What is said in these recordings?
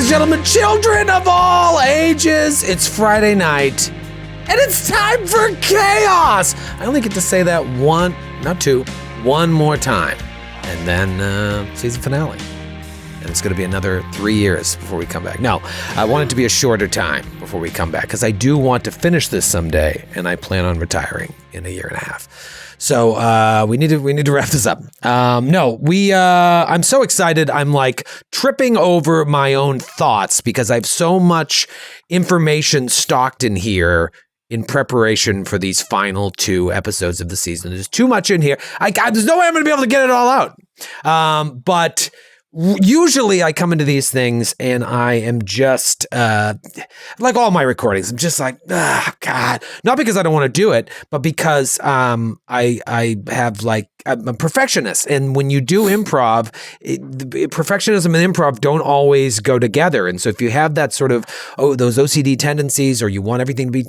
and gentlemen, children of all ages, it's Friday night, and it's time for chaos. I only get to say that one more time, and then season finale. And it's going to be another 3 years before we come back. No, I want it to be a shorter time before we come back, because I do want to finish this someday, and I plan on retiring in a year and a half. So we need to wrap this up. I'm so excited. I'm like tripping over my own thoughts because I have so much information stocked in here in preparation for these final 2 episodes of the season. There's too much in here. There's no way I'm going to be able to get it all out. But usually I come into these things and I am just, like all my recordings, I'm just like, God, not because I don't want to do it, but because I have like, I'm a perfectionist. And when you do improv, perfectionism and improv don't always go together. And so if you have that sort of, those OCD tendencies, or you want everything to be,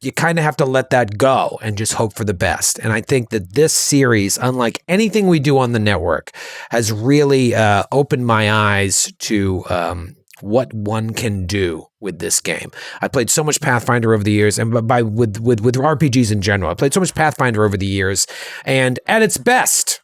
you kind of have to let that go and just hope for the best. And I think that this series, unlike anything we do on the network, has really opened my eyes to what one can do with this game. I played so much Pathfinder over the years, and with RPGs in general, I played so much Pathfinder over the years, and at its best,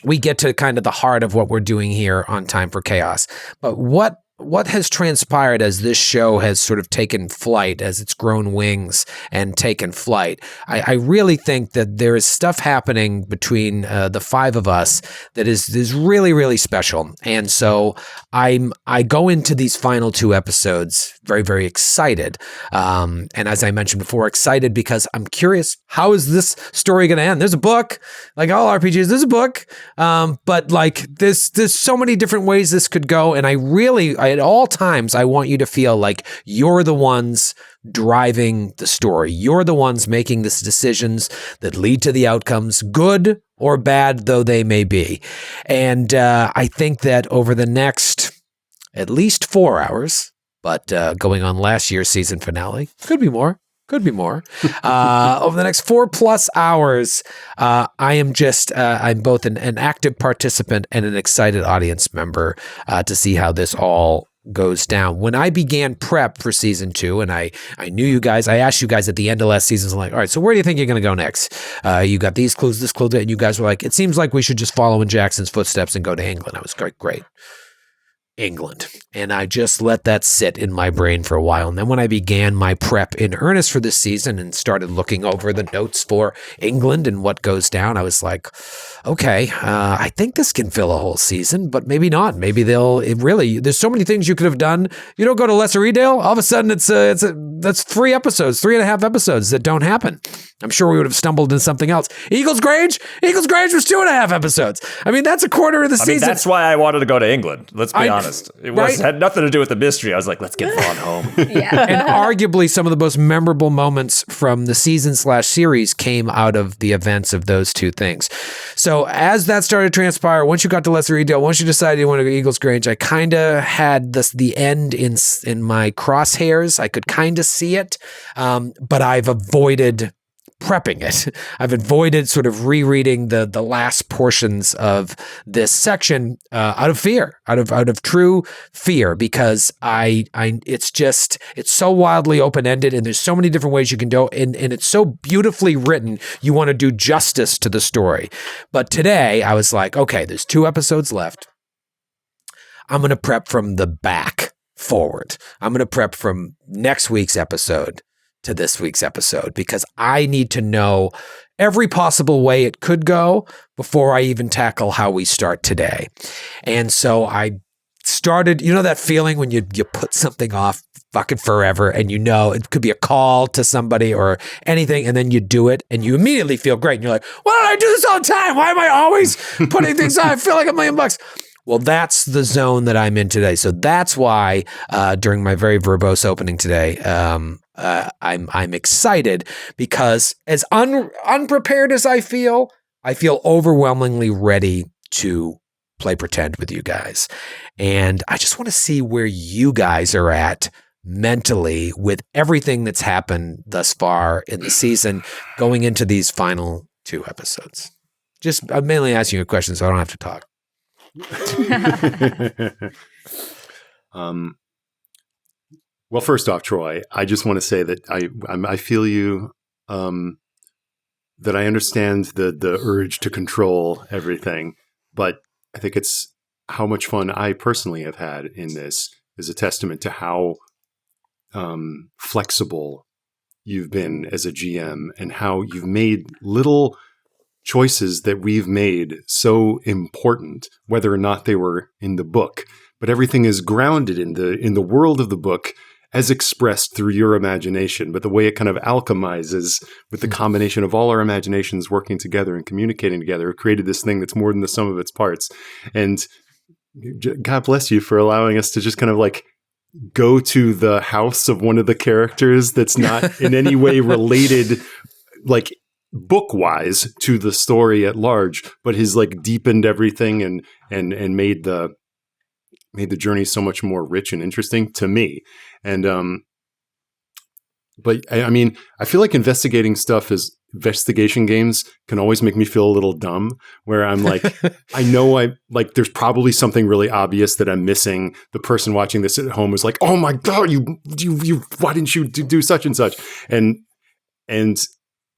we get to kind of the heart of what we're doing here on Time for Chaos. But what has transpired as this show has sort of taken flight, as it's grown wings and taken flight, I really think that there is stuff happening between the 5 of us that is really, really special. And so I go into these final 2 episodes very, very excited. And as I mentioned before, excited because I'm curious, how is this story going to end? There's a book, like all RPGs, there's a book. But like there's so many different ways this could go. And at all times, I want you to feel like you're the ones driving the story. You're the ones making these decisions that lead to the outcomes, good or bad though they may be. And I think that over the next at least 4 hours, but going on last year's season finale, could be more. Over the next 4+ hours, I'm both an active participant and an excited audience member to see how this all goes down. When I began prep for season 2, and I knew you guys, I asked you guys at the end of last season, I'm like, all right, so where do you think you're going to go next? You got these clues, this clue, and you guys were like, it seems like we should just follow in Jackson's footsteps and go to England. I was like, great. England. And I just let that sit in my brain for a while. And then when I began my prep in earnest for this season and started looking over the notes for England and what goes down, I was like, okay, I think this can fill a whole season, but maybe not. Maybe there's so many things you could have done. You don't go to Lesser Edale, all of a sudden that's 3 episodes, 3.5 episodes that don't happen. I'm sure we would have stumbled into something else. Eagles Grange was 2.5 episodes. I mean, that's a quarter of the season. That's why I wanted to go to England. Let's be honest. It had nothing to do with the mystery. I was like, let's get Vaughn home. Yeah. And arguably some of the most memorable moments from the season/series came out of the events of those 2 things. So as that started to transpire, once you got to Lesser Edale, once you decided you wanted to go to Eagles Grange, I kind of had the end in my crosshairs. I could kind of see it, but I've avoided prepping it. I've avoided sort of rereading the last portions of this section out of fear, out of true fear, because it's so wildly open-ended, and there's so many different ways you can go, and it's so beautifully written. You want to do justice to the story. But today I was like, okay, there's 2 episodes left. I'm going to prep from the back forward. I'm going to prep from next week's episode to this week's episode, because I need to know every possible way it could go before I even tackle how we start today. And so I started, that feeling when you put something off fucking forever, and it could be a call to somebody or anything, and then you do it and you immediately feel great. And you're like, why don't I do this all the time? Why am I always putting things on? I feel like $1 million. Well, that's the zone that I'm in today. So that's why during my very verbose opening today, I'm excited, because as unprepared as I feel overwhelmingly ready to play pretend with you guys. And I just want to see where you guys are at mentally with everything that's happened thus far in the season going into these final 2 episodes. I'm mainly asking you a question so I don't have to talk. Well, first off, Troy, I just want to say that I feel you, that I understand the urge to control everything, but I think it's how much fun I personally have had in this is a testament to how flexible you've been as a GM and how you've made little choices that we've made so important, whether or not they were in the book. But everything is grounded in the world of the book as expressed through your imagination, but the way it kind of alchemizes with the combination of all our imaginations working together and communicating together, created this thing that's more than the sum of its parts. And God bless you for allowing us to just kind of like go to the house of one of the characters that's not in any way related, like book-wise, to the story at large, but has like deepened everything and made the journey so much more rich and interesting to me. And but I mean, I feel like investigation games can always make me feel a little dumb, where I'm like, I know there's probably something really obvious that I'm missing. The person watching this at home is like, oh my God, you why didn't you do such and such? And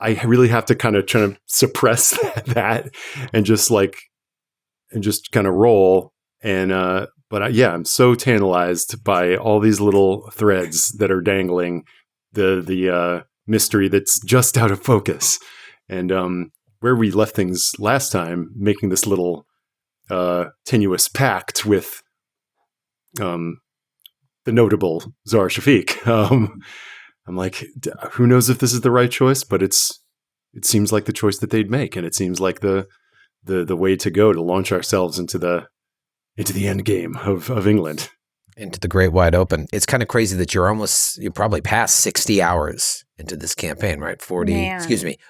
I really have to kind of try to suppress that and just kind of roll. And, but I'm so tantalized by all these little threads that are dangling, the mystery that's just out of focus, and where we left things last time, making this little tenuous pact with the notable Zara Shafiq. I'm like, who knows if this is the right choice, but it seems like the choice that they'd make, and it seems like the way to go to launch ourselves into the end game of England. Into the great wide open. It's kind of crazy that you're probably past 60 hours into this campaign, right?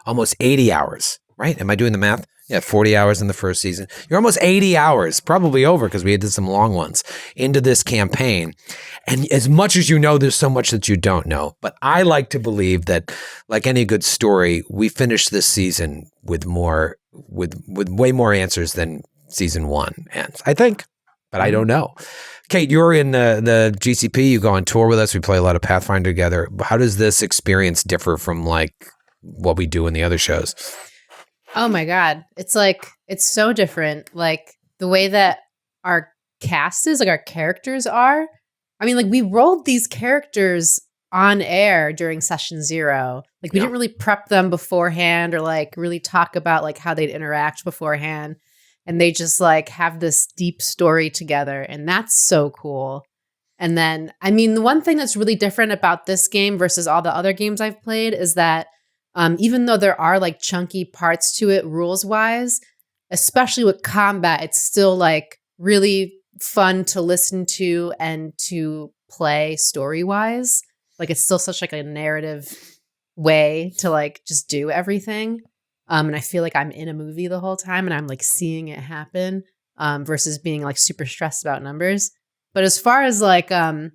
Almost 80 hours, right? Am I doing the math? Yeah, 40 hours in the first season. You're almost 80 hours, probably over because we did some long ones, into this campaign. And as much as you know, there's so much that you don't know. But I like to believe that, like any good story, we finished this season with way more answers than season one ends, I think. But I don't know. Kate, you're in the GCP. You go on tour with us. We play a lot of Pathfinder together. How does this experience differ from like what we do in the other shows? Oh my God. It's so different. Like the way that our cast is, like our characters are. I mean, like we rolled these characters on air during session 0. Like we didn't really prep them beforehand or like really talk about like how they'd interact beforehand. And they just like have this deep story together. And that's so cool. And then, I mean, the one thing that's really different about this game versus all the other games I've played is that even though there are like chunky parts to it rules wise, especially with combat, it's still like really fun to listen to and to play story wise. Like it's still such like a narrative way to like just do everything. And I feel like I'm in a movie the whole time and I'm like seeing it happen versus being like super stressed about numbers. But as far as like the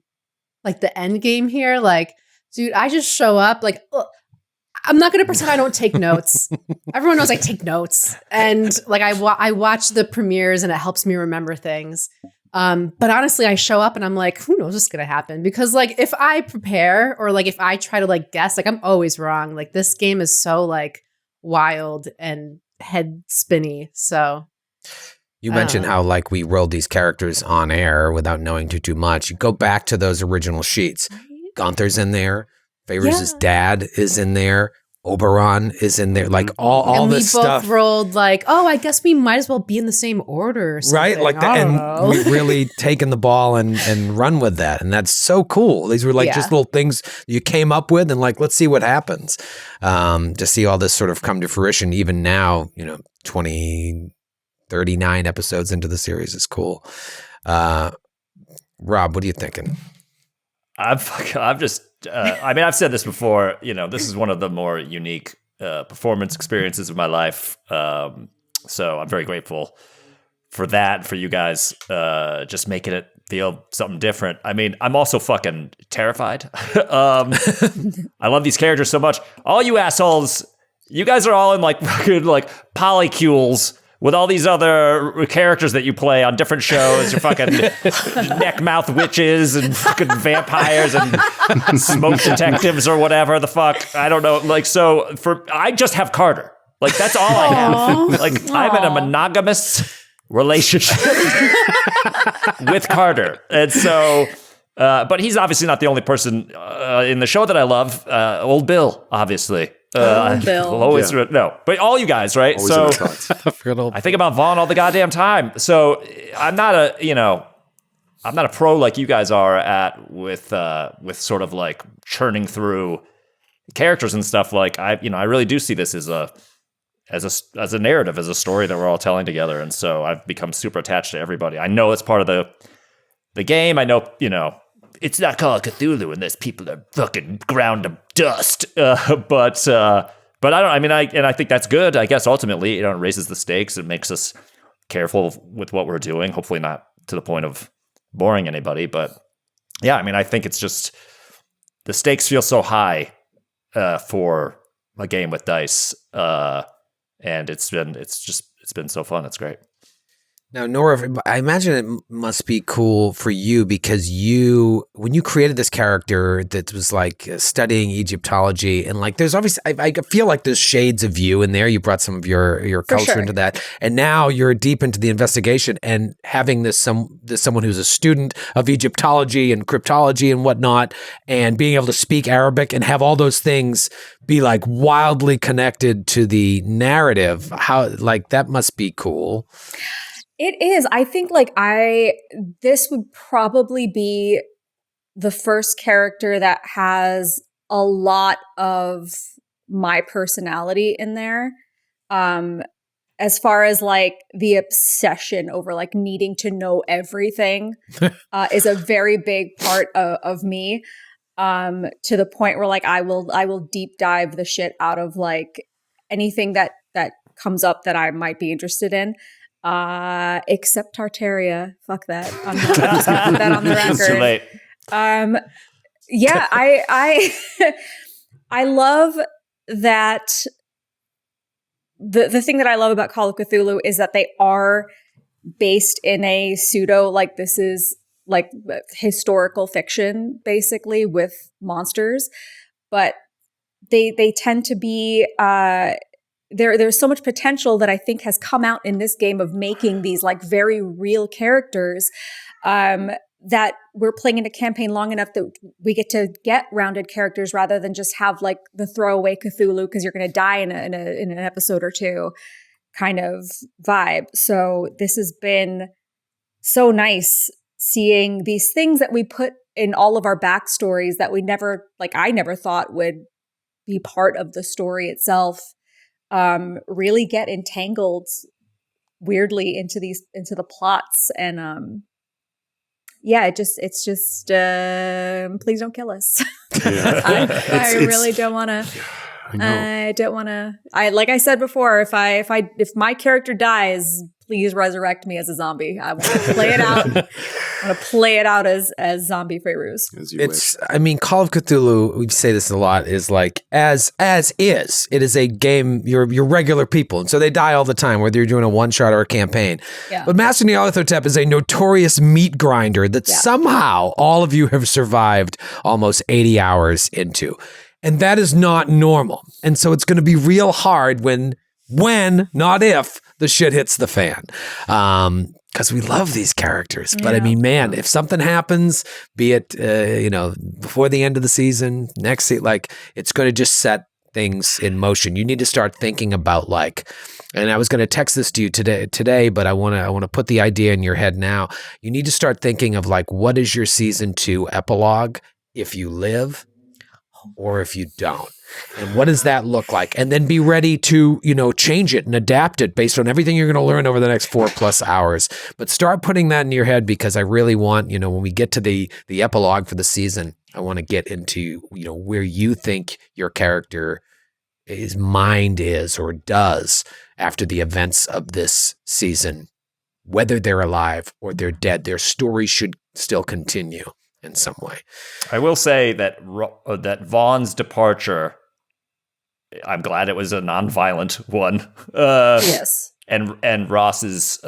end game here, like, dude, I just show up like, ugh, I'm not going to pretend I don't take notes. Everyone knows I take notes. And like I watch the premieres and it helps me remember things. But honestly, I show up and I'm like, who knows what's going to happen? Because like if I prepare or like if I try to like guess, like I'm always wrong. Like this game is so like wild and head spinny. So you mentioned how like we rolled these characters on air without knowing too much. You go back to those original sheets. Right? Gunther's in there. Favors' dad is in there. Oberon is in there. Like all this stuff. And we both rolled like, oh, I guess we might as well be in the same order or something. Right? Like and we've really taken the ball and run with that. And that's so cool. These were like just little things you came up with and like, let's see what happens. To see all this sort of come to fruition even now, 39 episodes into the series is cool. Rob, what are you thinking? I'm just, I mean, I've said this before, this is one of the more unique performance experiences of my life. So I'm very grateful for that, for you guys just making it feel something different. I mean, I'm also fucking terrified. I love these characters so much. All you assholes, you guys are all in like fucking like polycules with all these other characters that you play on different shows, your fucking neck mouth witches and fucking vampires and smoke detectives or whatever the fuck. I don't know. Like, so I just have Carter. Like, that's all I have. Like, I'm in a monogamous relationship with Carter. And so, but he's obviously not the only person in the show that I love. Old Bill, obviously. Bill. No, but all you guys, right? Always So I think about Vaughn all the goddamn time. So I'm not a pro like you guys are with sort of like churning through characters and stuff. Like I really do see this as a narrative, as a story that we're all telling together. And so I've become super attached to everybody. I know it's part of the game. I know, it's not Call of Cthulhu and those people are fucking ground to dust. But I don't, I think that's good. I guess ultimately, it raises the stakes. It makes us careful with what we're doing. Hopefully not to the point of boring anybody. But yeah, I think it's just the stakes feel so high for a game with dice. And it's been so fun. It's great. Now, Noura, I imagine it must be cool for you because when you created this character that was like studying Egyptology and like there's obviously, I feel like there's shades of you in there. You brought some of your culture into that. And now you're deep into the investigation and having this someone who's a student of Egyptology and cryptology and whatnot, and being able to speak Arabic and have all those things be like wildly connected to the narrative. How, like, that must be cool. It is. I think this would probably be the first character that has a lot of my personality in there. As far as like the obsession over like needing to know everything is a very big part of me. To the point where like I will deep dive the shit out of like anything that comes up that I might be interested in. Except Tartaria. Fuck that. I'm just gonna put that on the record. Too late. Yeah, I love that. The thing that I love about Call of Cthulhu is that they are based in a pseudo, like this is like historical fiction, basically with monsters, but they tend to be there's so much potential that I think has come out in this game of making these like very real characters that we're playing in a campaign long enough that we get to get rounded characters rather than just have like the throwaway Cthulhu because you're going to die in an episode or two kind of vibe. So this has been so nice seeing these things that we put in all of our backstories that I never thought would be part of the story itself. Really get entangled weirdly into the plots. And, yeah, it's just please don't kill us. Yeah. I really don't want to, like I said before, if my character dies, please resurrect me as a zombie. I want to play it out. I want to play it out as zombie Fairuz. Call of Cthulhu, we say this a lot, is like as is. It is a game, you're regular people. And so they die all the time, whether you're doing a one-shot or a campaign. Yeah. But Masks of Nyarlathotep is a notorious meat grinder that somehow all of you have survived almost 80 hours into. And that is not normal. And so it's going to be real hard when, not if, the shit hits the fan. Because we love these characters. But if something happens, be it, before the end of the season, next season, like, it's going to just set things in motion. You need to start thinking about and I was going to text this to you today, but I want to put the idea in your head now. You need to start thinking of what is your season 2 epilogue if you live or if you don't. And what does that look like? And then be ready to, change it and adapt it based on everything you're going to learn over the next 4+ hours. But start putting that in your head, because I really want, when we get to the epilogue for the season, I want to get into, where you think your character, his mind is or does after the events of this season, whether they're alive or they're dead. Their story should still continue in some way. I will say that Vaughn's departure, I'm glad it was a non-violent one. Yes. and Ross's,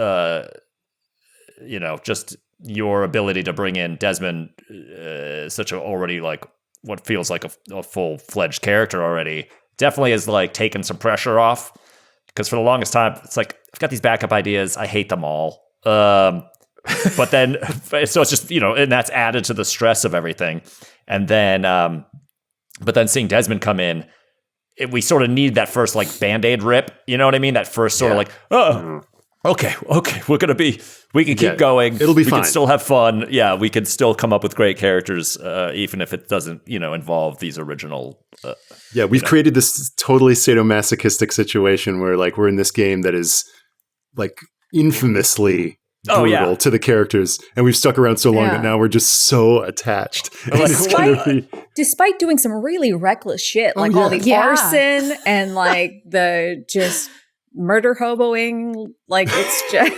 just your ability to bring in Desmond, such a already like what feels like a full-fledged character already, definitely has like taken some pressure off. Because for the longest time, it's like, I've got these backup ideas. I hate them all. But then, so it's just, and that's added to the stress of everything. And then, but then seeing Desmond come in, we sort of need that first like Band-Aid rip. You know what I mean? That first sort of like, okay, we can keep going. It'll be fine. We can still have fun. Yeah, we can still come up with great characters, even if it doesn't, involve these original. We've created this totally sadomasochistic situation where like we're in this game that is like infamously brutal to the characters, and we've stuck around so long that now we're just so attached. Despite doing some really reckless shit, like all the arson and like the just murder hoboing, like it's just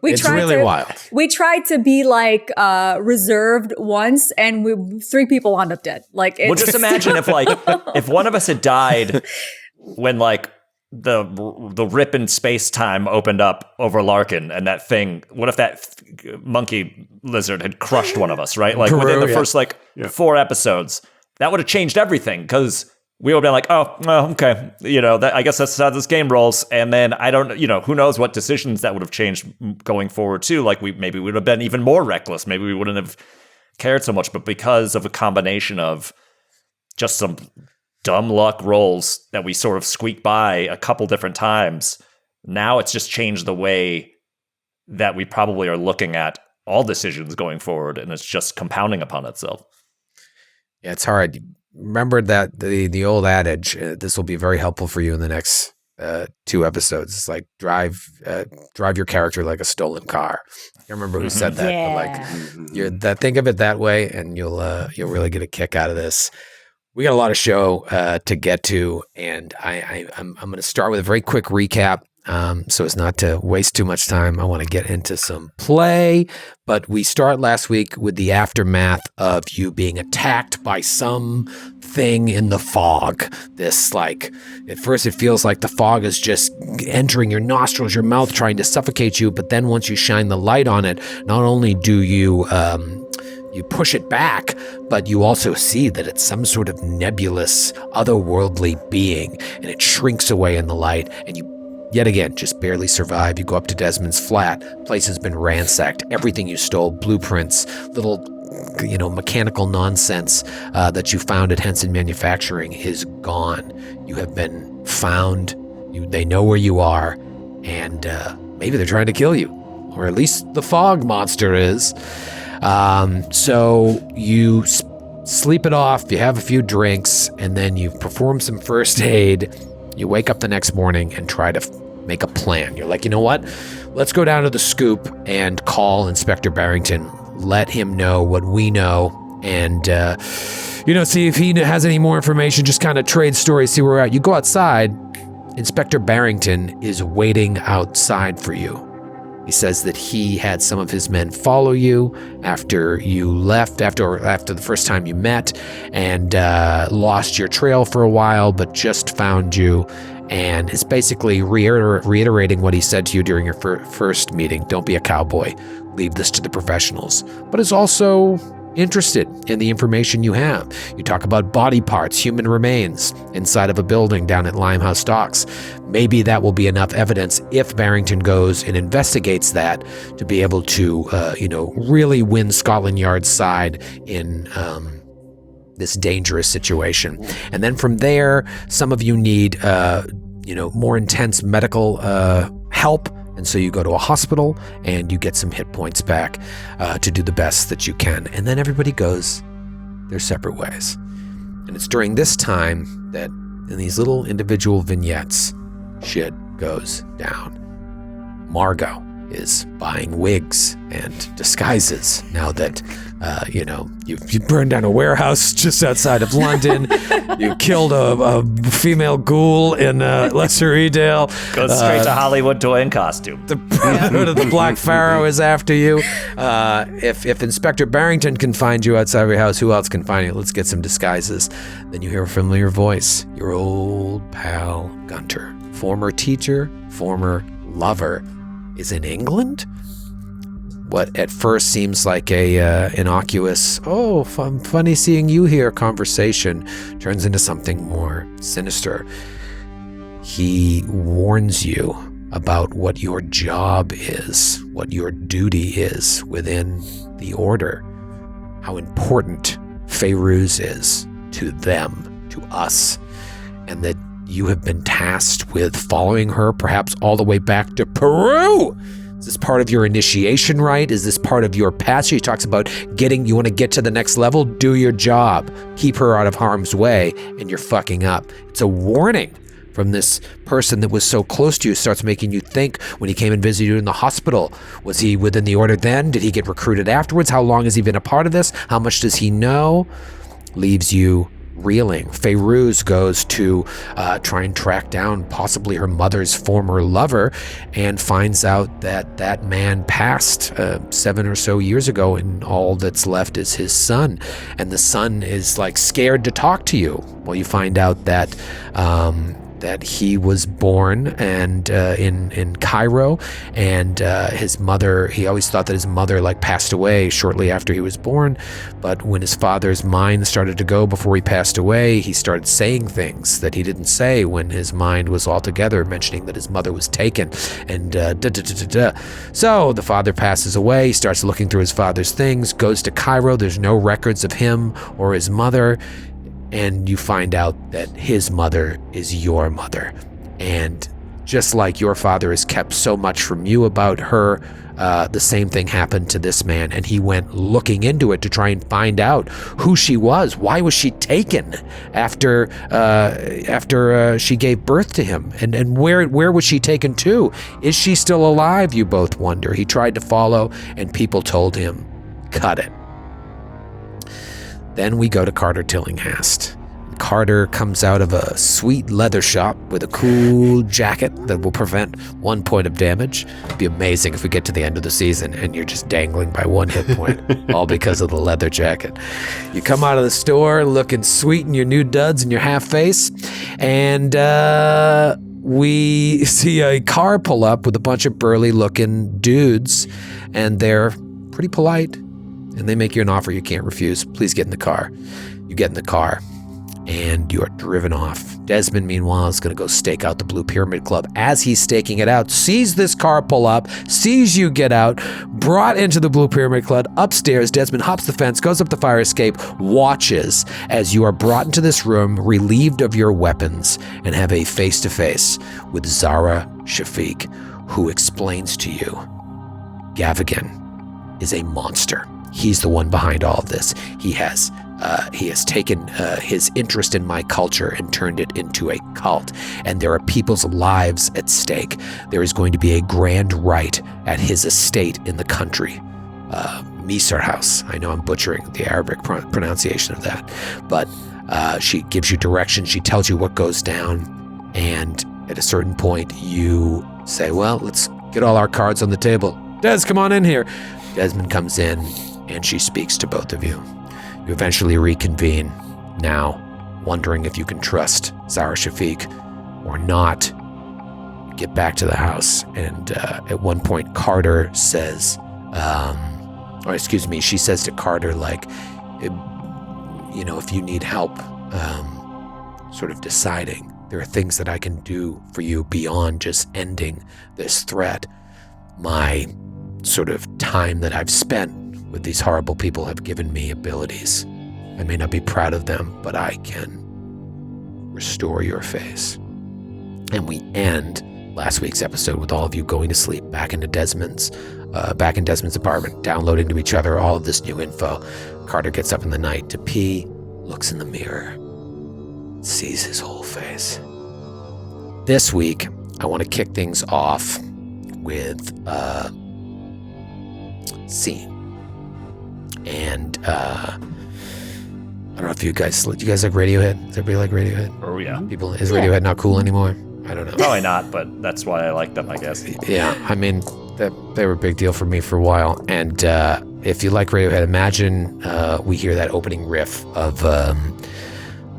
it's really wild. We tried to be like reserved once, and 3 people wound up dead. Like, well, just imagine if one of us had died when like the rip in space time opened up over Larkin, and that thing. What if that monkey lizard had crushed one of us? Right, like within the first 4 episodes, that would have changed everything because we would have been like, oh, well, okay, I guess that's how this game rolls. And then I don't, who knows what decisions that would have changed going forward too. Like maybe we would have been even more reckless. Maybe we wouldn't have cared so much. But because of a combination of just some dumb luck rolls that we sort of squeaked by a couple different times, now it's just changed the way that we probably are looking at all decisions going forward. And it's just compounding upon itself. Yeah, it's hard. Remember that the old adage, this will be very helpful for you in the next 2 episodes. It's like drive your character like a stolen car. I can't remember who said that, but like think of it that way, and you'll really get a kick out of this. We got a lot of show to get to, and I'm going to start with a very quick recap. So as not to waste too much time, I want to get into some play. But we start last week with the aftermath of you being attacked by something in the fog. This, like, at first it feels like the fog is just entering your nostrils, your mouth, trying to suffocate you. But then once you shine the light on it, not only do you push it back, but you also see that it's some sort of nebulous, otherworldly being, and it shrinks away in the light, and you yet again just barely survive. You go up to Desmond's flat. Place has been ransacked. Everything you stole, blueprints, little mechanical nonsense that you found at Henson Manufacturing is gone. You have been found. They know where you are, and maybe they're trying to kill you, or at least the fog monster is. So you sleep it off, you have a few drinks, and then you perform some first aid. You wake up the next morning and try to make a plan. You're like, you know what? Let's go down to the scoop and call Inspector Barrington. Let him know what we know, and see if he has any more information. Just kind of trade stories, see where we're at. You go outside. Inspector Barrington is waiting outside for you. He says that he had some of his men follow you after you left, after the first time you met, and lost your trail for a while, but just found you, and is basically reiterating what he said to you during your first meeting. Don't be a cowboy. Leave this to the professionals. But is also interested in the information you have. You talk about body parts, human remains inside of a building down at Limehouse Docks. Maybe that will be enough evidence if Barrington goes and investigates that to be able to, really win Scotland Yard's side in this dangerous situation. And then from there, some of you need, more intense medical help. And so you go to a hospital and you get some hit points back to do the best that you can. And then everybody goes their separate ways. And it's during this time that in these little individual vignettes, shit goes down. Margot is buying wigs and disguises now that, you burned down a warehouse just outside of London. You killed a female ghoul in Lesser Edale. Goes straight to Hollywood toy in costume. The Brotherhood of the Black Pharaoh is after you. If Inspector Barrington can find you outside of your house, who else can find you? Let's get some disguises. Then you hear a familiar voice. Your old pal Gunter. Former teacher, former lover is in England? What at first seems like a innocuous, oh, funny seeing you here conversation turns into something more sinister. He warns you about what your job is, what your duty is within the order, how important Feyruz is to them, to us, and that you have been tasked with following her perhaps all the way back to Peru. Is this part of your initiation rite? Is this part of your past? She talks about you want to get to the next level? Do your job. Keep her out of harm's way, and you're fucking up. It's a warning from this person that was so close to you. Starts making you think when he came and visited you in the hospital. Was he within the order then? Did he get recruited afterwards? How long has he been a part of this? How much does he know? Leaves you reeling. Feyruz goes to try and track down possibly her mother's former lover and finds out that that man passed 7 or so years ago, and all that's left is his son. And the son is like scared to talk to you. Well, you find out that he was born and in Cairo, and his mother, he always thought that his mother like passed away shortly after he was born, but when his father's mind started to go before he passed away, he started saying things that he didn't say when his mind was all together, mentioning that his mother was taken, and So the father passes away, he starts looking through his father's things, goes to Cairo, there's no records of him or his mother, and you find out that his mother is your mother. And just like your father has kept so much from you about her, the same thing happened to this man, and he went looking into it to try and find out who she was. Why was she taken after she gave birth to him? And where was she taken to? Is she still alive, you both wonder. He tried to follow, and people told him, cut it. Then we go to Carter Tillinghast. Carter comes out of a sweet leather shop with a cool jacket that will prevent 1 point of damage. It'd be amazing if we get to the end of the season and you're just dangling by 1 hit point, all because of the leather jacket. You come out of the store looking sweet in your new duds and your half face, and we see a car pull up with a bunch of burly looking dudes, and they're pretty polite. And they make you an offer you can't refuse. Please get in the car. You get in the car, and you are driven off. Desmond, meanwhile, is going to go stake out the Blue Pyramid Club. As he's staking it out, sees this car pull up, sees you get out, brought into the Blue Pyramid Club. Upstairs, Desmond hops the fence, goes up the fire escape, watches as you are brought into this room, relieved of your weapons, and have a face-to-face with Zara Shafiq, who explains to you, Gavigan is a monster. He's the one behind all of this. He has taken his interest in my culture and turned it into a cult. And there are people's lives at stake. There is going to be a grand rite at his estate in the country. Misr House. I know I'm butchering the Arabic pronunciation of that. But she gives you direction. She tells you what goes down. And at a certain point, you say, well, let's get all our cards on the table. Des, come on in here. Desmond comes in, and she speaks to both of you. You eventually reconvene, now wondering if you can trust Zara Shafiq or not. You get back to the house, and at one point Carter says, she says to Carter, like, if you need help sort of deciding, there are things that I can do for you beyond just ending this threat. My sort of time that I've spent with these horrible people have given me abilities. I may not be proud of them, but I can restore your face. And we end last week's episode with all of you going to sleep back in Desmond's apartment, downloading to each other all of this new info. Carter gets up in the night to pee, looks in the mirror, sees his whole face. This week, I want to kick things off with a scene. And I don't know if do you guys like Radiohead? Does everybody like Radiohead? Oh yeah. Is Radiohead not cool anymore? I don't know. Probably not, but that's why I like them, I guess. Yeah, I mean, they were a big deal for me for a while. And if you like Radiohead, imagine we hear that opening riff of the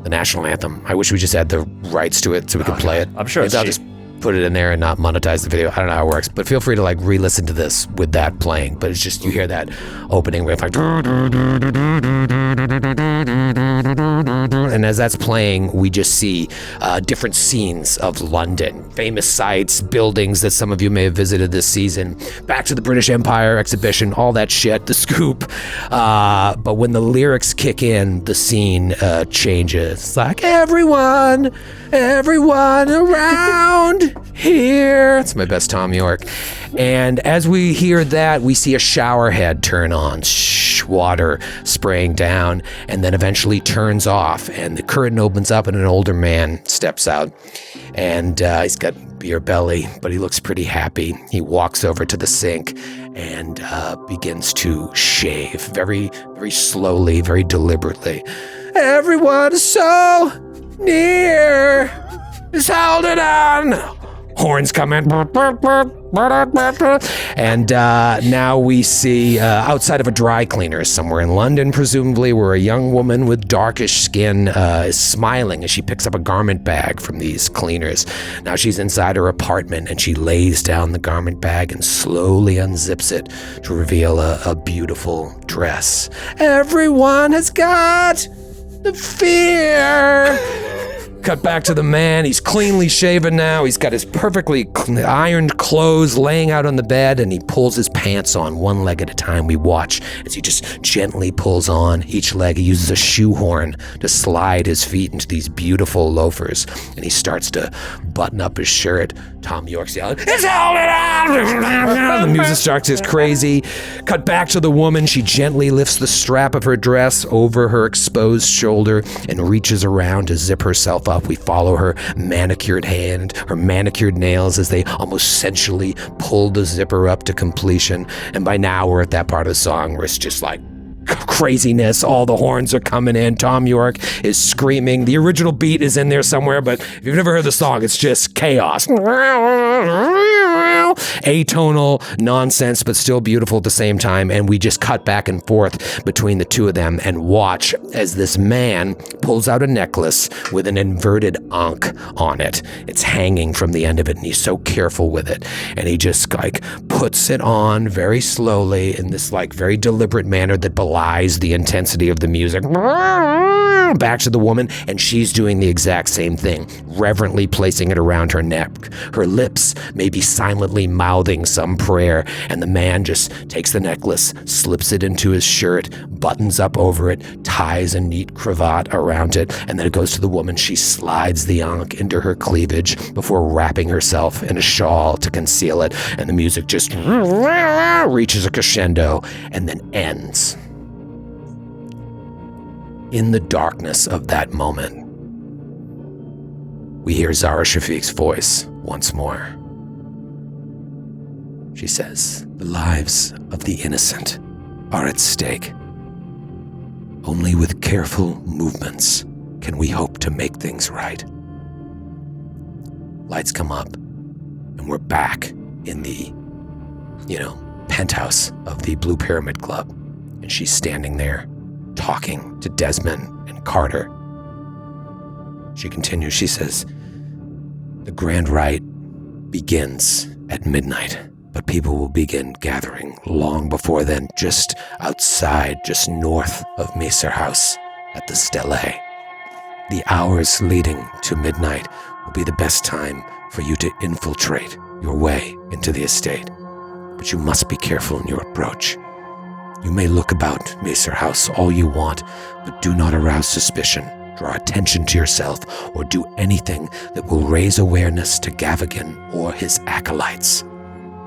national anthem. I wish we just had the rights to it so we could play it. I'm sure maybe it's cheap. put it in there and not monetize the video. I don't know how it works, but feel free to like re-listen to this with that playing. But it's just, you hear that opening riff like, and as that's playing, we just see different scenes of London, famous sites, buildings that some of you may have visited this season, back to the British Empire exhibition, all that shit, the Scoop. But when the lyrics kick in, the scene changes. It's like, everyone around here. It's my best Tom York. And as we hear that, we see a shower head turn on, water spraying down, and then eventually turns off, and the curtain opens up and an older man steps out, and he's got beer belly, but he looks pretty happy. He walks over to the sink and begins to shave very, very slowly, very deliberately. Everyone is so near. Just hold it on. Horns come in. And now we see outside of a dry cleaner somewhere in London, presumably, where a young woman with darkish skin is smiling as she picks up a garment bag from these cleaners. Now she's inside her apartment and she lays down the garment bag and slowly unzips it to reveal a beautiful dress. Everyone has got the fear. Cut back to the man. He's cleanly shaven now. He's got his perfectly ironed clothes laying out on the bed, and he pulls his pants on one leg at a time. We watch as he just gently pulls on each leg. He uses a shoehorn to slide his feet into these beautiful loafers, and he starts to button up his shirt. Tom York's yelling, "It's holding on!" The music starts as crazy. Cut back to the woman. She gently lifts the strap of her dress over her exposed shoulder and reaches around to zip herself up. We follow her manicured hand, her manicured nails as they almost sensually pull the zipper up to completion. And by now we're at that part of the song where it's just like craziness. All the horns are coming in. Tom York is screaming. The original beat is in there somewhere, but if you've never heard the song, it's just chaos. Atonal nonsense, but still beautiful at the same time. And we just cut back and forth between the two of them and watch as this man pulls out a necklace with an inverted ankh on it. It's hanging from the end of it, and he's so careful with it. And he just like puts it on very slowly in this like very deliberate manner that belies the intensity of the music. Back to the woman, and she's doing the exact same thing, reverently placing it around her neck. Her lips may be silently mouthing some prayer, and the man just takes the necklace, slips it into his shirt, buttons up over it, ties a neat cravat around it, and then it goes to the woman. She slides the ankh into her cleavage before wrapping herself in a shawl to conceal it, and the music just reaches a crescendo and then ends. In the darkness of that moment, we hear Zara Shafiq's voice once more. She says, "The lives of the innocent are at stake. Only with careful movements can we hope to make things right." Lights come up, and we're back in the, penthouse of the Blue Pyramid Club, and she's standing there, talking to Desmond and Carter. She continues, she says, "The grand rite begins at midnight, but people will begin gathering long before then, just outside, just north of Misr House at the Stele. The hours leading to midnight will be the best time for you to infiltrate your way into the estate, but you must be careful in your approach. You may look about Misr House all you want, but do not arouse suspicion, draw attention to yourself, or do anything that will raise awareness to Gavigan or his acolytes.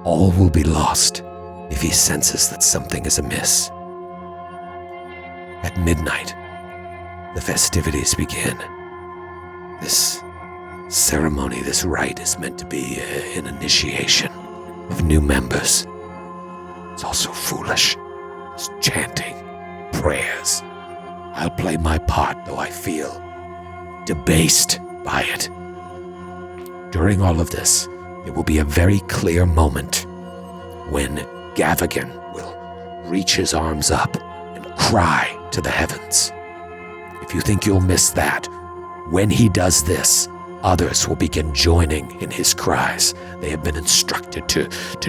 All will be lost if he senses that something is amiss. At midnight, the festivities begin. This ceremony, this rite is meant to be an initiation of new members. It's also foolish. It's chanting, prayers. I'll play my part, though I feel debased by it. During all of this, there will be a very clear moment when Gavigan will reach his arms up and cry to the heavens. If you think you'll miss that, when he does this, Others will begin joining in his cries. They have been instructed to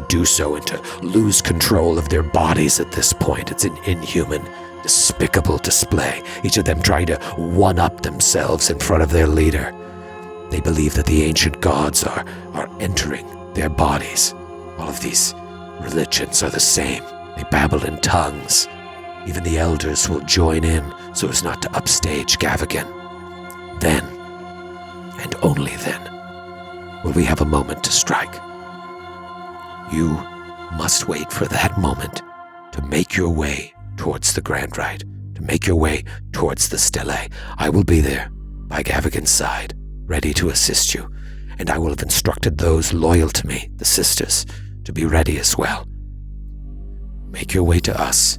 do so and to lose control of their bodies at this point. It's an inhuman, despicable display, each of them trying to one-up themselves in front of their leader. They believe that the ancient gods are entering their bodies. All of these religions are the same. They babble in tongues. Even the elders will join in so as not to upstage Gavigan. Then, and only then, will we have a moment to strike. You must wait for that moment to make your way towards the Grand Rite, to make your way towards the Stele. I will be there by Gavigan's side, ready to assist you, and I will have instructed those loyal to me, the sisters, to be ready as well. Make your way to us,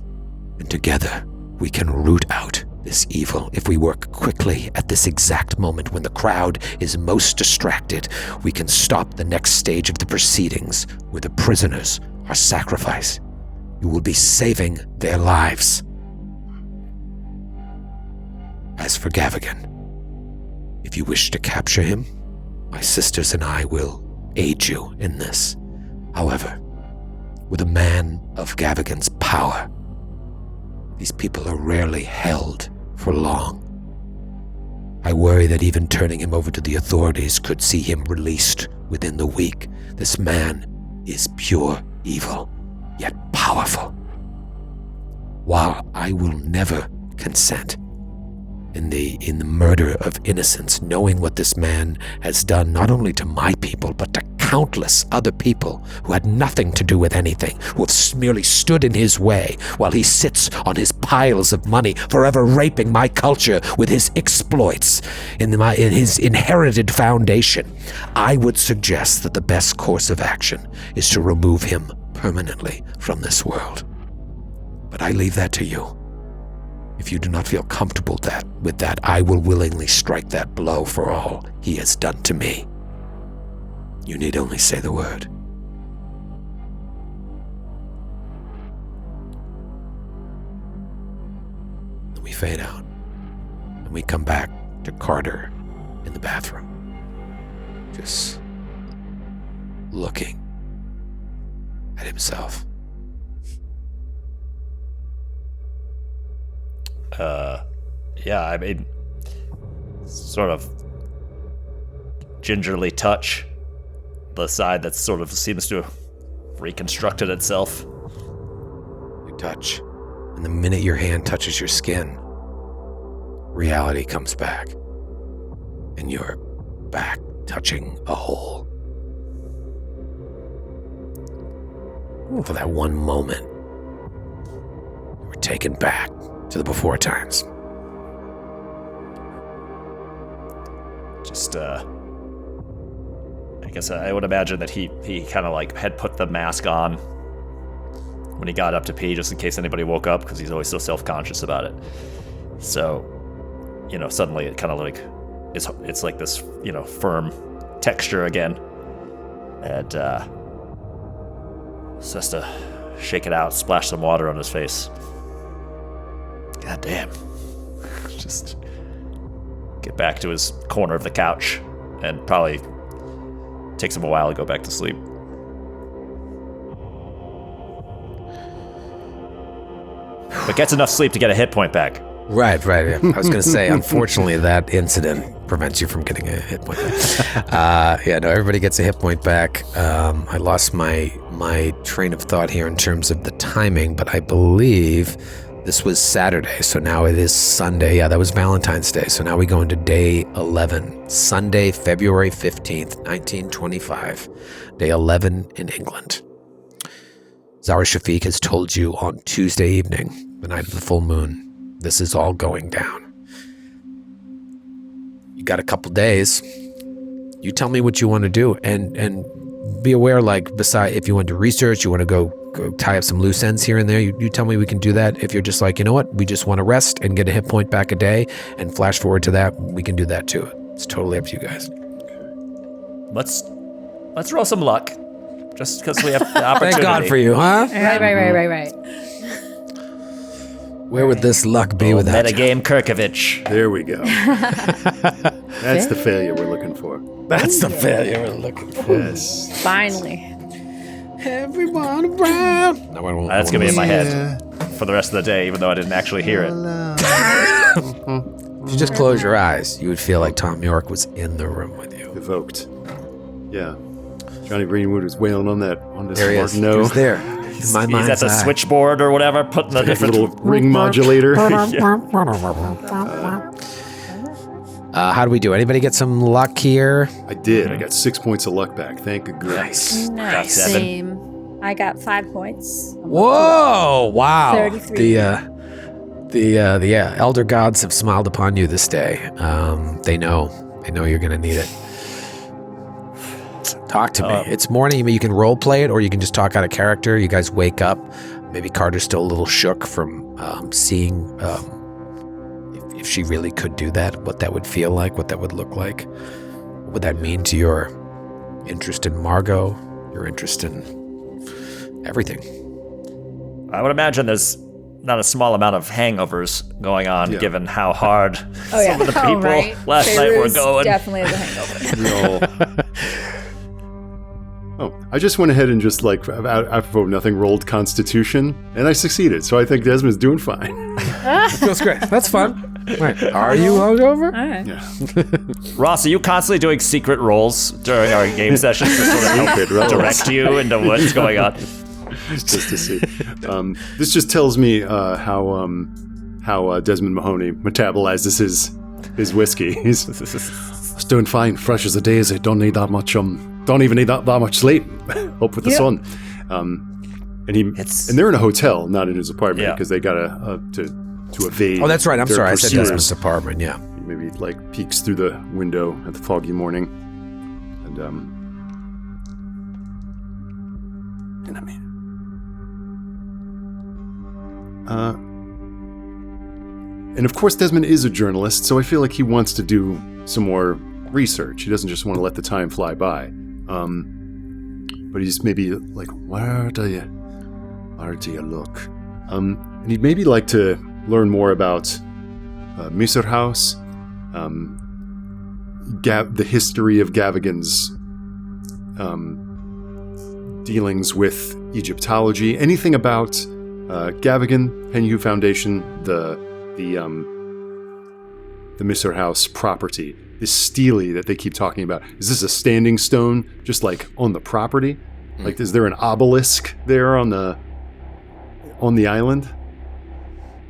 and together we can root out this evil. If we work quickly at this exact moment when the crowd is most distracted, we can stop the next stage of the proceedings where the prisoners are sacrificed. You will be saving their lives. As for Gavigan, if you wish to capture him, my sisters and I will aid you in this. However, with a man of Gavigan's power, these people are rarely held for long. I worry that even turning him over to the authorities could see him released within the week. This man is pure evil, yet powerful. While I will never consent in the murder of innocents, knowing what this man has done not only to my people, but to countless other people who had nothing to do with anything, who have merely stood in his way while he sits on his piles of money, forever raping my culture with his exploits in his inherited foundation. I would suggest that the best course of action is to remove him permanently from this world. But I leave that to you. If you do not feel comfortable with that, I will willingly strike that blow for all he has done to me. You need only say the word. Then we fade out, and we come back to Carter in the bathroom, just looking at himself. Yeah, I mean, sort of gingerly touch the side that sort of seems to have reconstructed itself. You touch, and the minute your hand touches your skin, reality comes back, and you're back touching a hole. For that one moment, you were taken back to the before times. Just, I guess I would imagine that he kind of like had put the mask on when he got up to pee, just in case anybody woke up, because he's always so self-conscious about it. So, suddenly it kind of like, it's like this, firm texture again. And, so has to shake it out, splash some water on his face. God damn. Just get back to his corner of the couch, and probably takes him a while to go back to sleep. But gets enough sleep to get a hit point back. Right. Yeah. I was going to say, unfortunately, that incident prevents you from getting a hit point back. Everybody gets a hit point back. I lost my train of thought here in terms of the timing, but I believe this was Saturday, so now it is Sunday. Yeah, that was Valentine's Day, so now we go into day 11. Sunday, February 15th, 1925. Day 11 in England. Zara Shafiq has told you on Tuesday evening, the night of the full moon, this is all going down. You got a couple days. You tell me what you want to do, and be aware, like, beside, if you want to research, you want to go tie up some loose ends here and there, you tell me we can do that. If you're just like, you know what, we just want to rest and get a hit point back a day and flash forward to that, we can do that too. It's totally up to you guys. Let's roll some luck, just because we have the opportunity. Thank God for you, huh? Right. Where would this luck be without you? Metagame Kerkovich. There we go. That's the failure we're looking for. That's the failure we're looking for. Yes. Finally. Everyone around. That's going to be in my head for the rest of the day, even though I didn't actually hear it. If you just close your eyes, you would feel like Tom York was in the room with you. Evoked. Yeah. Johnny Greenwood was wailing on that on this There he is. He no was there. In my He's mind's at the eye. switchboard or whatever, putting the a different... little ring modulator. How do we do? Anybody get some luck here? I did. I got 6 points of luck back. Thank goodness. Got 7. Same. I got 5 points. Whoa! Wow. 33. The elder gods have smiled upon you this day. They know you're gonna need it. Talk to me. It's morning. You can role play it, or you can just talk out of character. You guys wake up. Maybe Carter's still a little shook from seeing if she really could do that. What that would feel like. What that would look like. What would that mean to your interest in Margot? Your interest in everything. I would imagine there's not a small amount of hangovers going on, given how hard some of the people last night were going. Definitely is a hangover. Oh, I just went ahead and just apropos nothing, rolled Constitution, and I succeeded. So I think Desmond's doing fine. Feels great. That's fun. Right. Are you hungover? All right. Yeah. Ross, are you constantly doing secret rolls during our game sessions to sort of help direct you into what's going on? Just to see. This just tells me how Desmond Mahoney metabolizes his whiskey. He's doing fine, fresh as a daisy. Don't need that much. Don't even need that much sleep. Up with the sun. And they're in a hotel, not in his apartment, because they got to evade. Oh, that's right. I'm their sorry. I said pursuers. Desmond's apartment. Yeah. He maybe peeks through the window at the foggy morning, and I mean. And of course, Desmond is a journalist, so I feel like he wants to do some more research. He doesn't just want to let the time fly by. But he's maybe like, where do you look? And he'd maybe like to learn more about Misr House, the history of Gavigan's dealings with Egyptology, anything about Gavigan, Penhu Foundation, the Misr House property, this stele that they keep talking about. Is this a standing stone just on the property? Like, is there an obelisk there on the island?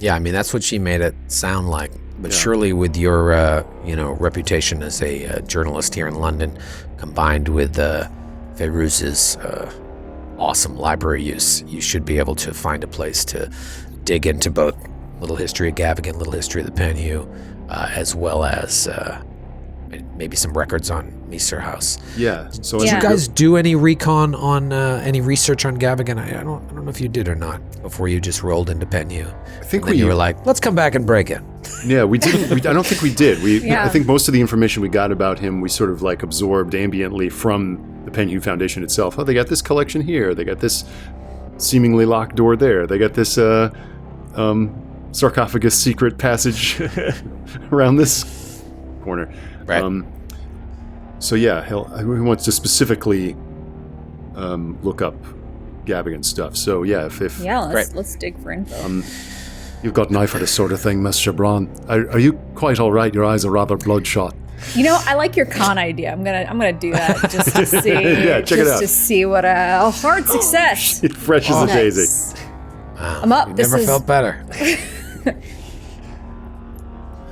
Yeah, I mean, that's what she made it sound like. But surely with your, reputation as a journalist here in London, combined with Feiruz's awesome library use, you should be able to find a place to dig into both little history of Gavigan, little history of the Penhu, as well as maybe some records on Misr House. Yeah. So Did you guys do any recon on any research on Gavigan? I don't know if you did or not before you just rolled into Penhu. I think you were like, let's come back and break it. Yeah, we didn't. I don't think we did. I think most of the information we got about him, we sort of absorbed ambiently from the Penhu Foundation itself. Oh, they got this collection here. They got this seemingly locked door there. They got this sarcophagus secret passage around this corner. Right. So yeah, he wants to specifically look up Gavigan stuff. So yeah, let's dig for info. You've got an eye for this sort of thing, Mr. Braun. Are you quite all right? Your eyes are rather bloodshot. I like your con idea. I'm gonna do that just to see. Check it out. To see what a hard success. Fresh as a daisy. I'm up. Never felt better.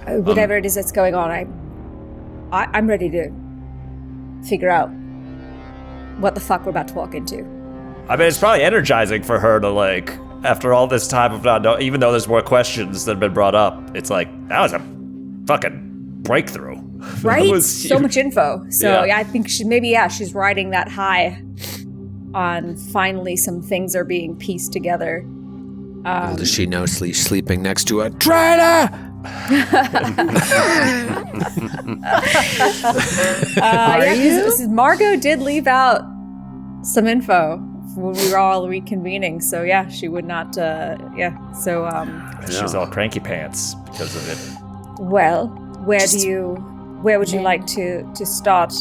Whatever it is that's going on, I'm ready to figure out what the fuck we're about to walk into. I mean, it's probably energizing for her to after all this time of not knowing, even though there's more questions that have been brought up, it's that was a fucking breakthrough. Right? So much info. So I think she's riding that high on finally some things are being pieced together. Little does she know sleeping next to a traitor? Because Margot did leave out some info when we were all reconvening, so she would not. She's all cranky pants because of it. Well, where do you Where would you like to start?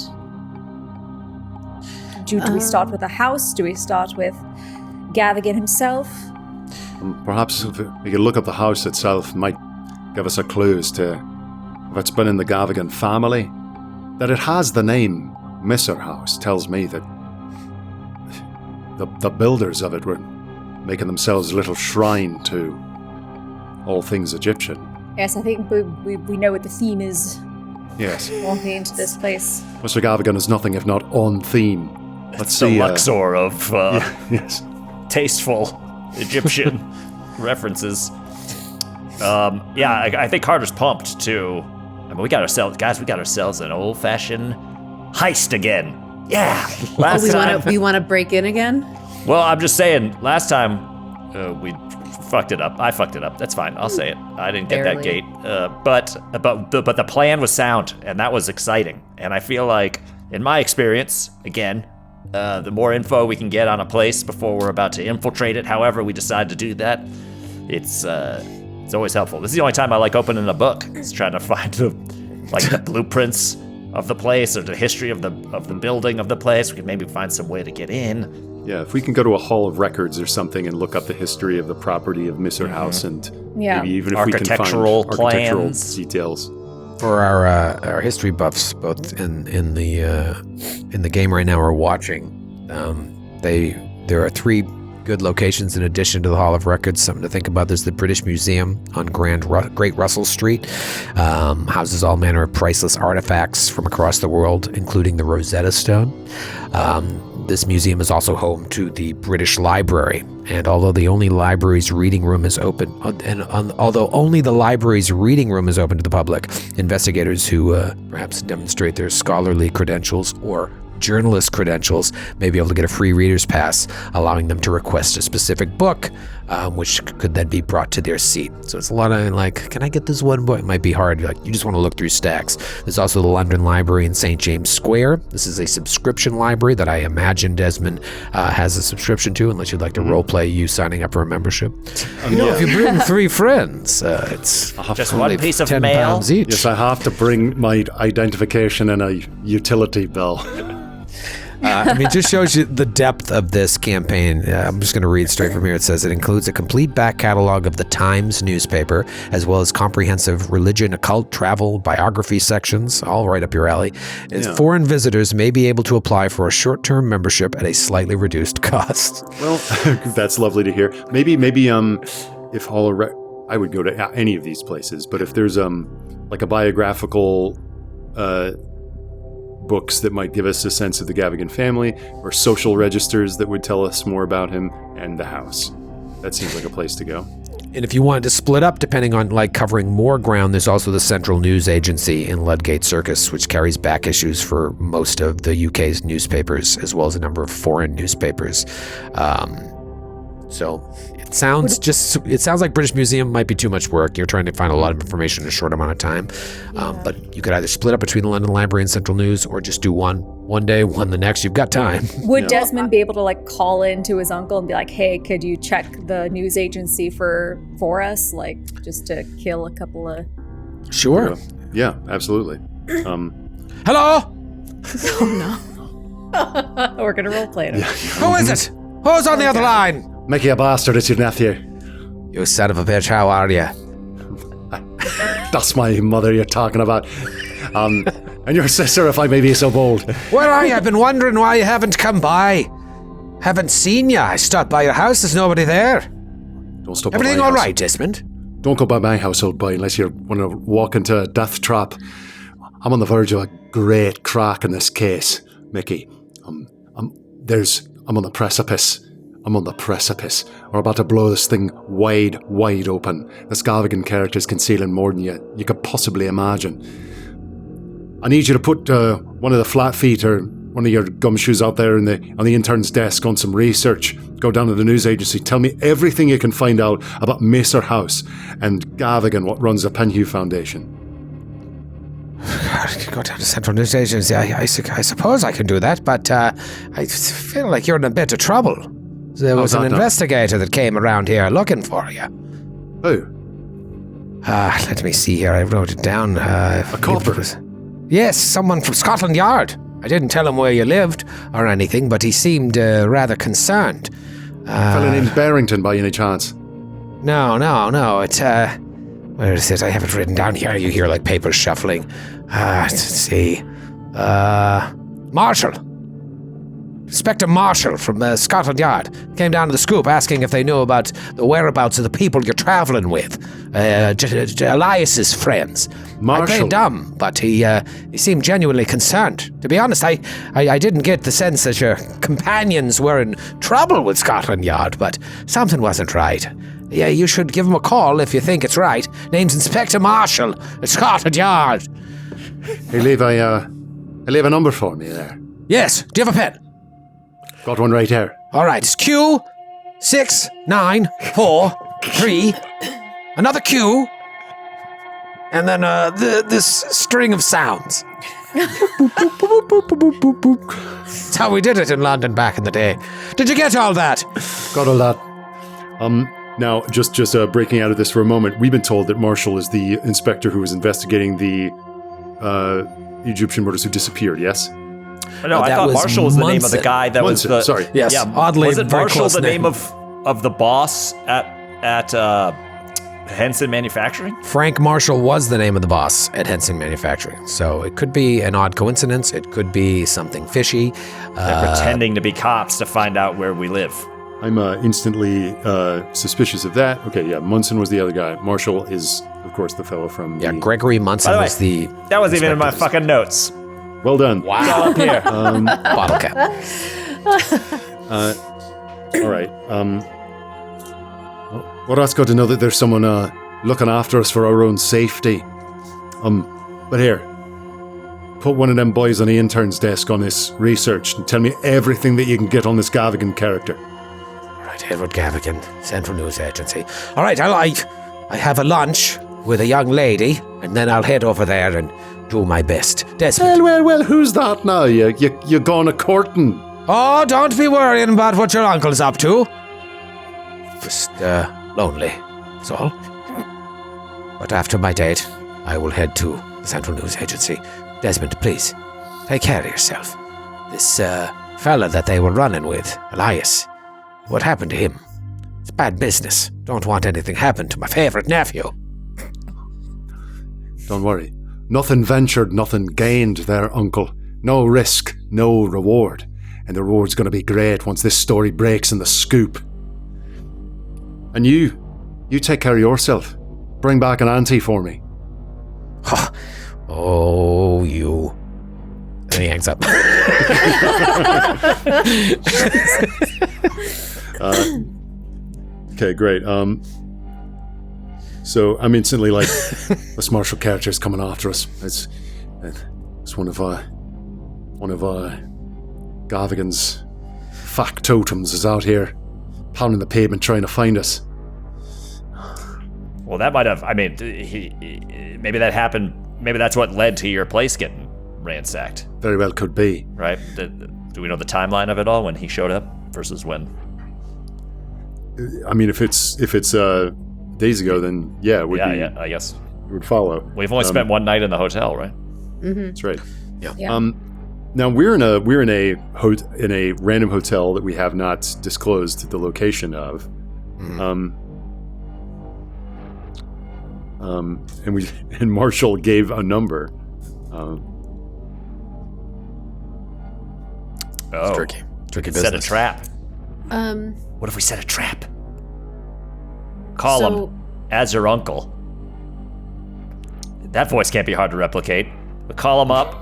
Do we start with a house? Do we start with Gavigan himself? Perhaps if we could look up the house itself, might give us a clue as to if it's been in the Gavigan family. That it has the name Misr House tells me that the builders of it were making themselves a little shrine to all things Egyptian. Yes, I think we know what the theme is. Yes. Walking into this place. Mr. Gavigan is nothing if not on theme. Let's The see. Luxor of Yes. tasteful Egyptian references. I think Carter's pumped too. I mean, we got ourselves an old-fashioned heist again. Yeah. Last time. We want to break in again? Well, I'm just saying. Last time we fucked it up. I fucked it up. That's fine. I'll say it. I didn't get that Barely. gate. But the plan was sound, and that was exciting. And I feel like, in my experience, again, the more info we can get on a place before we're about to infiltrate it, however we decide to do that, it's always helpful. This is the only time I like opening a book. It's trying to find the blueprints of the place or the history of the building of the place. We can maybe find some way to get in. Yeah, if we can go to a hall of records or something and look up the history of the property of Misr House and maybe even if we can find Architectural architectural plans. details. For our history buffs, both in the game right now or watching, there are 3 good locations in addition to the Hall of Records. Something to think about. There's the British Museum on Great Russell Street. Houses all manner of priceless artifacts from across the world, including the Rosetta Stone. This museum is also home to the British Library, and although the only library's reading room is open, although only the library's reading room is open to the public, investigators who perhaps demonstrate their scholarly credentials or journalist credentials may be able to get a free reader's pass, allowing them to request a specific book, which could then be brought to their seat. So it's a lot of can I get this one book? It might be hard. You just want to look through stacks. There's also the London Library in St. James Square. This is a subscription library that I imagine Desmond has a subscription to, unless you'd like to roleplay you signing up for a membership. If you bring 3 friends, it's Just one piece of £10 mail. each. Yes, I have to bring my identification and a utility bill. It just shows you the depth of this campaign. I'm just going to read straight from here. It says it includes a complete back catalog of the Times newspaper, as well as comprehensive religion, occult, travel, biography sections, all right up your alley. Foreign visitors may be able to apply for a short-term membership at a slightly reduced cost. Well, that's lovely to hear. Maybe if I would go to any of these places, but if there's like a biographical books that might give us a sense of the Gavigan family, or social registers that would tell us more about him, and the house. That seems like a place to go. And if you wanted to split up, depending on covering more ground, there's also the Central News Agency in Ludgate Circus, which carries back issues for most of the UK's newspapers, as well as a number of foreign newspapers. So it sounds like British Museum might be too much work. You're trying to find a lot of information in a short amount of time. But you could either split up between the London Library and Central News, or just do one day, one the next. You've got time. Would Desmond be able to call in to his uncle and be like, hey, could you check the news agency for us? Just to kill a couple of... Sure. Yeah, absolutely. Hello? We're going to roleplay it. Who is it? Who's on the other line? Mickey, a bastard, it's your nephew. You son of a bitch, how are you? That's my mother you're talking about. And your sister, if I may be so bold. Where are you? I've been wondering why you haven't come by. Haven't seen you. I stopped by your house. There's nobody there. Don't stop. Everything by my all house. right, Desmond? Don't go by my house, old boy, unless you want to walk into a death trap. I'm on the verge of a great crack in this case, Mickey. I'm on the precipice. I'm on the precipice. We're about to blow this thing wide open. This Gavigan character is concealing more than you could possibly imagine. I need you to put one of the flat feet or one of your gumshoes out there on the intern's desk on some research. Go down to the news agency. Tell me everything you can find out about Misr House and Gavigan, what runs the Penhew Foundation. Go down to Central News Agency. I suppose I can do that, but I feel like you're in a bit of trouble. There was an investigator that came around here looking for you. Who? Let me see here. I wrote it down. A copper? Yes, someone from Scotland Yard. I didn't tell him where you lived or anything, but he seemed rather concerned. A fellow named Barrington, by any chance? No. It's, where is it? I have it written down here. You hear, like, papers shuffling. Let's see. Marshall. Inspector Marshall from Scotland Yard came down to the scoop asking if they knew about the whereabouts of the people you're traveling with. Elias's friends. Marshall. I played dumb, but he seemed genuinely concerned. To be honest, I didn't get the sense that your companions were in trouble with Scotland Yard, but something wasn't right. Yeah, you should give him a call if you think it's right. Name's Inspector Marshall at Scotland Yard. Hey, leave a number for me there. Yes, do you have a pen? Got one right here. All right, it's Q6943, another Q, and then this string of sounds. That's how we did it in London back in the day. Did you get all that? Got all that. Now, just breaking out of this for a moment, we've been told that Marshall is the inspector who was investigating the Egyptian murders who disappeared, yes? No, I thought Marshall was the name of the guy that Munson, was the... sorry. Yes, yeah, oddly, was it very Marshall close the name. name of the boss at Henson Manufacturing? Frank Marshall was the name of the boss at Henson Manufacturing, so it could be an odd coincidence. It could be something fishy. They're pretending to be cops to find out where we live. I'm instantly suspicious of that. Okay, yeah, Munson was the other guy. Marshall is, of course, the fellow from Yeah, Gregory Munson By the way, was the... That wasn't even in my inspector. fucking notes. Well done. Wow. Up here. Bottle cap. All right. Well, that's good to know that there's someone looking after us for our own safety. But here, put one of them boys on the intern's desk on this research and tell me everything that you can get on this Gavigan character. All right, Edward Gavigan, Central News Agency. All right, I have a lunch with a young lady, and then I'll head over there and do my best. Desmond. Well, who's that now? You going a courting? Oh, don't be worrying about what your uncle's up to. Just, lonely, that's all. But after my date, I will head to the Central News Agency. Desmond, please, take care of yourself. This, fella that they were running with, Elias, what happened to him? It's bad business. Don't want anything happen to my favorite nephew. Don't worry. Nothing ventured, nothing gained there, Uncle. No risk, no reward. And the reward's going to be great once this story breaks in the scoop. And you take care of yourself. Bring back an auntie for me. Oh, you. And he hangs up. Okay, great. So I'm instantly like, this Marshall character is coming after us. It's one of Gavigan's factotums is out here pounding the pavement trying to find us. Well, that might have... I mean, maybe that happened... Maybe that's what led to your place getting ransacked. Very well could be. Right? Do we know the timeline of it all, when he showed up versus when? I mean, if it's days ago, then yeah, it would be. Yeah, I guess. It would follow. We've only spent one night in the hotel, right? Mm-hmm. That's right. Yeah. Now we're in a random hotel that we have not disclosed the location of. Mm-hmm. And Marshall gave a number. Oh, Tricky business. set a trap. What if we set a trap? Call him as your uncle. That voice can't be hard to replicate. We call him up.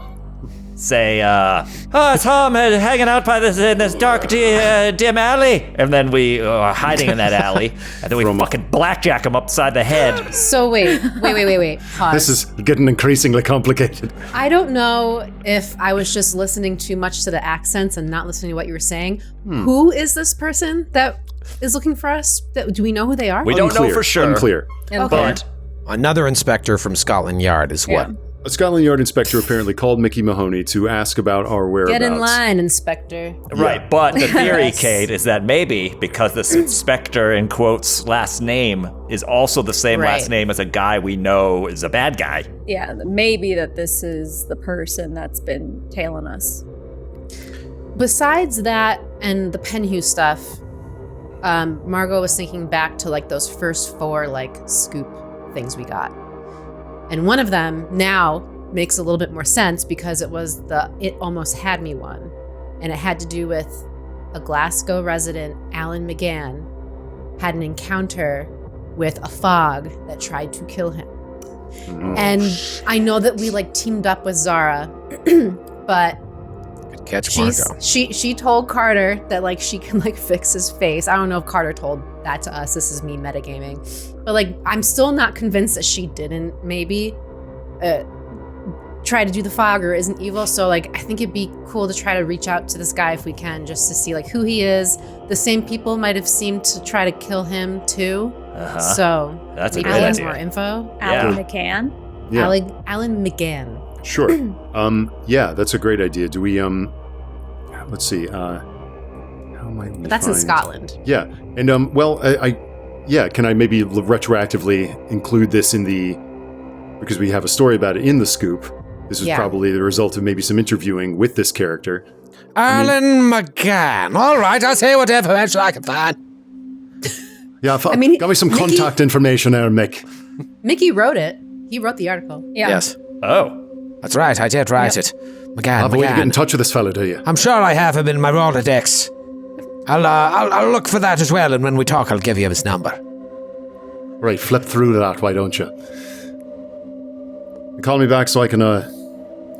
Say, Tom, hanging out by in this dark, dim alley. And then we are hiding in that alley. And then we fucking blackjack him upside the head. So wait. Pause. This is getting increasingly complicated. I don't know if I was just listening too much to the accents and not listening to what you were saying. Who is this person that is looking for us? Do we know who they are? We don't know for sure. Unclear. Okay. But Another inspector from Scotland Yard is what A Scotland Yard inspector apparently called Mickey Mahoney to ask about our whereabouts. Get in line, Inspector. Right, but the theory, Kate, is that maybe because this inspector, in quotes, last name is also the same last name as a guy we know is a bad guy. Yeah, maybe that this is the person that's been tailing us. Besides that and the Penhue stuff, Margot was thinking back to like those first 4 like scoop things we got. And one of them now makes a little bit more sense because it was the It Almost Had Me one. And it had to do with a Glasgow resident, Alan McGann, had an encounter with a fog that tried to kill him. And I know that we like teamed up with Zara, but Good catch, Margot. she told Carter that like she can like fix his face. I don't know if Carter told that to us. This is me metagaming. But like I'm still not convinced that she didn't maybe try to do the fog or isn't evil. So like I think it'd be cool to try to reach out to this guy if we can, just to see like who he is. The same people might have seemed to try to kill him too. So That's a maybe great there's idea. more info. Alan Yeah. McCann. Yeah. Alan McGann. Sure. Yeah, that's a great idea. Do we, let's see, how might we But that's in find- Scotland. Yeah. And, well, can I maybe retroactively include this in because we have a story about it in the scoop. This is probably the result of maybe some interviewing with this character. Alan McGann. All right, I'll say whatever information I can find. Yeah, got me some Mickey- contact information there, Mick. Mickey wrote it. He wrote the article. Yeah. Yes, Oh. that's right. I did write it. McGann. Have a way to get in McGann. touch with this fella, do you? I'm sure I have him in my Rolodex. I'll look for that as well, and when we talk, I'll give you his number. Right, flip through that, why don't you? Call me back so I can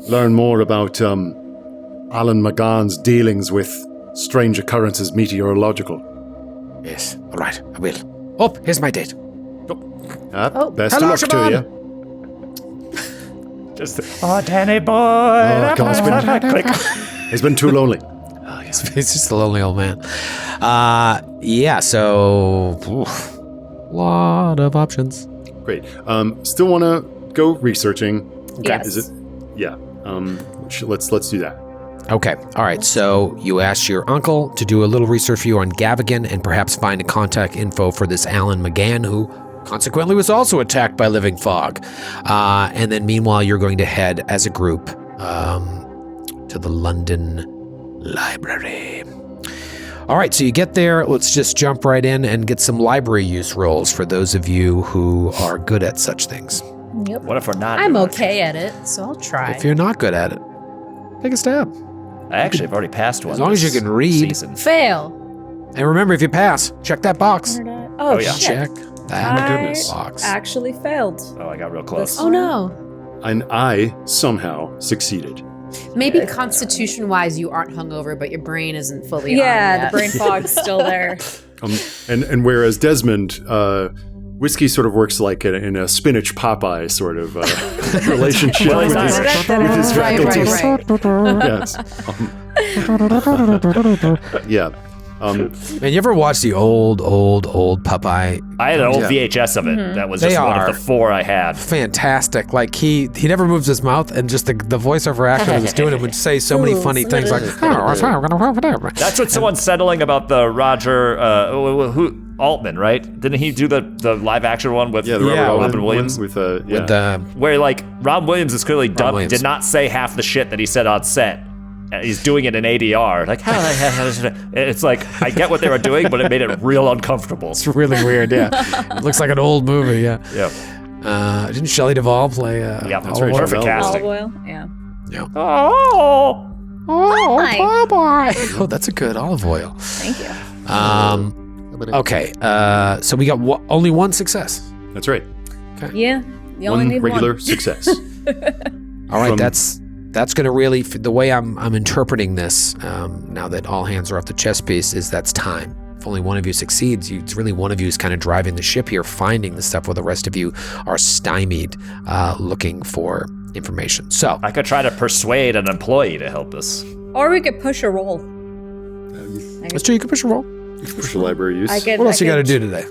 learn more about Alan McGann's dealings with strange occurrences meteorological. Yes, all right, I will. Oh, here's my date. Best Hello, of luck Siobhan. to you. Just, Danny boy. Oh, God, it's been too lonely. He's just a lonely old man. Yeah, so lot of options. Great. Still want to go researching? Yes. Is it? Yeah. Let's do that. Okay, all right. So you asked your uncle to do a little research for you on Gavigan and perhaps find a contact info for this Alan McGann, who consequently was also attacked by living fog. And then meanwhile, you're going to head as a group to the London Library. All right, so you get there. Let's just jump right in and get some library use rolls for those of you who are good at such things. Yep. What if we're not? I'm doing it? okay at it, so I'll try. If you're not good at it, take a stab. I actually have already passed one. As long as you this can read. Season. Fail. And remember, if you pass, check that box. Oh, yeah. shit. Check that goodness. box. Actually failed. Oh, I got real close. Oh no. And I somehow succeeded. Maybe constitution-wise you aren't hungover, but your brain isn't fully Yeah, on the yet. brain fog's still there. And whereas Desmond, whiskey sort of works like in a spinach Popeye sort of relationship Well, he's with his, not- with his Right, faculties. right. Yes. Yeah. Man, you ever watch the old Popeye? I had an old Yeah. VHS of it. That was They just one are. of the 4 I had. Fantastic. Like he never moves his mouth, and just the voiceover actor that was doing it would say so many funny things like, That's what's so unsettling about the Roger Altman, right? Didn't he do the live action one with Yeah, the Yeah, Robert Robin Williams? with with the Where like Rob Williams is clearly dumb, Williams. did not say half the shit that he said on set. And he's doing it in ADR. Like, it's like I get what they were doing, but it made it real uncomfortable. It's really weird, yeah. It looks like an old movie, yeah. Yeah, Didn't Shelley Duvall play? yeah, that's Oliver? perfect casting. Olive oil? Yeah. Oh, Hi. Oh, that's a good olive oil. Thank you. Okay, so we got only one success. That's right. Yeah. You only One need regular success. All right, From- that's going to really, the way I'm interpreting this, now that all hands are off the chess piece, is that's time. If only one of you succeeds, it's really one of you is kind of driving the ship here, finding the stuff while the rest of you are stymied, looking for information. So, I could try to persuade an employee to help us. Or we could push a roll. let's do, you can push a roll. For library use. I could, What else I you got to could- do today?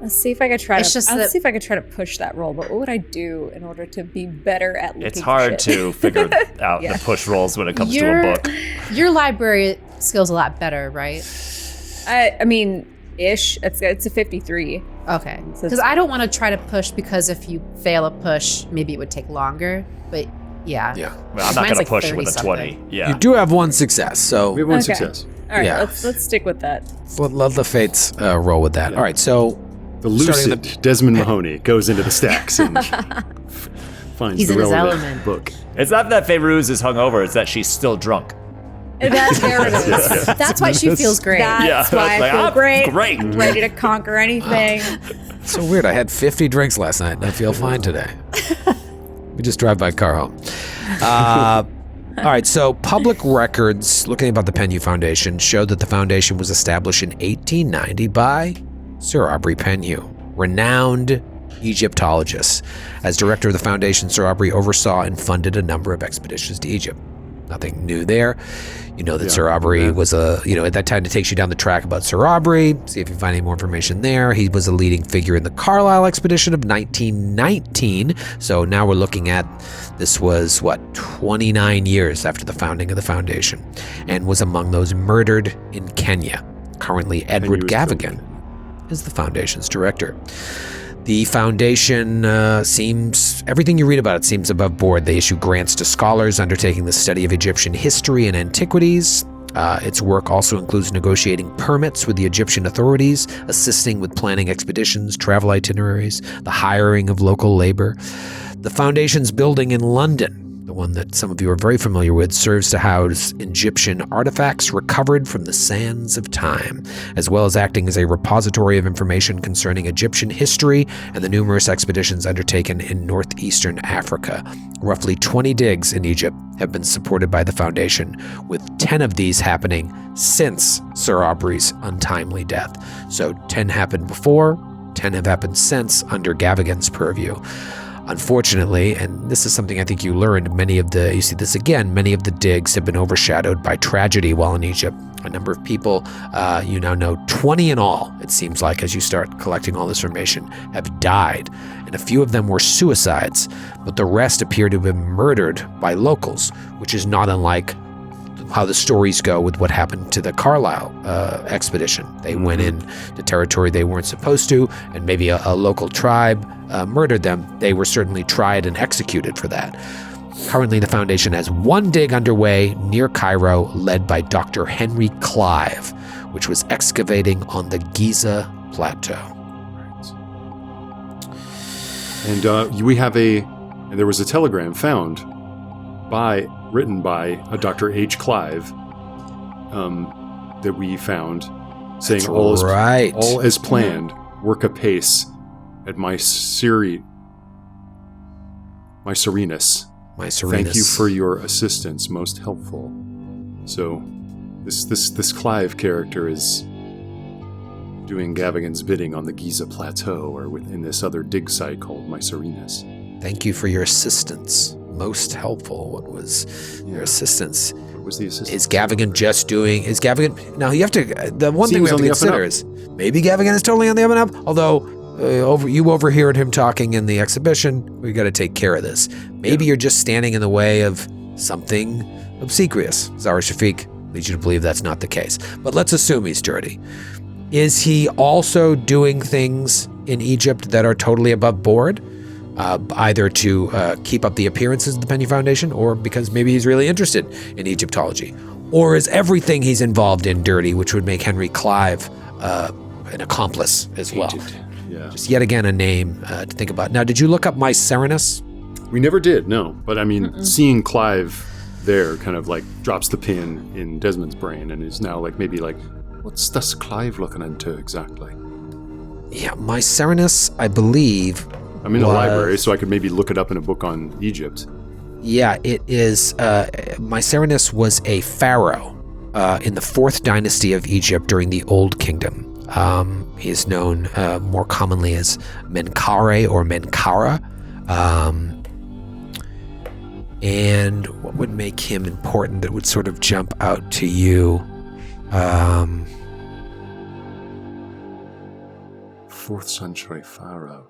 Let's see if I could try It's to. just Let's that- see if I could try to push that roll. But what would I do in order to be better at looking It's for hard shit? to figure out Yeah. the push rolls when it comes to a book. Your library skill's a lot better, right? I mean, ish. It's a 53. Okay. So Because I don't want to try to push because if you fail a push, maybe it would take longer. But yeah. Yeah. Well, I'm not Mine's going to like push 30 with a something. 20. Yeah. You do have one success, so We have one Okay. success. All right, Yeah. let's stick with that. let the fates roll with that. All right, so The Starting lucid Desmond Mahoney goes into the stacks and finds He's the in his relevant element. book. It's not that Feyruz is hungover, it's that she's still drunk. There it is. That's why she feels great. That's Yeah, why I like, feel I'm great. great. Ready to conquer anything. so weird. I had 50 drinks last night, and I feel fine today. We just drive by car home. All right, so public records looking about the Penhew Foundation show that the foundation was established in 1890 by Sir Aubrey Penhew, renowned Egyptologist. As director of the foundation, Sir Aubrey oversaw and funded a number of expeditions to Egypt. Nothing new there. You know that Sir Aubrey was at that time it takes you down the track about Sir Aubrey, see if you find any more information there. He was a leading figure in the Carlisle expedition of 1919. So now we're looking at, this was 29 years after the founding of the foundation, and was among those murdered in Kenya. Currently, Edward Gavigan is the foundation's director. The foundation everything you read about it seems above board. They issue grants to scholars undertaking the study of Egyptian history and antiquities. Its work also includes negotiating permits with the Egyptian authorities, assisting with planning expeditions, travel itineraries, the hiring of local labor. The foundation's building in London, the one that some of you are very familiar with, serves to house Egyptian artifacts recovered from the sands of time, as well as acting as a repository of information concerning Egyptian history and the numerous expeditions undertaken in northeastern Africa. Roughly 20 digs in Egypt have been supported by the foundation, with 10 of these happening since Sir Aubrey's untimely death. So 10 happened before, 10 have happened since under Gavigan's purview. Unfortunately, and this is something I think you learned, many of the digs have been overshadowed by tragedy while in Egypt. A number of people, you now know 20 in all, it seems like, as you start collecting all this information, have died. And a few of them were suicides, but the rest appear to have been murdered by locals, which is not unlike how the stories go with what happened to the Carlisle expedition. They went in to territory they weren't supposed to, and maybe a local tribe murdered them. They were certainly tried and executed for that. Currently, the foundation has one dig underway near Cairo, led by Dr. Henry Clive, which was excavating on the Giza Plateau. And there was a telegram found written by a Dr. H. Clive that we found, saying That's all right. all as planned, work apace at my Serenus. My Serenus. Thank you for your assistance, most helpful. So this Clive character is doing Gavigan's bidding on the Giza Plateau, or within this other dig site called My Serenus. Thank you for your assistance. Most helpful. What was your assistance? What was the assistance? Is Gavigan just doing? Is Gavigan? Now you have to. The one thing we Seems have to on the up and consider up. is maybe Gavigan is totally on the up and up. Although you overheard him talking in the exhibition. We got to take care of this. Maybe you're just standing in the way of something obsequious. Zara Shafiq leads you to believe that's not the case. But let's assume he's dirty. Is he also doing things in Egypt that are totally above board? Either to keep up the appearances of the Penhew Foundation, or because maybe he's really interested in Egyptology? Or is everything he's involved in dirty, which would make Henry Clive an accomplice as well? Yeah. Just yet again a name to think about. Now, did you look up My Serenus? We never did, no. But I mean, seeing Clive there kind of like drops the pin in Desmond's brain, and is now maybe what's this Clive looking into exactly? Yeah, My Serenus, I believe. I'm in the library, so I could maybe look it up in a book on Egypt. Yeah, it is. My Serenus was a pharaoh in the 4th dynasty of Egypt during the Old Kingdom. He is known more commonly as Menkare or Menkara. And what would make him important that would sort of jump out to you? 4th century pharaoh.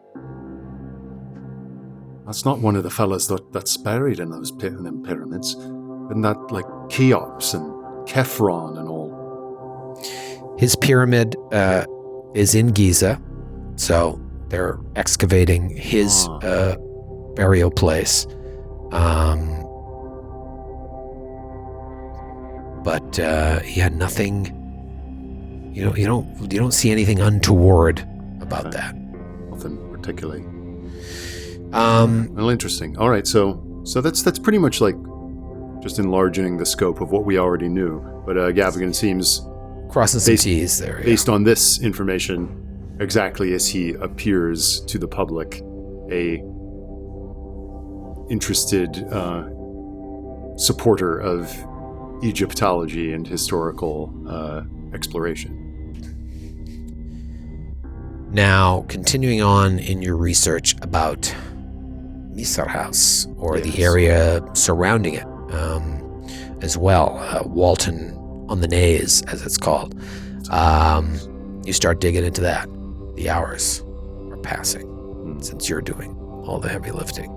That's not one of the fellas that's buried in them pyramids. Isn't that like Cheops and Kefron and all? His pyramid is in Giza, so they're excavating his burial place. But he had nothing. You don't see anything untoward about that. Nothing particularly. Um, Well, interesting. All right, so that's pretty much like just enlarging the scope of what we already knew. But Gavigan seems crossing some T's there. Yeah. based on this information, exactly as he appears to the public, a interested supporter of Egyptology and historical exploration. Now, continuing on in your research about Misr House, or the area surrounding it, as well, Walton-on-the-Naze, as it's called. You start digging into that. The hours are passing since you're doing all the heavy lifting.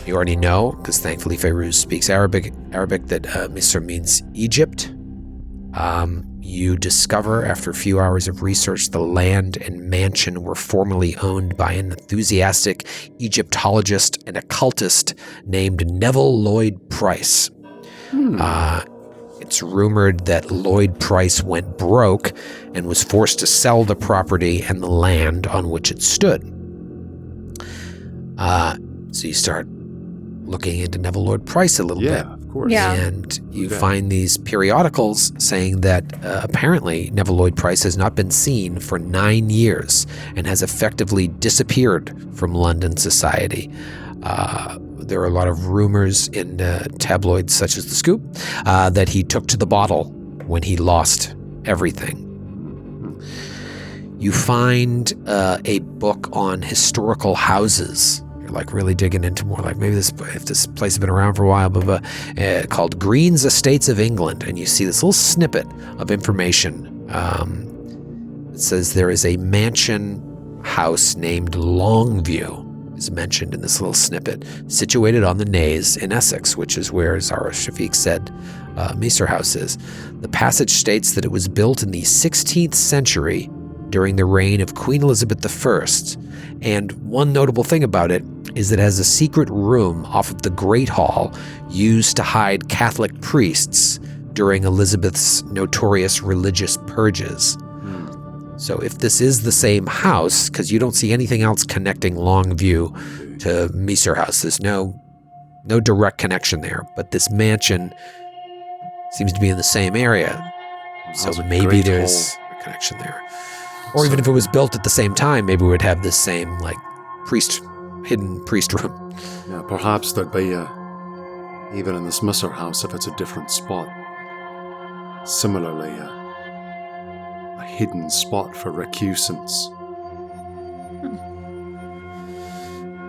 You already know, because thankfully Fairuz speaks Arabic, that Misr means Egypt. You discover, after a few hours of research, the land and mansion were formerly owned by an enthusiastic Egyptologist and occultist named Neville Lloyd Price. It's rumored that Lloyd Price went broke and was forced to sell the property and the land on which it stood. So you start looking into Neville Lloyd Price a little bit. Yeah, of course. Yeah. And you find these periodicals saying that apparently Neville Lloyd Price has not been seen for 9 years and has effectively disappeared from London society. There are a lot of rumors in tabloids such as The Scoop that he took to the bottle when he lost everything. You find a book on historical houses. You're like really digging into more like maybe if this place has been around for a while, called Green's Estates of England. And you see this little snippet of information. It says there is a mansion house named Longview, is mentioned in this little snippet, situated on the Naze in Essex, which is where Zara Shafiq said Misr House is. The passage states that it was built in the 16th century during the reign of Queen Elizabeth I, and one notable thing about it is that it has a secret room off of the Great Hall used to hide Catholic priests during Elizabeth's notorious religious purges. So if this is the same house, because you don't see anything else connecting Longview to Misr House, there's no direct connection there, but this mansion seems to be in the same area. So maybe there's a connection there. Or even if it was built at the same time, maybe we would have this same hidden priest room. Yeah, perhaps there'd be even in this Misr House, if it's a different spot, similarly a hidden spot for recusants.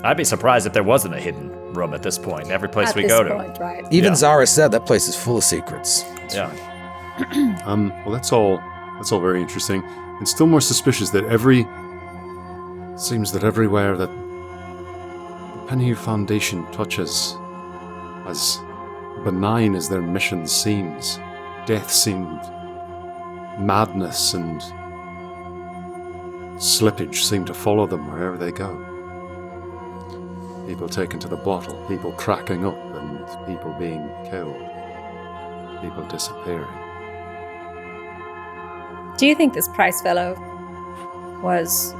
I'd be surprised if there wasn't a hidden room at this point. Every place At we this go point, to. right? Even Yeah. Zara said that place is full of secrets. Yeah. Well, that's all very interesting, and still more suspicious that seems that everywhere that the Penhew Foundation touches, as benign as their mission seems, death seemed, madness and slippage seem to follow them wherever they go. People taken to the bottle, people cracking up, and people being killed, people disappearing. Do you think this Price fellow was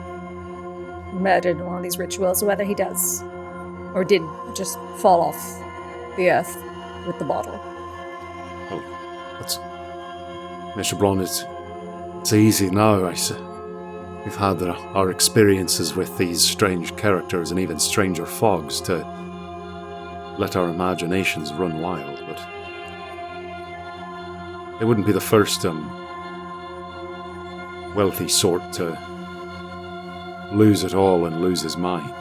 murdered in one of these rituals, or whether he does or did just fall off the earth with the bottle? Oh, that's... Mr. Blonde, it's easy now. We've had our experiences with these strange characters and even stranger fogs to let our imaginations run wild, but they wouldn't be the first wealthy sort to lose it all and lose his mind.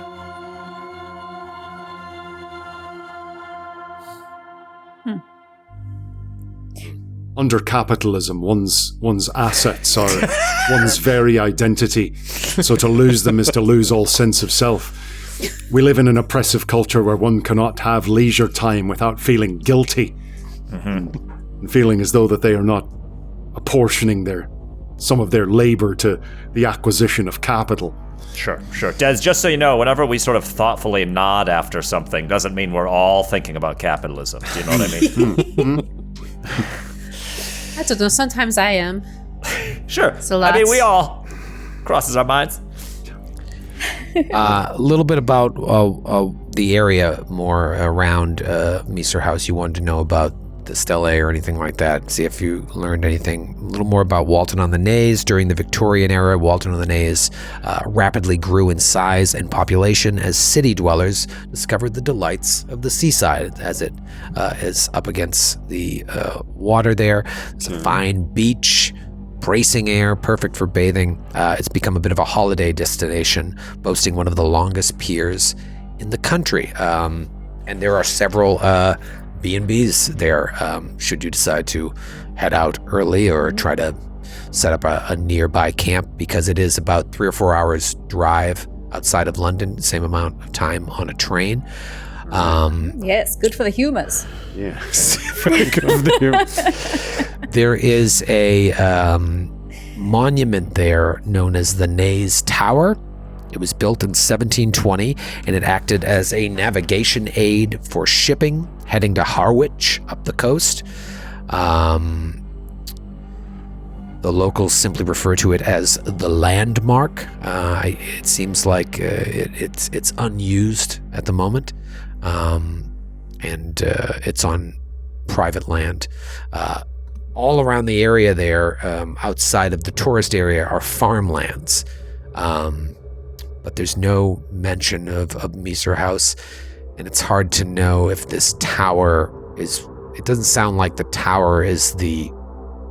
under capitalism, one's assets are one's very identity. So to lose them is to lose all sense of self. We live in an oppressive culture where one cannot have leisure time without feeling guilty and feeling as though that they are not apportioning some of their labor to the acquisition of capital. Sure. Des, just so you know, whenever we sort of thoughtfully nod after something, doesn't mean we're all thinking about capitalism. Do you know what I mean? I don't know. Sometimes I am. Sure. I mean, we all crosses our minds. A little bit about the area more around Misr House. You wanted to know about the stelae or anything like that. See if you learned anything a little more about Walton-on-the-Naze. During the Victorian era, Walton-on-the-Naze rapidly grew in size and population as city dwellers discovered the delights of the seaside as it is up against the water there. It's a fine beach, bracing air, perfect for bathing. It's become a bit of a holiday destination, boasting one of the longest piers in the country. And there are several B&Bs there, should you decide to head out early or try to set up a nearby camp, because it is about 3 or 4 hours drive outside of London, same amount of time on a train. Yes, good for the humors. Yes, very good for the humors. There is a monument there known as the Naze Tower. It was built in 1720, and it acted as a navigation aid for shipping heading to Harwich up the coast. The locals simply refer to it as the landmark. It seems like it's unused at the moment, and it's on private land. All around the area there, outside of the tourist area, are farmlands. But there's no mention of Misr House, and it's hard to know if this tower is... It doesn't sound like the tower is the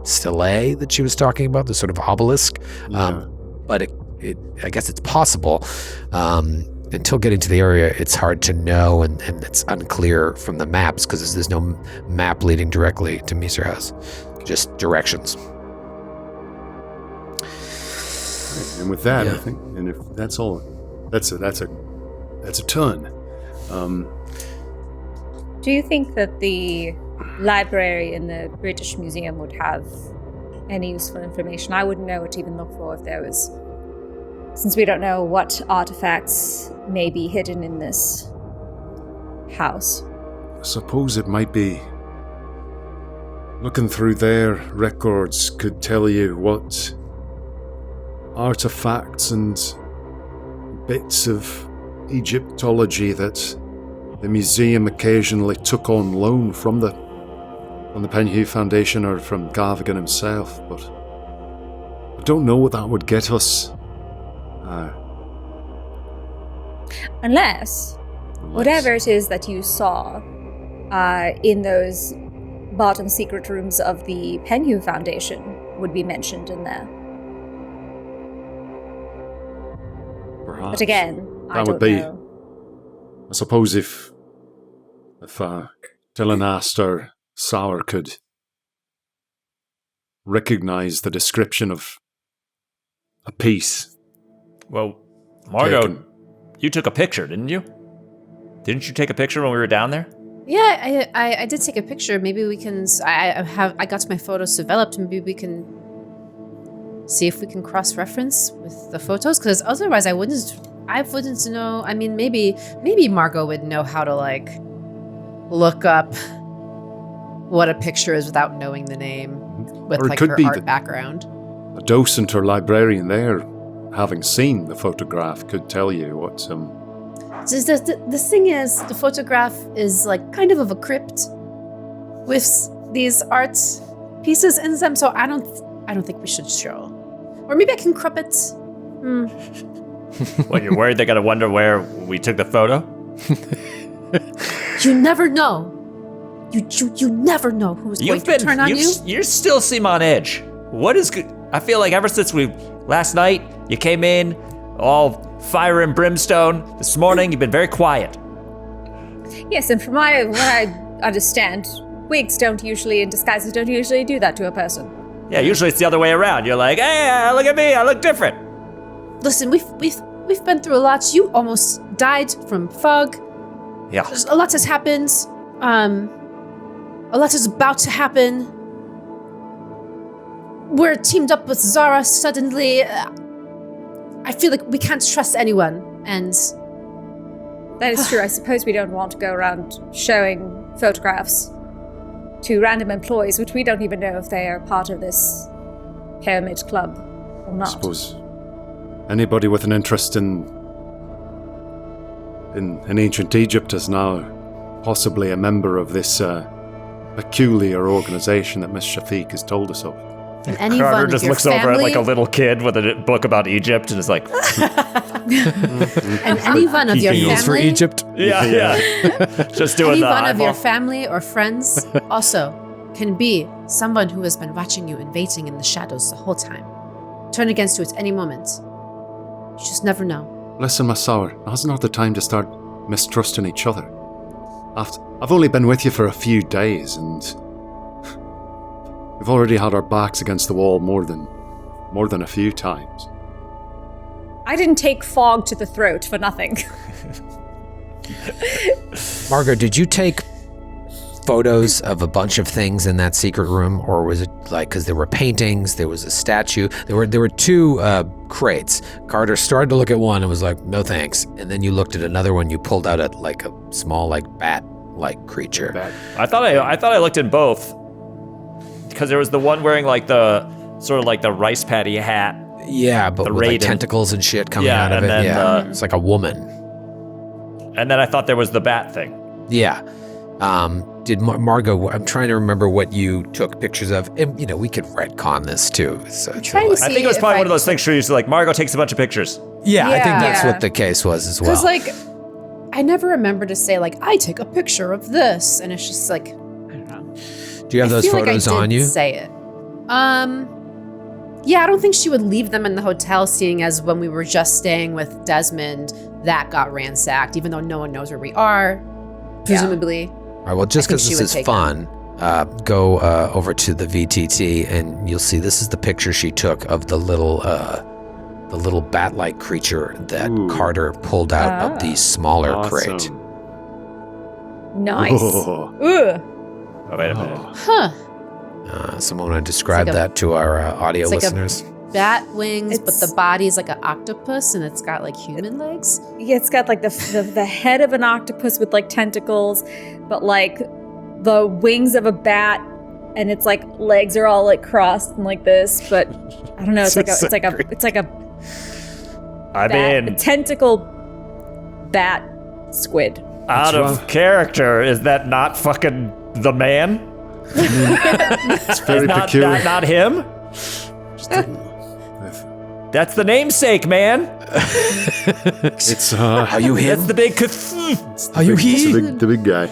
stelae that she was talking about, the sort of obelisk, but I guess it's possible. Until getting to the area, it's hard to know, and it's unclear from the maps, because there's no map leading directly to Misr House, just directions. And with that, I think, and if that's all, that's a ton. Do you think that the library in the British Museum would have any useful information? I wouldn't know what to even look for if there was, since we don't know what artifacts may be hidden in this house. I suppose it might be looking through their records could tell you what artifacts and bits of Egyptology that the museum occasionally took on loan from the Penhew Foundation or from Garvigan himself, but I don't know what that would get us. Unless whatever it is that you saw in those bottom secret rooms of the Penhew Foundation would be mentioned in there. Perhaps. But again, I don't know. I suppose if Dylanast or Sauer could recognize the description of a piece. Well, Margot, you took a picture, didn't you? Didn't you take a picture when we were down there? Yeah, I did take a picture. Maybe we can. I got my photos developed. Maybe we can see if we can cross-reference with the photos. Because otherwise, I wouldn't know. I mean, maybe Margot would know how to look up what a picture is without knowing the name with or it could her be art background. A docent or librarian there, having seen the photograph, could tell you what some. The thing is, the photograph is kind of a crypt with these art pieces in them. So I don't think we should show. Or maybe I can crop it. What, you're worried they're gonna wonder where we took the photo? You never know. You never know who's going to turn on you. You still seem on edge. What is good? I feel like ever since last night, you came in all fire and brimstone. This morning, you've been very quiet. Yes, and from what I understand, wigs and disguises don't usually do that to a person. Yeah, usually it's the other way around. You're like, hey, look at me, I look different. Listen, we've been through a lot. You almost died from fog. Yeah. A lot has happened. A lot is about to happen. We're teamed up with Zara suddenly. I feel like we can't trust anyone, and... That is true. I suppose we don't want to go around showing photographs to random employees, which we don't even know if they are part of this pyramid club or not. I suppose anybody with an interest in ancient Egypt is now possibly a member of this peculiar organization that Miss Shafiq has told us of. And any Carter one of just your looks over at family, like a little kid with a book about Egypt and is like, and any one of your Eagles for family, Egypt. yeah. Just doing any the one of your eyeball. family or friends also can be someone who has been watching you and waiting in the shadows the whole time. Turn against you at any moment. You just never know. Listen, Massour, now's not the time to start mistrusting each other. I've only been with you for a few days, and we've already had our backs against the wall more than a few times. I didn't take fog to the throat for nothing. Margot, did you take photos of a bunch of things in that secret room, or was it like, because there were paintings, there was a statue, there were two crates. Carter started to look at one and was like, no thanks, and then you looked at another one. You pulled out a small bat-like creature. I thought I looked in both because there was the one wearing like the sort of like the rice paddy hat. Yeah, but The with like Raiden. tentacles and shit coming Yeah, out of and it. then Yeah, it's like a woman. And then I thought there was the bat thing. Yeah. Did Margot? I'm trying to remember what you took pictures of. And, we could retcon this too. So trying to I think it was if probably I- one of those things where you like Margot takes a bunch of pictures. Yeah, I think that's Yeah. what the case was as well. Because, I never remember to say, I take a picture of this. And it's just I don't know. Do you have those I feel photos like I on did you? say it. Yeah, I don't think she would leave them in the hotel, seeing as when we were just staying with Desmond, that got ransacked, even though no one knows where we are, presumably. All right, well, just I think because she this would is take fun, go over to the VTT and you'll see this is the picture she took of the little bat-like creature that Ooh. Carter pulled out of the smaller crate. Awesome. Nice. Oh. Ugh. Oh, wait a minute. Huh. Someone want to describe It's like that to our audio it's like a- listeners? Bat wings, but It's- the body's like an octopus and it's got human legs. Yeah, it's got the head of an octopus with tentacles, but the wings of a bat, and its legs are all Oh. crossed and this. But I don't know. It's like a I bat, mean, a tentacle bat squid. out What's of wrong? character. Is that not fucking the man? It's very Not peculiar. not him? That's the namesake, man. It's Are you That's him? the big Are you it's he? the big guy.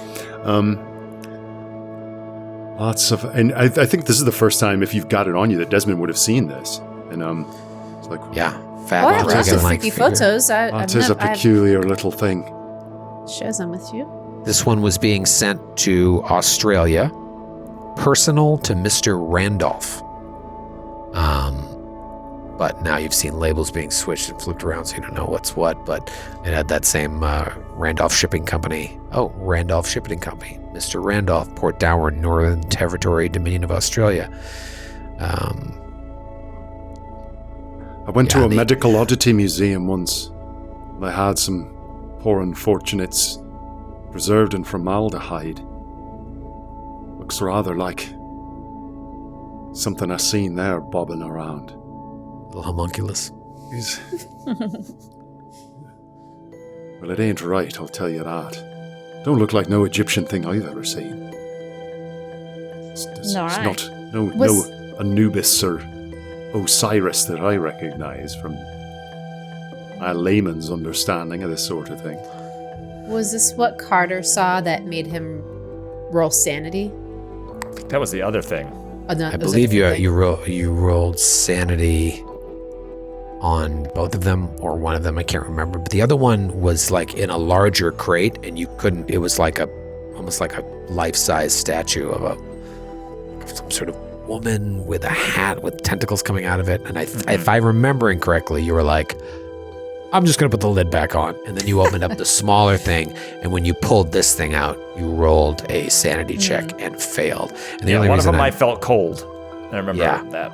Lots of, and I think this is the first time, if you've got it on you, that Desmond would have seen this. And it's like, Yeah, fat Oh, I have lots of dragon-like freaky figure. photos. that is a peculiar little thing. Shares them with you. This one was being sent to Australia, personal to Mr. Randolph. But now you've seen labels being switched and flipped around, so you don't know what's what. But it had that same Randolph Shipping Company. Oh, Randolph Shipping Company. Mr. Randolph, Port Darwin, Northern Territory, Dominion of Australia. I went to Yeah, a the- medical oddity museum once. They had some poor unfortunates preserved in formaldehyde. Looks rather like something I seen there bobbing around. Little homunculus. He's- Well, it ain't right, I'll tell you that. Don't look like no Egyptian thing I've ever seen. It's All right. not no Was- Anubis or Osiris that I recognize from my layman's understanding of this sort of thing. Was this what Carter saw that made him roll sanity? That was the other thing. Oh, no, I it was believe a different you rolled sanity on both of them or one of them. I can't remember. But the other one was in a larger crate, and you couldn't. It was like a almost like a life-size statue of some sort of woman with a hat with tentacles coming out of it. And if I'm remembering correctly, you were like, I'm just going to put the lid back on. And then you opened up the smaller thing. And when you pulled this thing out, you rolled a sanity check and failed. And the only one of reason them I felt cold. I remember that.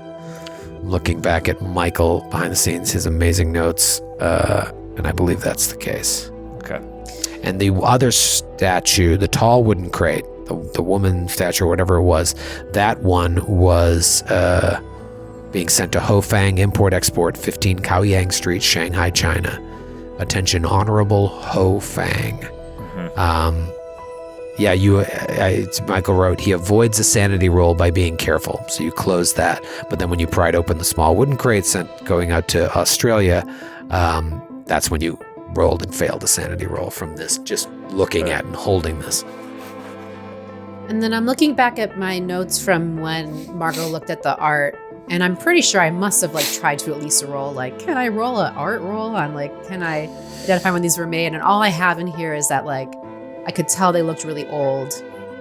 Looking back at Michael behind the scenes, his amazing notes, and I believe that's the case. Okay. And the other statue, the tall wooden crate, the woman statue or whatever it was, that one was being sent to Hofang Import-Export, 15 Kaoyang Street, Shanghai, China. Attention, Honorable Hofang. Michael wrote, he avoids a sanity roll by being careful. So you close that. But then when you pried open the small wooden crate going out to Australia, that's when you rolled and failed a sanity roll from this, just looking at and holding this. And then I'm looking back at my notes from when Margot looked at the art, and I'm pretty sure I must have tried to at least roll, can I roll an art roll on, can I identify when these were made? And all I have in here is that I could tell they looked really old,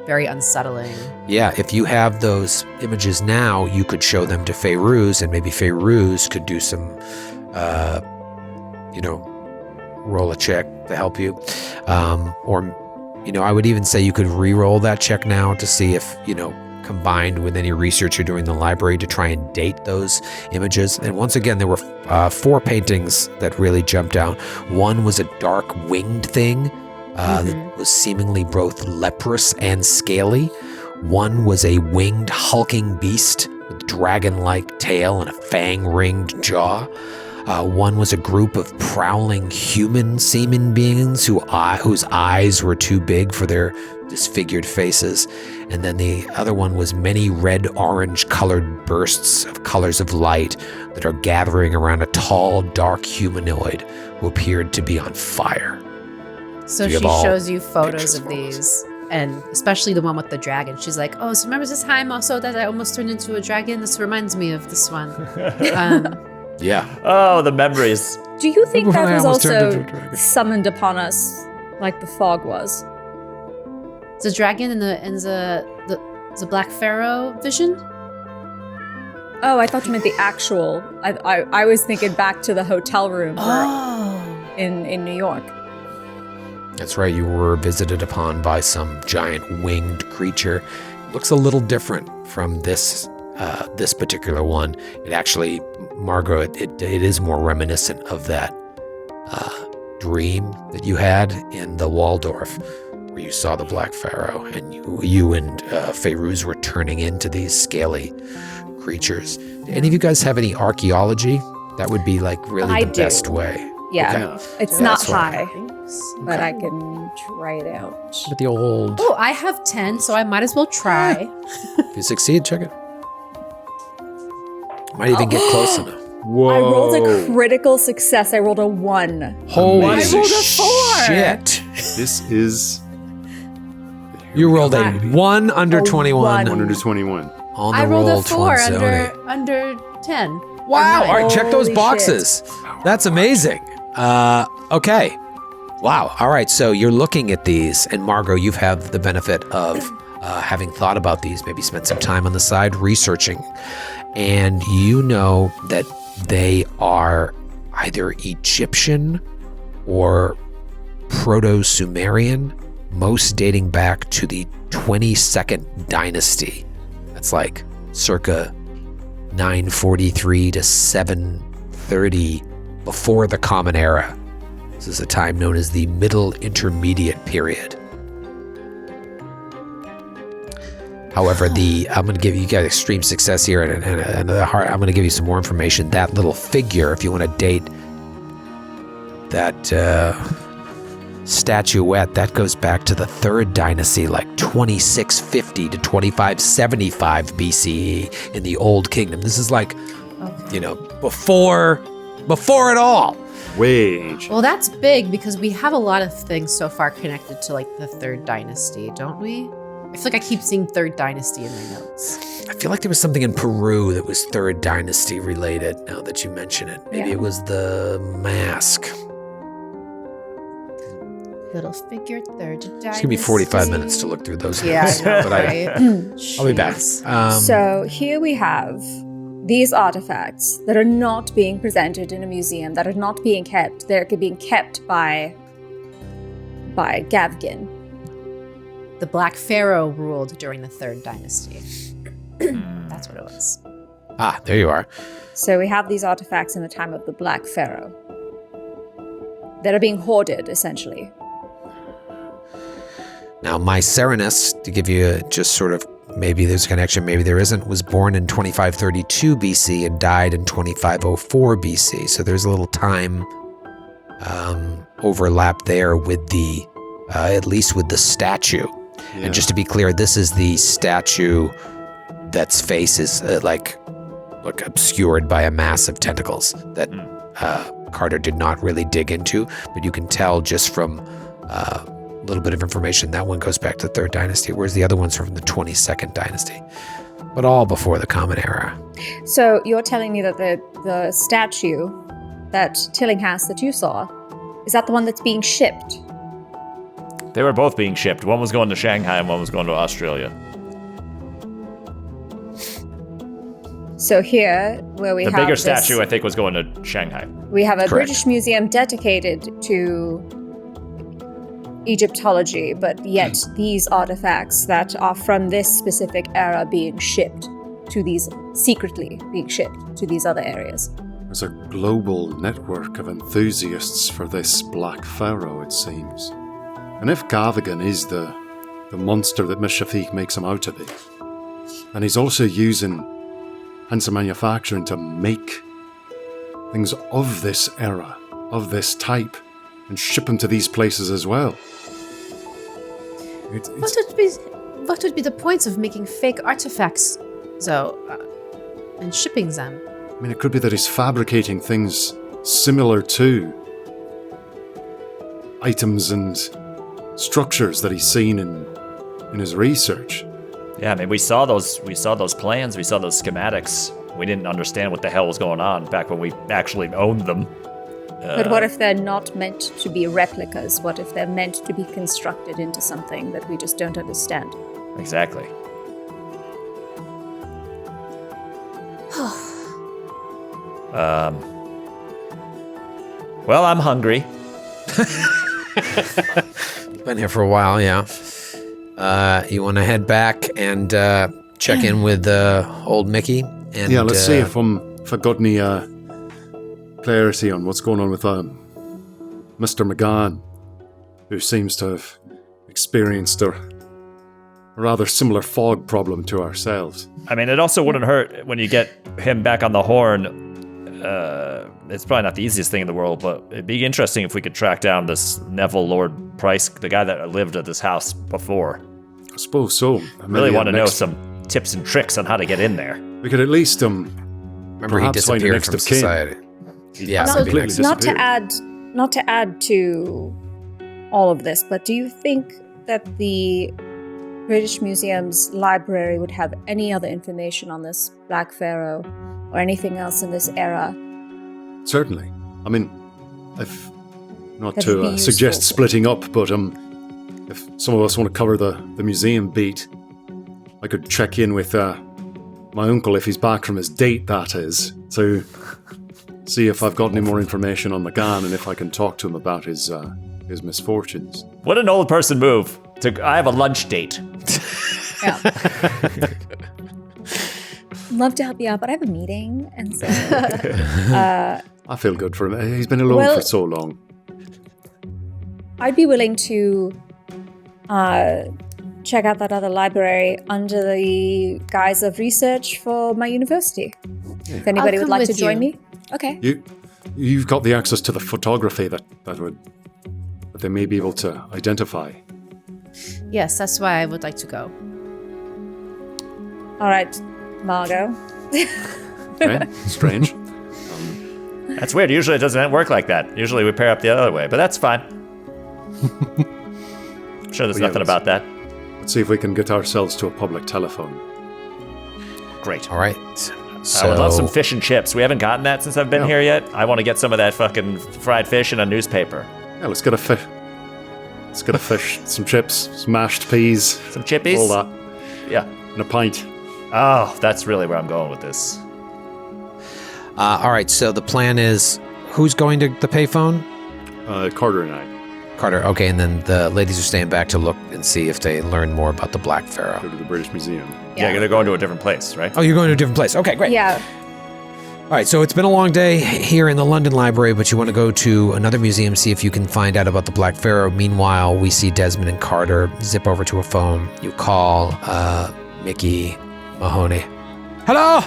very unsettling. Yeah, if you have those images now, you could show them to Fairuz, and maybe Fairuz could do some, roll a check to help you. I would even say you could re-roll that check now to see if, combined with any research you're doing in the library to try and date those images. And once again, there were 4 paintings that really jumped out. One was a dark winged thing that was seemingly both leprous and scaly. One was a winged hulking beast with dragon-like tail and a fang-ringed jaw. One was a group of prowling human seeming beings whose eyes were too big for their disfigured faces. And then the other one was many red-orange colored bursts of colors of light that are gathering around a tall, dark humanoid who appeared to be on fire. So she shows you photos of these, and especially the one with the dragon. She's like, oh, so remember this time also that I almost turned into a dragon? This reminds me of this one. Yeah. Oh, the memories. Do you think that was also summoned upon us like the fog was? The dragon in the Black Pharaoh vision? Oh, I thought you meant the actual. I was thinking back to the hotel room in New York. That's right. You were visited upon by some giant winged creature. It looks a little different from this particular one. It actually, Margot, it is more reminiscent of that dream that you had in the Waldorf, where you saw the Black Pharaoh, and you and Fairuz were turning into these scaly creatures. Do any of you guys have any archaeology? That would be really the best way. Yeah, okay. It's not high, but I can try it out. With the old... Oh, I have 10, so I might as well try. If you succeed, check it. Might even get close enough. Whoa. I rolled a critical success. I rolled a 1. Holy I rolled a 4. shit. This is... You rolled a 1 under 21. 1 under 21. On the I rolled roll, a 4 Twanzoni. under 10. Wow. All right, check those Holy boxes. That's amazing. Okay. Wow. All right, so you're looking at these, and Margot, you have the benefit of having thought about these, maybe spent some time on the side researching, and you know that they are either Egyptian or Proto-Sumerian, most dating back to the 22nd dynasty. That's circa 943 to 730 before the Common Era. This is a time known as the Middle Intermediate Period. However, I'm going to give you guys extreme success here, and I'm going to give you some more information. That little figure, if you want to date that statuette, that goes back to the 3rd dynasty, 2650 to 2575 BCE in the Old Kingdom. This is before it all. Way ancient. Well, that's big because we have a lot of things so far connected to the 3rd dynasty, don't we? I feel like I keep seeing 3rd dynasty in my notes. I feel like there was something in Peru that was 3rd dynasty related, now that you mention it. Maybe it was the mask. Little figure, third dynasty. It's gonna be 45 minutes to look through those. Yeah, names, I know, but right? I'll be back. Jeez. So here we have these artifacts that are not being presented in a museum, that are not being kept. They're being kept by Gavgin. The Black Pharaoh ruled during the third dynasty. That's what it was. There you are. So we have these artifacts in the time of the Black Pharaoh that are being hoarded, essentially. Now, my Serenus, to give you just sort of, maybe there's a connection, maybe there isn't, was born in 2532 BC and died in 2504 BC. So there's a little time overlap there with the, at least with the statue. Yeah. And just to be clear, this is the statue that's face is like obscured by a mass of tentacles that Carter did not really dig into, but you can tell just from a little bit of information that one goes back to the Third Dynasty, whereas the other one's from the 22nd Dynasty, but all before the Common Era. So you're telling me that the statue that Tillinghast that you saw, is that the one that's being shipped? They were both being shipped. One was going to Shanghai and one was going to Australia. So here, where we The have bigger this, statue, I think, was going to Shanghai. we have a Correct. British museum dedicated to Egyptology, but yet these artifacts that are from this specific era being shipped to these, secretly being shipped to these other areas. There's a global network of enthusiasts for this Black Pharaoh, it seems. And if Gavagan is the monster that Miss Shafiq makes him out to be, and he's also using Hansa Manufacturing to make things of this era, of this type, and ship them to these places as well. What would be the point of making fake artifacts, though, and shipping them? I mean, it could be that he's fabricating things similar to items and structures that he's seen in his research. Yeah, I mean, we saw those plans, we saw those schematics. We didn't understand what the hell was going on back when we actually owned them. But what if they're not meant to be replicas? What if they're meant to be constructed into something that we just don't understand? Exactly. Well, I'm hungry. Been here for a while, yeah. You want to head back and check in with old Mickey? And, Yeah, let's see if I got any clarity on what's going on with Mr. McGann, who seems to have experienced a rather similar fog problem to ourselves. I mean, it also wouldn't hurt when you get him back on the horn. It's probably not the easiest thing in the world, but it'd be interesting if we could track down this Neville Lord Price, the guy that lived at this house before. I suppose so. I really want to know some tips and tricks on how to get in there. We could at least remember he perhaps find the disappeared next from of kin. society. Yeah, Not, maybe completely next- not to add to all of this, but do you think that the British Museum's library would have any other information on this Black Pharaoh or anything else in this era? Certainly. I mean, if not That would be to suggest useful. splitting up, but if some of us want to cover the museum beat, I could check in with my uncle if he's back from his date, that is, to see if I've got any more information on McGann and if I can talk to him about his misfortunes. What an old person move. I have a lunch date. Yeah. Love to help you out, but I have a meeting, and so I feel good for him. He's been alone Well- for so long. I'd be willing to check out that other library under the guise of research for my university. If anybody I'll would come like to with join you. me, okay. You've got the access to the photography that they may be able to identify. Yes, that's why I would like to go. All right, Margot. Okay? Strange. That's weird. Usually it doesn't work like that. Usually we pair up the other way, but that's fine. I'm sure there's Well, yeah, nothing about that. Let's see if we can get ourselves to a public telephone. Great. All right. I would love some fish and chips. We haven't gotten that since I've been No. here yet. I want to get some of that fucking fried fish in a newspaper. Yeah, let's get a Let's get a fish, some chips, some mashed peas. Some chippies? All that. Yeah. And a pint. Oh, that's really where I'm going with this. All right, so the plan is, who's going to the payphone? Carter and I. Carter, okay, and then the ladies are staying back to look and see if they learn more about the Black Pharaoh. Go to the British Museum. Yeah, you're going to go into a different place, right? Oh, you're going to a different place. Okay, great. Yeah. All right, so it's been a long day here in the London Library, but you want to go to another museum, see if you can find out about the Black Pharaoh. Meanwhile, we see Desmond and Carter zip over to a phone. You call Mickey Mahoney. Hello?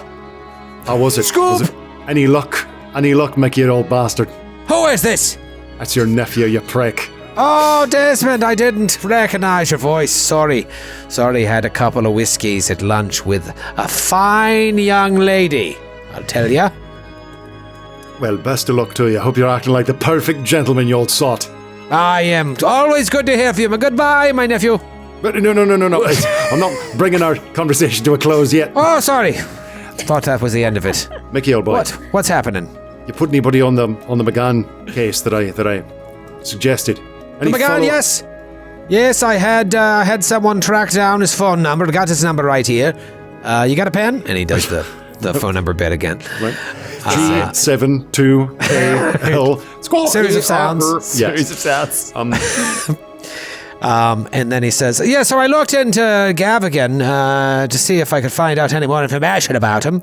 How was it? Scoop! Was it any luck? Any luck, Mickey, you old bastard? Who is this? That's your nephew, you prick. Oh, Desmond, I didn't recognize your voice. Sorry, had a couple of whiskeys at lunch with a fine young lady, I'll tell ya. Well, best of luck to you. Hope you're acting like the perfect gentleman, you old sot. I am. Always good to hear from you. Goodbye, my nephew. But no. I'm not bringing our conversation to a close yet. Oh, sorry. Thought that was the end of it. Mickey, old boy. What's happening? You put anybody on the McGann case that I suggested? Any McGann, follow- yes. Yes, I had someone track down his phone number. I got his number right here. You got a pen? And he does the phone number bit again. Right. G72KL. Series of sounds. Series of sounds. And then he says, yeah, so I looked into Gavigan to see if I could find out any more information about him.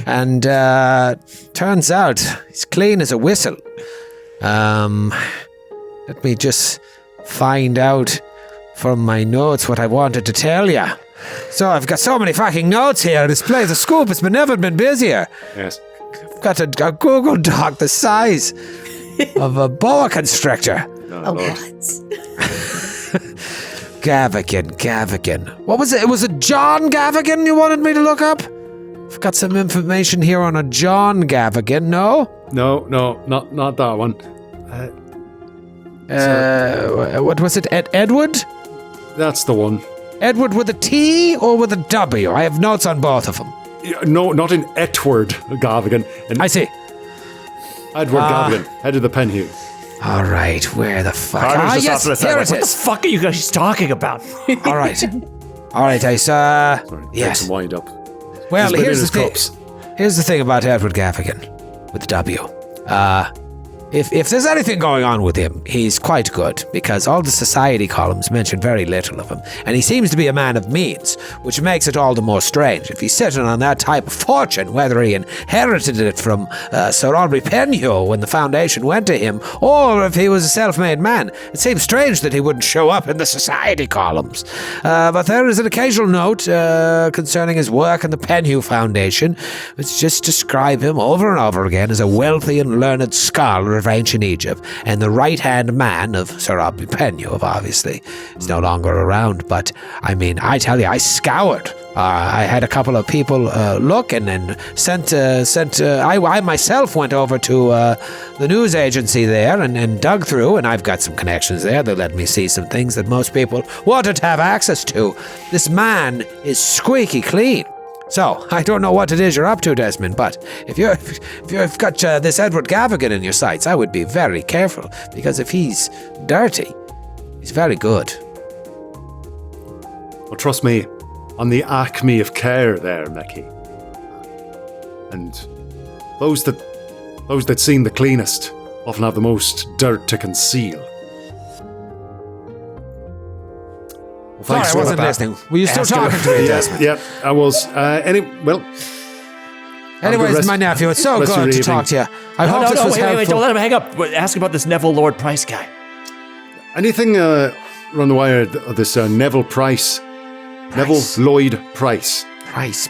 And turns out he's clean as a whistle. Let me just find out from my notes what I wanted to tell you. So I've got so many fucking notes here. This place, the scoop, has never been busier. Yes. I've got a Google Doc the size of a boa constrictor. Oh, what? Gavigan. What was it? Was it John Gavigan you wanted me to look up? I've got some information here on a John Gavigan, no? No, not that one. What was it? Edward? That's the one. Edward with a T or with a W? I have notes on both of them. Yeah, no, not in Edward Gavigan. I see. Edward Gavigan, head of the Penhew. All right, where the fuck? Carter's Yes, just off to the here side. it What the is. fuck are you guys talking about? All right, I saw. Sorry, take Yes. some wind up. Well, He's been in here's the his thing. cups. Here's the thing about Edward Gavigan with the W. If there's anything going on with him, he's quite good, because all the society columns mention very little of him, and he seems to be a man of means, which makes it all the more strange. If he's sitting on that type of fortune, whether he inherited it from Sir Aubrey Penhew when the foundation went to him, or if he was a self-made man, it seems strange that he wouldn't show up in the society columns. But there is an occasional note concerning his work in the Penhew Foundation, which just describe him over and over again as a wealthy and learned scholar of ancient Egypt, and the right-hand man of Sir Aubrey Penhew, obviously, is no longer around. But, I mean, I tell you, I scoured. I had a couple of people look, and then I myself went over to the news agency there and dug through, and I've got some connections there that let me see some things that most people wanted to have access to. This man is squeaky clean. So, I don't know what it is you're up to, Desmond, but if you've got this Edward Gavigan in your sights, I would be very careful, because if he's dirty, he's very good. Well, trust me, on the acme of care there, Mickey. And those that seem the cleanest often have the most dirt to conceal. Well, Sorry, I for wasn't that. listening. Were you still Asking talking about- to me, Yeah, Desmond? yeah, I was. Anyways, rest- my nephew, it's so rest of good your to evening. talk to you. I hope this was helpful. Wait, don't let him hang up. Ask about this Neville Lord Price guy. anything run the wire of this Neville Price? Neville Lloyd Price. Price.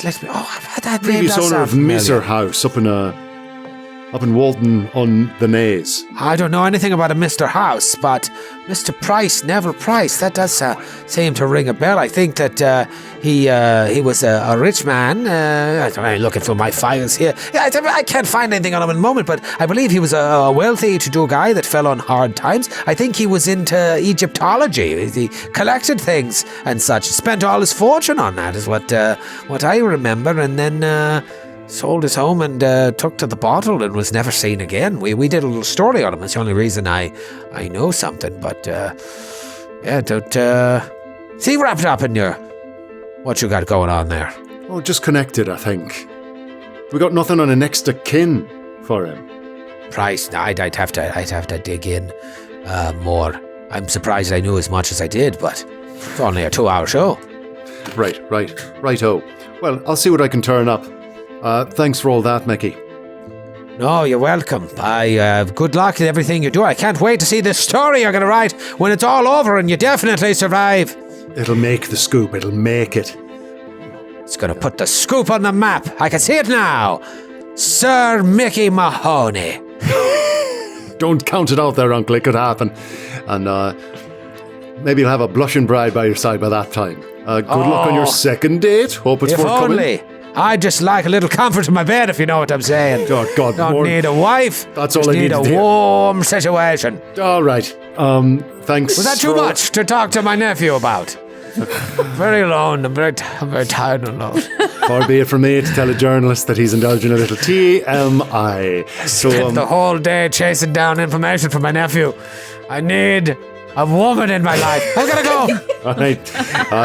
Let me. Oh, I've had that name. Previous That owner of sounds Misr familiar. House up in Walton-on-the-Naze. I don't know anything about a Mr. House, but Mr. Price, Neville Price, that does seem to ring a bell. I think that he was a rich man. I'm looking for my files here. Yeah, I can't find anything on him at the moment, but I believe he was a wealthy to-do guy that fell on hard times. I think he was into Egyptology. He collected things and such. Spent all his fortune on that, is what I remember. And then sold his home and took to the bottle and was never seen again. We did a little story on him. It's the only reason I know something. But don't see wrapped up in what you got going on there. Oh, just connected, I think. We got nothing on a next of kin for him. Price? I'd have to dig in more. I'm surprised I knew as much as I did, but it's only a 2-hour show. Righto. Well, I'll see what I can turn up. Thanks for all that, Mickey. No, you're welcome. Good luck in everything you do. I can't wait to see this story you're going to write when it's all over and you definitely survive. It'll make the scoop. It'll make it. It's going to put the scoop on the map. I can see it now. Sir Mickey Mahoney. Don't count it out there, Uncle. It could happen. And maybe you'll have a blushing bride by your side by that time. Good luck on your second date. Hope it's forthcoming. If only. I'd just like a little comfort in my bed, if you know what I'm saying. Oh, God. Don't need a wife. That's all I need. Just need a warm situation. All right. Thanks. Was that too much to talk to my nephew about? Very alone. I'm very tired and alone. Far be it from me to tell a journalist that he's indulging a little TMI. Spent the whole day chasing down information from my nephew. I need a woman in my life. I gotta go. All right.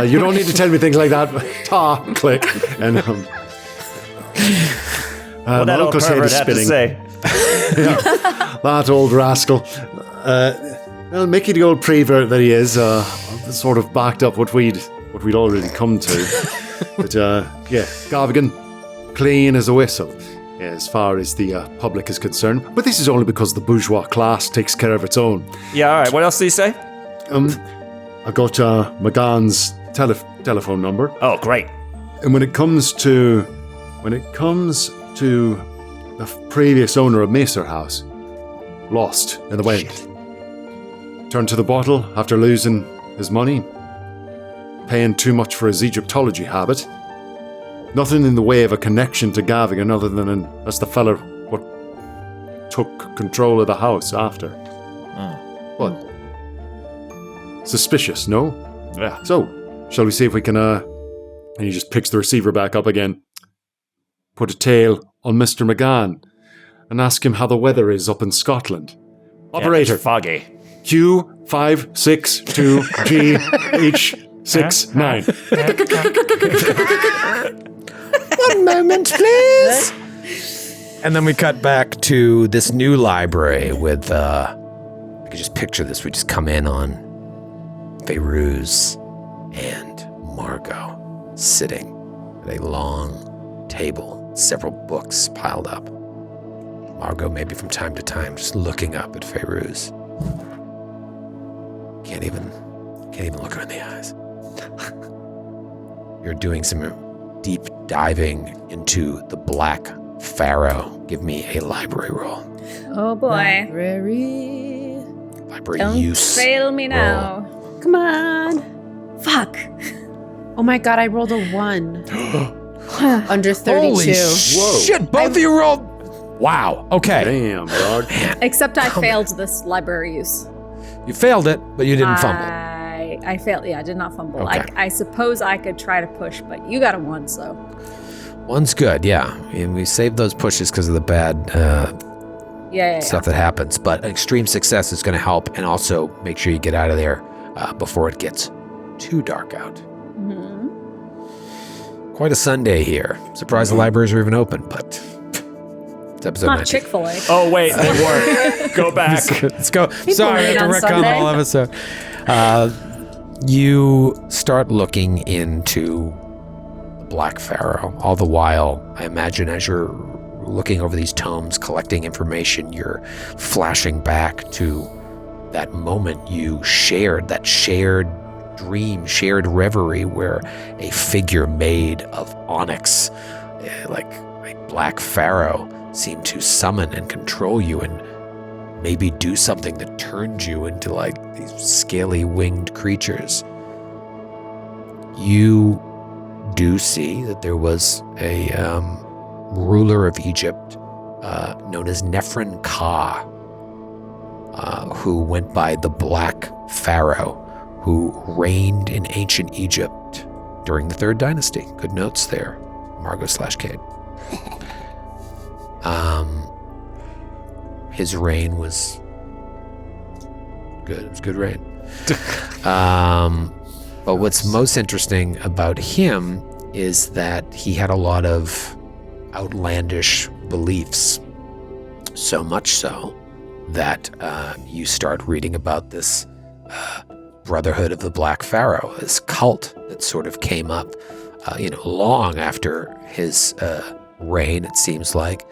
You don't need to tell me things like that. Click. And what that old pervert had to say. That old rascal. Well, Mickey, the old prevert that he is, sort of backed up what we'd already come to. But Gavigan, clean as a whistle, as far as the public is concerned. But this is only because the bourgeois class takes care of its own. Yeah, all right. What else did he say? I got McGann's telephone number. Oh, great. And when it comes to the previous owner of Misr House, lost in the wind. Turned to the bottle after losing his money, paying too much for his Egyptology habit. Nothing in the way of a connection to Gavigan other than that's the fella what took control of the house after. What? Suspicious, no? Yeah. So, shall we see if we can, and he just picks the receiver back up again, put a tail on Mr. McGann, and ask him how the weather is up in Scotland. Operator. It's foggy. Q562GH69. One moment, please. And then we cut back to this new library with, I could just picture this. We just come in on Feiruz and Margot sitting at a long table, several books piled up. Margot maybe from time to time just looking up at Feiruz. Can't even look her in the eyes. You're doing some deep diving into the Black Pharaoh. Give me a library roll. Oh boy. Library. Library Don't use. fail me now. Come on. Fuck. Oh my god, I rolled a 1. Under 32. Holy shit, both of you rolled. Wow, okay. Damn, dog. Except I failed this library use. You failed it, but you didn't fumble. I failed. Yeah, I did not fumble. Okay. I suppose I could try to push, but you got a 1, so. One's good, yeah. And we saved those pushes because of the bad stuff that happens. But extreme success is going to help, and also make sure you get out of there before it gets too dark out. Mm-hmm. Quite a Sunday here. Surprised the libraries are even open, but it's episode Not 19. Chick-fil-A. Oh, wait, they weren't. Go back. Let's go. People Sorry, I read have to on wreck on the Sunday. whole episode. You start looking into the Black Pharaoh. All the while, I imagine as you're looking over these tomes, collecting information, you're flashing back to that moment you shared, that shared dream, shared reverie, where a figure made of onyx, like a Black Pharaoh, seemed to summon and control you and maybe do something that turned you into like these scaly winged creatures. You do see that there was a ruler of Egypt known as Nephron Ka, who went by the Black Pharaoh, who reigned in ancient Egypt during the Third Dynasty. Good notes there, Margot /Cade. His reign was good. It was good reign. But what's most interesting about him is that he had a lot of outlandish beliefs. So much so that you start reading about this Brotherhood of the Black Pharaoh, this cult that sort of came up, long after his reign. It seems like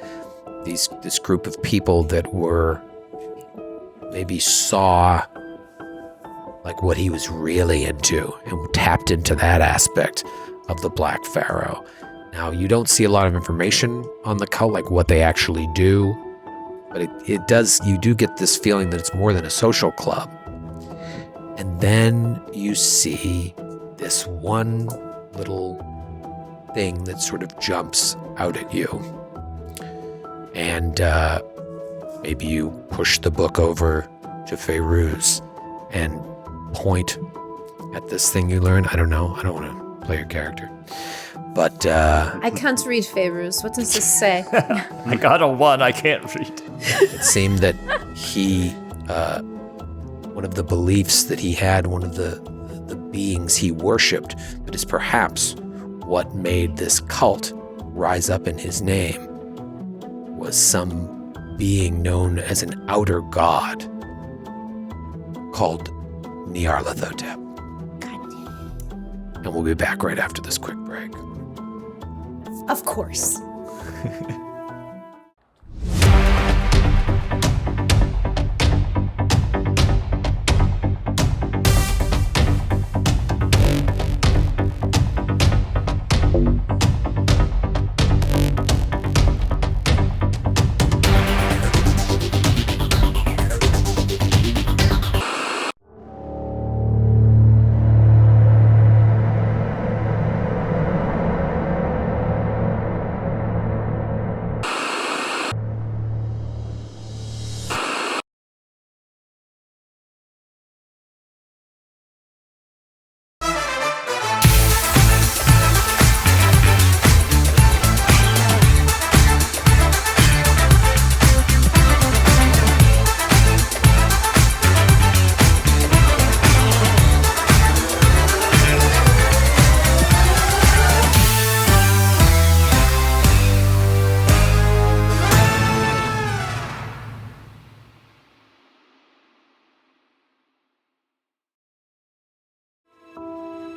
this group of people that were maybe saw like what he was really into and tapped into that aspect of the Black Pharaoh. Now, you don't see a lot of information on the cult, like what they actually do, but it does, you do get this feeling that it's more than a social club. And then you see this one little thing that sort of jumps out at you. And maybe you push the book over to Feyruz and point at this thing you learn. I don't know. I don't want to play your character. But I can't read Feyruz. What does this say? I got a 1. I can't read. It seemed that he, one of the beliefs that he had, one of the beings he worshipped, that is perhaps what made this cult rise up in his name, was some being known as an outer god called Nyarlathotep. And we'll be back right after this quick break. Of course.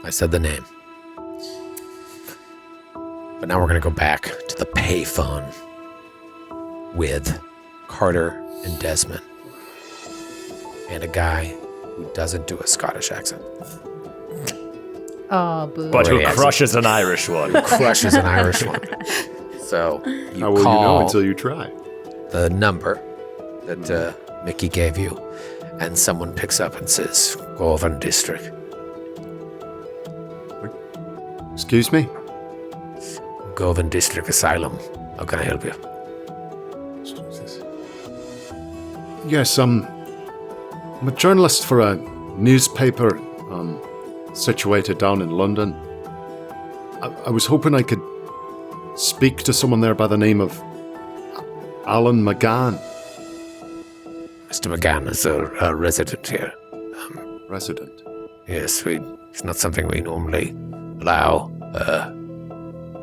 I said the name. But now we're going to go back to the payphone with Carter and Desmond. And a guy who doesn't do a Scottish accent. Oh, boo. But who crushes an Irish one. Crushes an Irish one. So you How will call you know until you try? the number that Mickey gave you, and someone picks up and says, Govan District. Excuse me? Govan District Asylum. How can I help you? Yes, I'm a journalist for a newspaper situated down in London. I was hoping I could speak to someone there by the name of Alan McGann. Mr. McGann is a resident here. Resident? Yes, it's not something we normally allow.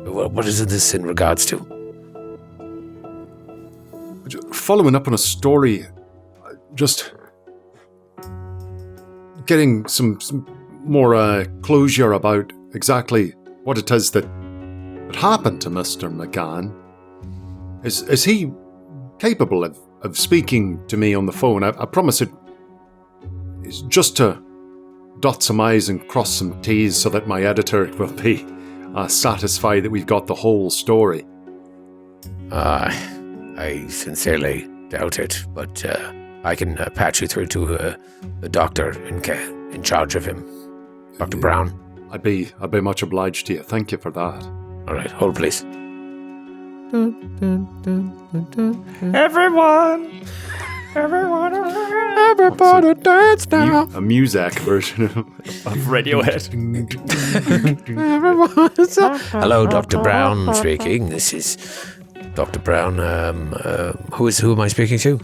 What is this in regards to? Following up on a story, just getting some more closure about exactly what it is that happened to Mr. McGann. Is he capable of speaking to me on the phone? I promise it is just to dot some I's and cross some T's so that my editor will be satisfied that we've got the whole story. I sincerely doubt it, but I can patch you through to the doctor in charge of him, Dr. Brown. I'd be much obliged to you. Thank you for that. All right, hold please. Everyone, everybody dance now. A Muzak version of Radiohead. Hello, Dr. Brown speaking. This is Dr. Brown. Who am I speaking to?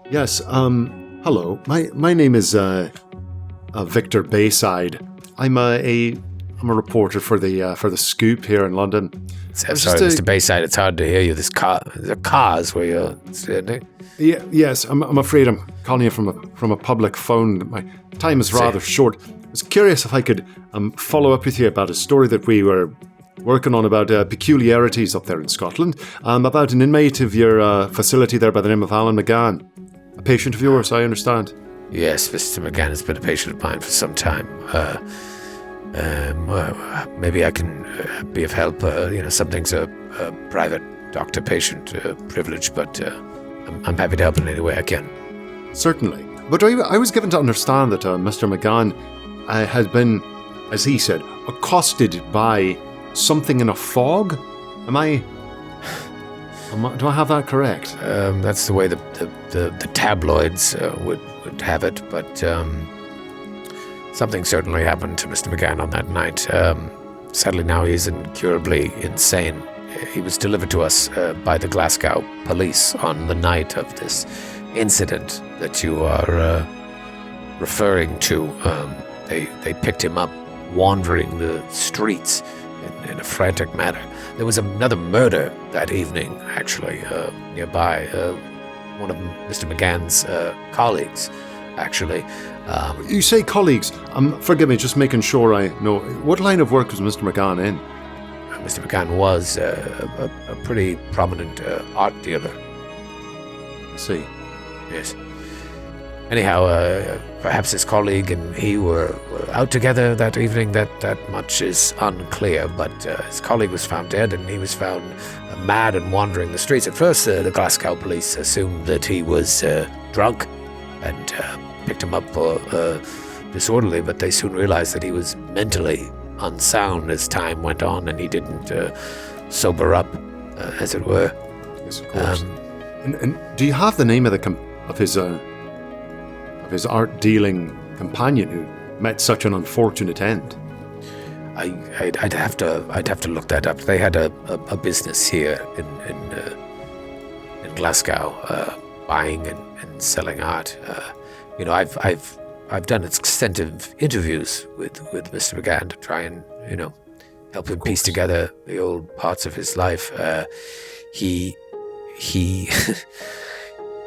Yes, hello. My name is Victor Bayside. I'm a reporter for the Scoop here in London. Sorry, Mr. Bayside, it's hard to hear you. The cars where you're standing. Yes, I'm afraid I'm calling you from a public phone. My time is rather short. I was curious if I could follow up with you about a story that we were working on about peculiarities up there in Scotland, about an inmate of your facility there by the name of Alan McGann. A patient of yours, I understand. Yes, Mr. McGann has been a patient of mine for some time. Maybe I can be of help. Something's a private doctor-patient privilege, but I'm happy to help in any way I can. Certainly. But I was given to understand that Mr. McGann had been, as he said, accosted by something in a fog. Do I have that correct? That's the way the tabloids would have it, but something certainly happened to Mr. McGann on that night. Sadly, now he's incurably insane. He was delivered to us by the Glasgow police on the night of this incident that you are referring to. They picked him up wandering the streets in a frantic manner. There was another murder that evening, actually, nearby. One of Mr. McGann's colleagues, actually. You say colleagues. Forgive me, just making sure I know. What line of work was Mr. McGann in? Mr. McGann was a pretty prominent art dealer. I see. Yes. Anyhow, perhaps his colleague and he were out together that evening. That much is unclear, but his colleague was found dead and he was found mad and wandering the streets. At first, the Glasgow police assumed that he was drunk and picked him up disorderly, but they soon realized that he was mentally unsound as time went on and he didn't sober up, as it were. Yes, of course. And do you have the name of his art dealing companion who met such an unfortunate end? I'd have to look that up. They had a business here in Glasgow, buying and selling art. I've done extensive interviews with Mr. McGann to try and help him piece together the old parts of his life. He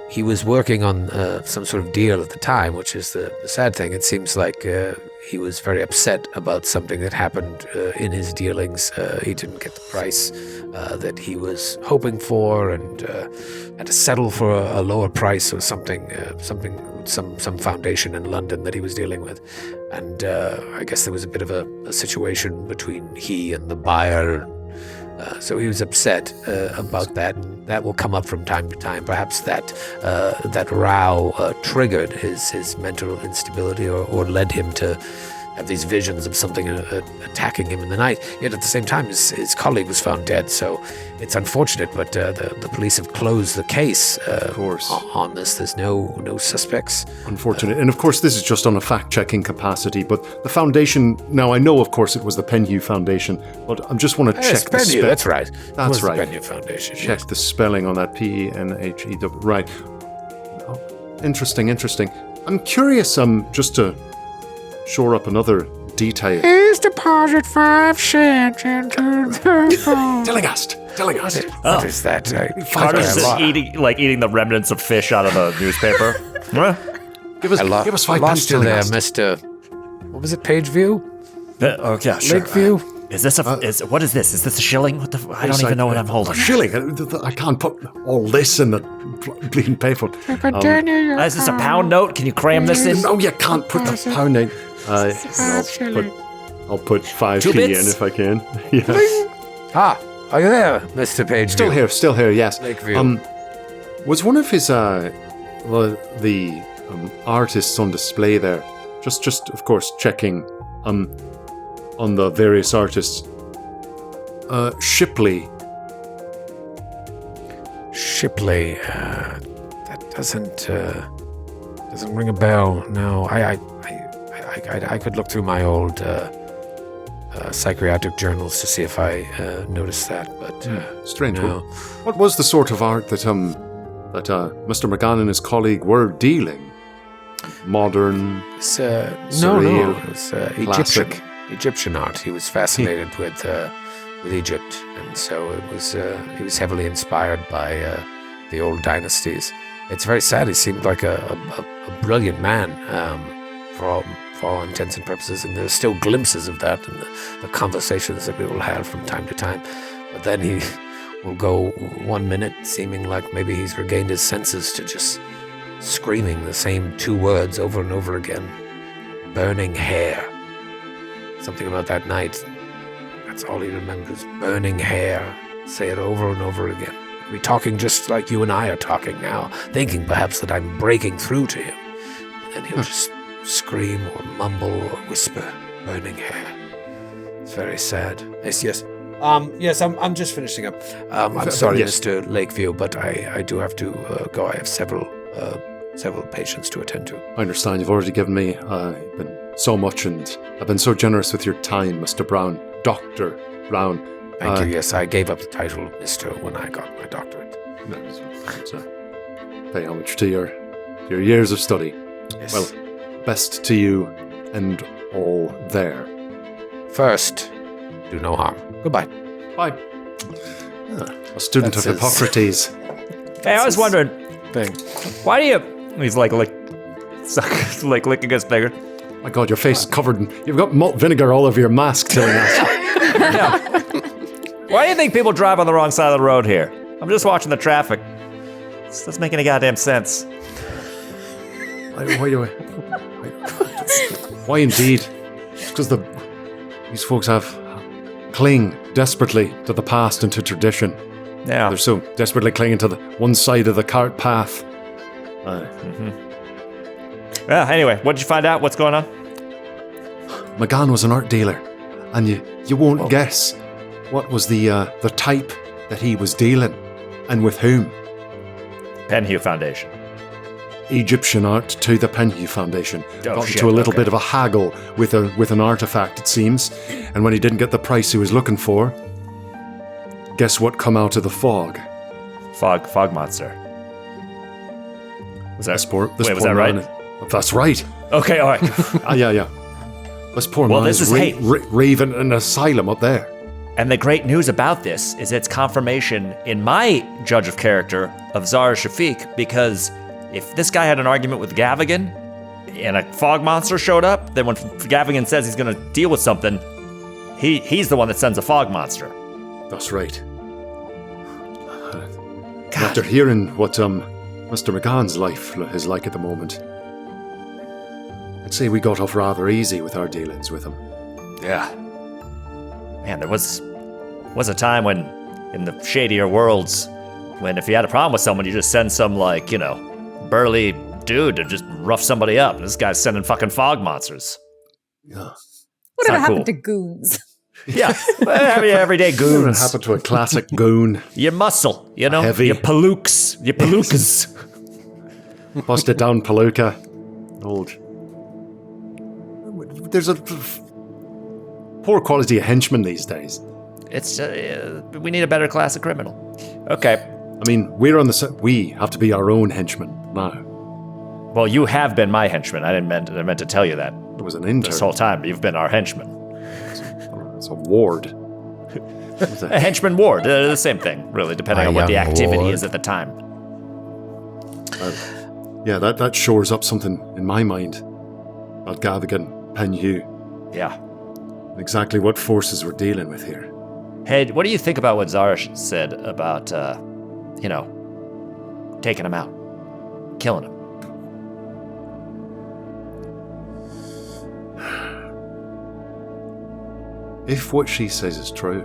he was working on some sort of deal at the time, which is the sad thing. It seems like he was very upset about something that happened in his dealings. He didn't get the price that he was hoping for, and had to settle for a lower price or something, some foundation in London that he was dealing with. And I guess there was a bit of a situation between he and the buyer. So he was upset about that, and that will come up from time to time. Perhaps that row triggered his mental instability, or led him to have these visions of something attacking him in the night. Yet at the same time, his colleague was found dead. So it's unfortunate, but the police have closed the case. Of course, on this, there's no suspects. Unfortunate, and of course, this is just on a fact-checking capacity. But the foundation. Now, I know, of course, it was the Penhew Foundation, but I just want to check the spelling. That's right. That's right. The Penhew Foundation. Check the spelling on that Penhew. Right. Oh, interesting. I'm curious. Just to shore up another detail. Please deposit 5 cents into the phone. Tillinghast. What is that? Carter's just eating the remnants of fish out of the newspaper. Give us 5 pence, you there, Tillinghast. Mr. What was it? Page View? Oh yeah, sure. Lakeview? Is this what is this? Is this a shilling? What the? I don't even know what I'm holding. A shilling? I can't put all this in the bleeding paper. Is this a pound note? Can you cram this in? No, you can't put the pound note. I'll put 5p in if I can. Yes. Are you there, Mr. Page? Still here, yes. Lakeview. Was one of his the artists on display there, just of course checking on the various artists, Shipley, that doesn't ring a bell. No, I could look through my old psychiatric journals to see if I noticed that, but Strange. no. What was the sort of art that Mr. McGann and his colleague were dealing? Modern. It's, surreal, it's classic. Egyptian art. He was fascinated with Egypt, and so he was heavily inspired by the old dynasties. It's very sad. He seemed like a brilliant man for all intents and purposes, and there's still glimpses of that in the conversations that we will have from time to time. But then he will go 1 minute seeming like maybe he's regained his senses to just screaming the same 2 words over and over again. Burning hair. Something about that night. That's all he remembers. Burning hair. Say it over and over again. We're talking just like you and I are talking now, thinking perhaps that I'm breaking through to him. And then he'll just scream or mumble or whisper. Burning hair. It's very sad. Yes. Yes, I'm just finishing up. I'm sorry, yes. Mr. Lakeview, but I do have to go. I have several patients to attend to. I understand you've already given me been so much, and I've been so generous with your time, Mr. Brown. Dr. Brown. Thank you. Yes, I gave up the title Mr. when I got my doctorate. Pay homage to your years of study. Yes. Well, best to you and all there. First, do no harm. Goodbye. Bye. A student That's of Hippocrates. Hey, I was wondering, Thing. why do you... He's like licking his finger. My God, your face is covered in... You've got malt vinegar all over your mask, killing us. Yeah. Why do you think people drive on the wrong side of the road here? I'm just watching the traffic. This doesn't make any goddamn sense. Why indeed? It's because these folks cling desperately to the past and to tradition. Yeah. They're so desperately clinging to the one side of the cart path. Anyway, what did you find out? What's going on? McGann was an art dealer, and you won't guess what was the type that he was dealing, and with whom. Penhue Foundation. Egyptian art to the Penhue Foundation. Got shit, into a little okay. bit of a haggle with an artifact, it seems, and when he didn't get the price he was looking for, guess what come out of the fog? Fog monster. Was that This poor was that man- right? That's right. Okay, all right. Yeah. This poor Well, man this is is hate. raving an asylum up there. And the great news about this is it's confirmation in my judge of character of Zara Shafiq, because if this guy had an argument with Gavigan and a fog monster showed up, then when Gavigan says he's going to deal with something, he's the one that sends a fog monster. That's right. After hearing what Mr. McGann's life is like at the moment, I'd say we got off rather easy with our dealings with him. Yeah. Man, there was a time when, in the shadier worlds, when if you had a problem with someone, you just send some, burly dude to just rough somebody up. This guy's sending fucking fog monsters. Yeah. Whatever not happened cool. to goons? Yeah, everyday What goons. happened to a classic goon? Your muscle, Heavy. your palookas. Busted down Palooka. Old. There's a poor quality of henchmen these days. It's we need a better class of criminal. Okay. I mean, we're on the set. We have to be our own henchmen now. Well, you have been my henchman. I meant to tell you that It was an intern. this whole time. You've been our henchman. It's a ward. A henchman ward. They're the same thing, really, depending A on what the young activity ward. is at the time. Yeah, that shores up something in my mind about Gavigan, Penhue, Yeah. exactly what forces we're dealing with here. Hey, what do you think about what Zara said about, taking him out, killing him? If what she says is true,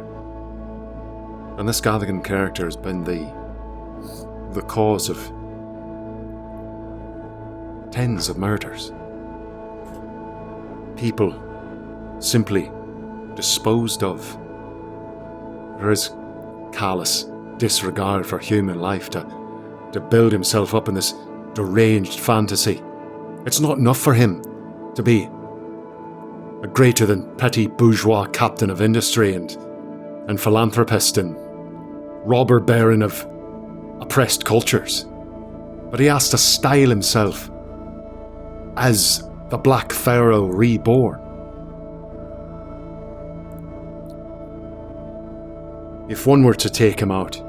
and this Gavigan character has been the cause of tens of murders, people simply disposed of for his callous disregard for human life to build himself up in this deranged fantasy. It's not enough for him to be a greater than petty bourgeois captain of industry and philanthropist and robber baron of oppressed cultures. But he has to style himself as the Black Pharaoh reborn. If one were to take him out,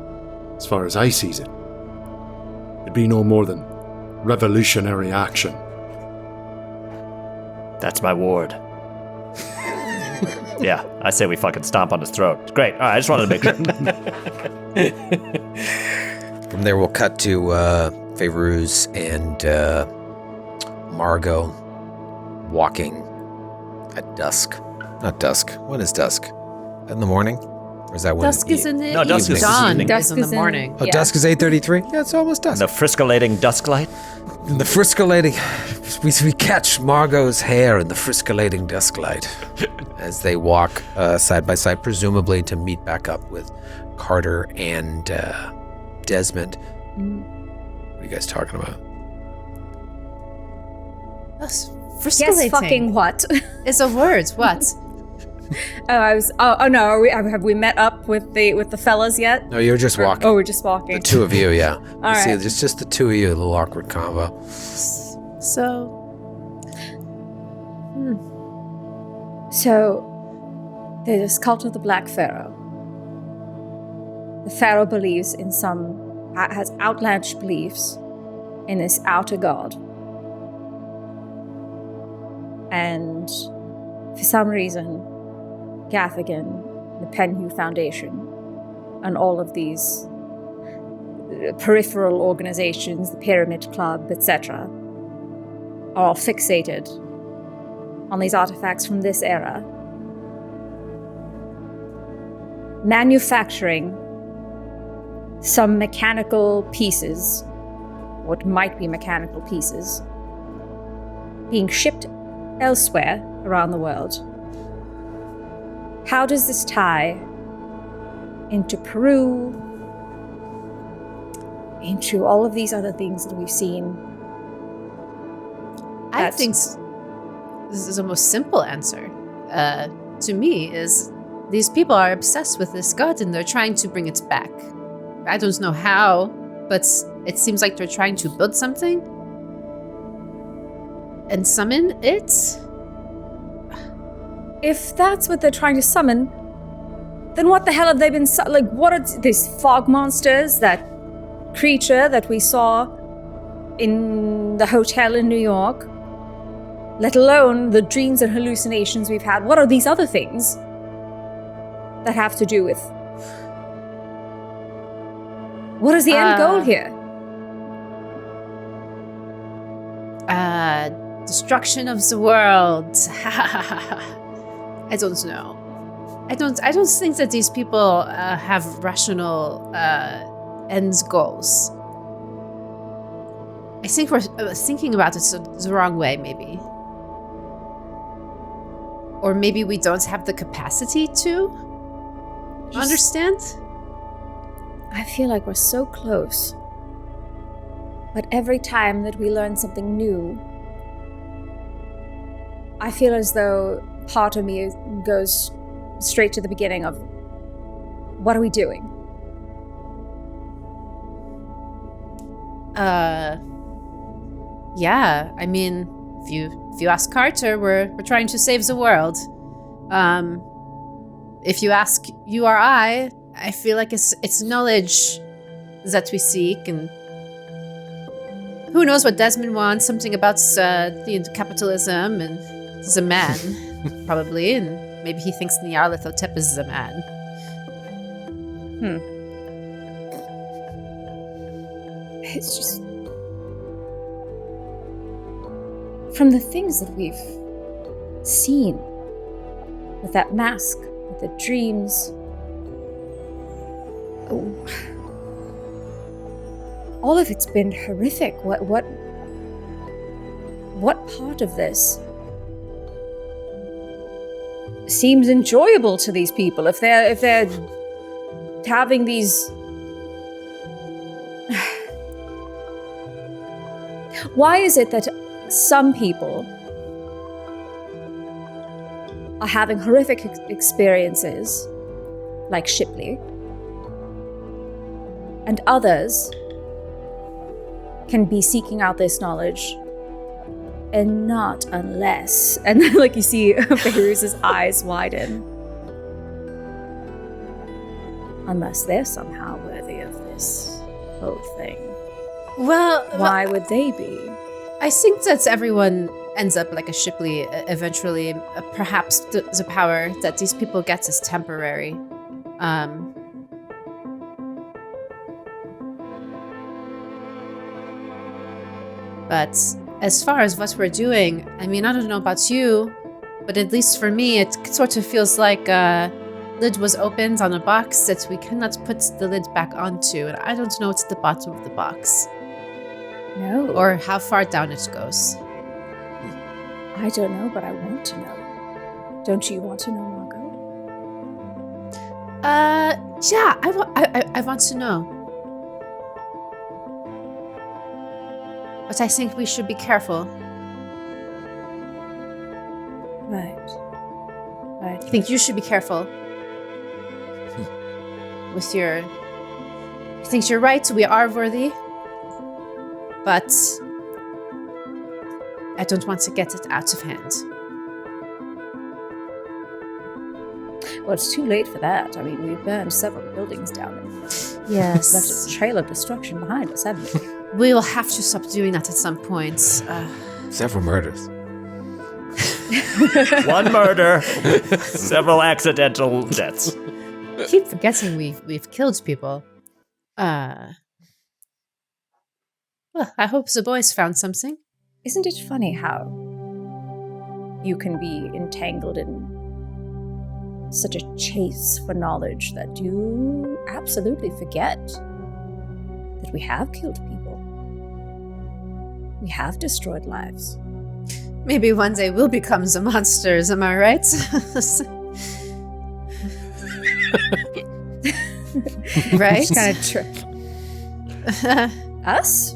as far as I sees it, it'd be no more than revolutionary action. That's my ward. Yeah, I say we fucking stomp on his throat. Great. All right, I just wanted to make sure. From there, we'll cut to Fairuz and Margot walking at dusk. Not dusk. When is dusk? In the morning? Or is that when? Dusk is in the No, dusk is dawn. evening. Dusk is in the morning. Oh, dusk is 8:33? Yeah, it's almost dusk. The friscolating dusk light. The friscolating, we catch Margot's hair in the friscolating dusk light as they walk side by side, presumably to meet back up with Carter and Desmond. What are you guys talking about? That's Guess friscolating. fucking what? It's a word. What? Oh no! Have we met up with the fellas yet? No, you're just walking. Oh, we're just walking. The two of you, yeah. All See, right. it's just the two of you, a little awkward convo. So, So, there's this cult of the Black Pharaoh. The Pharaoh believes in has outlandish beliefs in this outer god. And for some reason, Gaffigan, the Penhew Foundation, and all of these peripheral organizations, the Pyramid Club, etc., are all fixated on these artifacts from this era, manufacturing some mechanical pieces, what might be mechanical pieces, being shipped elsewhere around the world. How does this tie into Peru, into all of these other things that we've seen? I think this is a most simple answer. To me, is these people are obsessed with this god and they're trying to bring it back. I don't know how, but it seems like they're trying to build something and summon it. If that's what they're trying to summon, then what the hell have they been what are these fog monsters, that creature that we saw in the hotel in New York, let alone the dreams and hallucinations we've had? What are these other things that have to do with... What is the end goal here? Destruction of the world. I don't know. I don't think that these people have rational end goals. I think we're thinking about it the wrong way, maybe. Or maybe we don't have the capacity to understand. I feel like we're so close. But every time that we learn something new, I feel as though part of me goes straight to the beginning of, what are we doing? Yeah, I mean, if you ask Carter, we're trying to save the world. If you ask you or I feel like it's knowledge that we seek, and who knows what Desmond wants, something about capitalism and the man, probably, and maybe he thinks Nyarlathotep is the man. It's just... From the things that we've seen, with that mask, with the dreams, all of it's been horrific. What part of this seems enjoyable to these people? If they're having these... Why is it that some people are having horrific experiences, like Shipley, and others can be seeking out this knowledge, and not unless. And then, like, you see Behruz's eyes widen. Unless they're somehow worthy of this whole thing. Well, Why would they be? I think that everyone ends up like a Shipley eventually. Perhaps the power that these people get is temporary. But as far as what we're doing, I mean, I don't know about you, but at least for me, it sort of feels like a lid was opened on a box that we cannot put the lid back onto, and I don't know what's at the bottom of the box. No. Or how far down it goes. I don't know, but I want to know. Don't you want to know, Margot? Yeah, I want to know. But I think we should be careful. Right. I think you should be careful. With your... I think you're right, we are worthy. But... I don't want to get it out of hand. Well, it's too late for that. I mean, we've burned several buildings down and Yes. left a trail of destruction behind us, haven't we? We will have to stop doing that at some point. Several murders. One murder, several accidental deaths. I keep forgetting we've killed people. Well, I hope the boys found something. Isn't it funny how you can be entangled in such a chase for knowledge that you absolutely forget that we have killed people. We have destroyed lives. Maybe one day we'll become the monsters, am I right? Right? Just kind of trip. Us?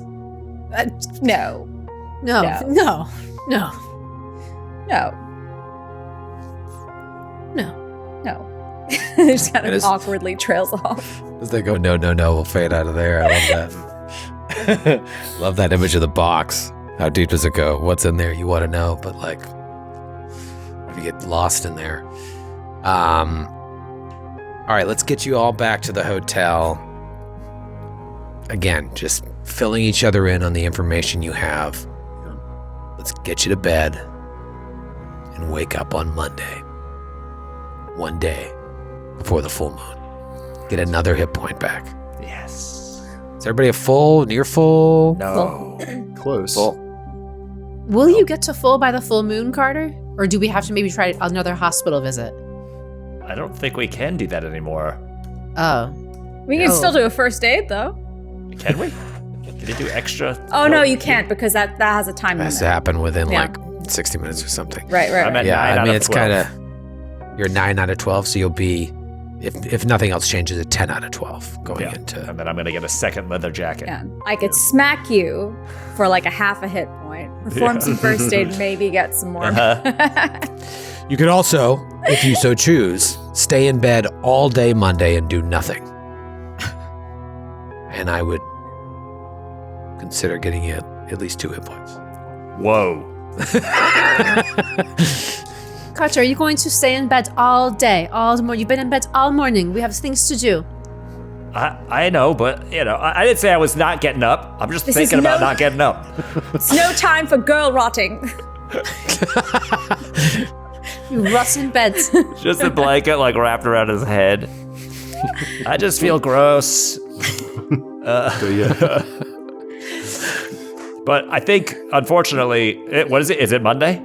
No. No. No. Just kind of awkwardly trails off. As they go, no, we'll fade out of there. I love that. Love that image of the box. How deep does it go? What's in there? You want to know, but like, if you get lost in there. All right, let's get you all back to the hotel. Again, just filling each other in on the information you have. Let's get you to bed and wake up on Monday. One day before the full moon. Get another hit point back. Yes. Is everybody a full, near full? No. Close. Full. Will you get to full by the full moon, Carter? Or do we have to maybe try another hospital visit? I don't think we can do that anymore. Oh. We can still do a first aid, though. Can we? Can you do extra? Oh, no, you can't, because that has a time It has to limit. happen within Yeah. like 60 minutes or something. Right. I'm at Yeah, 9 I out mean, of it's 12. kind of, you're 9 out of 12, so you'll be, if nothing else changes, a 10 out of 12 going into. And then I'm going to get a second leather jacket. Yeah. I could smack you for like a half a hit point, perform some first aid, maybe get some more. You could also, if you so choose, stay in bed all day Monday and do nothing. And I would consider getting you at least 2 hit points. Whoa. Carter, are you going to stay in bed all day, all the morning? You've been in bed all morning. We have things to do. I know, but, I didn't say I was not getting up. I'm just This thinking is about no- not getting up. It's no time for girl rotting. You rot in bed. Just a blanket, like, wrapped around his head. I just feel gross. Do you? But I think, unfortunately, what is it? Is it Monday?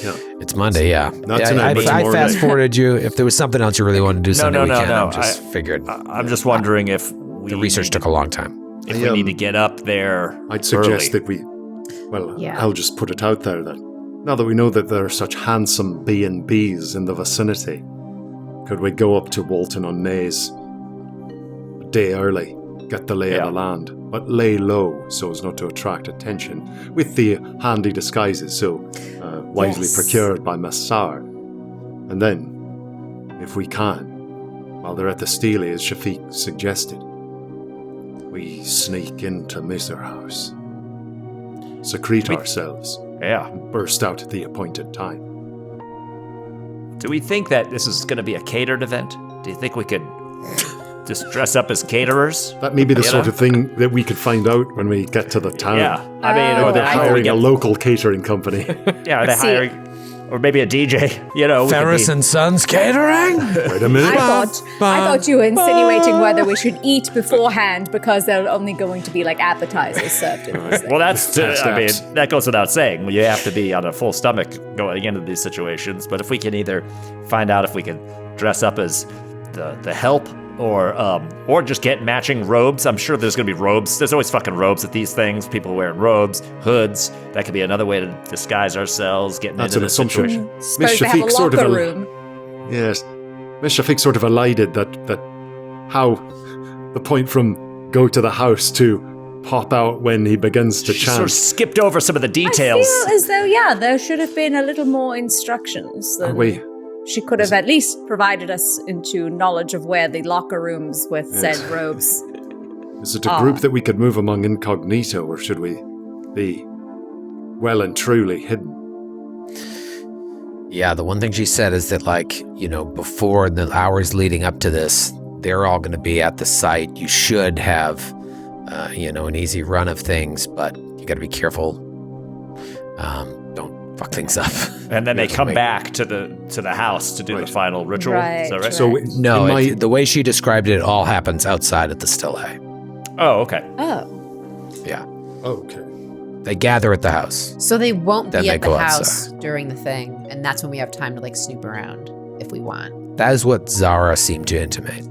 Yeah. It's Monday, yeah. Not Yeah, tonight, but I tomorrow fast night. forwarded you. If there was something else you really wanted to do Sunday weekend, no. I just figured I'm just wondering if the research took a long time. If we need to get up there I'd suggest early. that Yeah. I'll just put it out there that now that we know that there are such handsome B&Bs in the vicinity, could we go up to Walton-on-the-Naze a day early, get the lay of the land, but lay low so as not to attract attention, with the handy disguises so wisely Yes. procured by Massar. And then, if we can, while they're at the Steely, as Shafiq suggested, we sneak into Misr House, secrete ourselves, Yeah. and burst out at the appointed time. Do we think that this is going to be a catered event? Do you think we could just dress up as caterers? That may be the You sort know? of thing that we could find out when we get to the town. Yeah. I mean, Or or they're we hiring get- a local catering company. Yeah, are they See- hiring, or maybe a DJ? You know, we could Ferris be- and Sons Catering? Wait a minute. I thought you were insinuating whether we should eat beforehand because there are only going to be like appetizers served in this thing. Well, that's. Fast I mean, apps. that goes without saying. You have to be on a full stomach going into these situations. But if we can either find out if we can dress up as the help, or just get matching robes. I'm sure there's gonna be robes. There's always fucking robes at these things. People wearing robes, hoods. That could be another way to disguise ourselves. Getting That's into an the assumption. situation. Suppose they have a Shafiq sort of locker al- room. Yes. Miss Shafiq sort of elided that how the point from go to the house to pop out when he begins to She chant. sort of skipped over some of the details. I feel as though, yeah, there should have been a little more instructions. Are Than we? She could have at least provided us into knowledge of where the locker rooms with said robes. Is it a group that we could move among incognito, or should we be well and truly hidden? Yeah, the one thing she said is that, like, you know, before the hours leading up to this, they're all going to be at the site. You should have, you know, an easy run of things, but you got to be careful. Don't fuck things up. And then they come Wait. back to the house to do Right. the final ritual. Is that Right, right? So No, in my- the way she described it all happens outside at the Stille. Oh, okay. Oh. Yeah. okay. They gather at the house. So they won't Then be they at the go house during the thing, and that's when we have time to like snoop around if we want. That is what Zara seemed to intimate.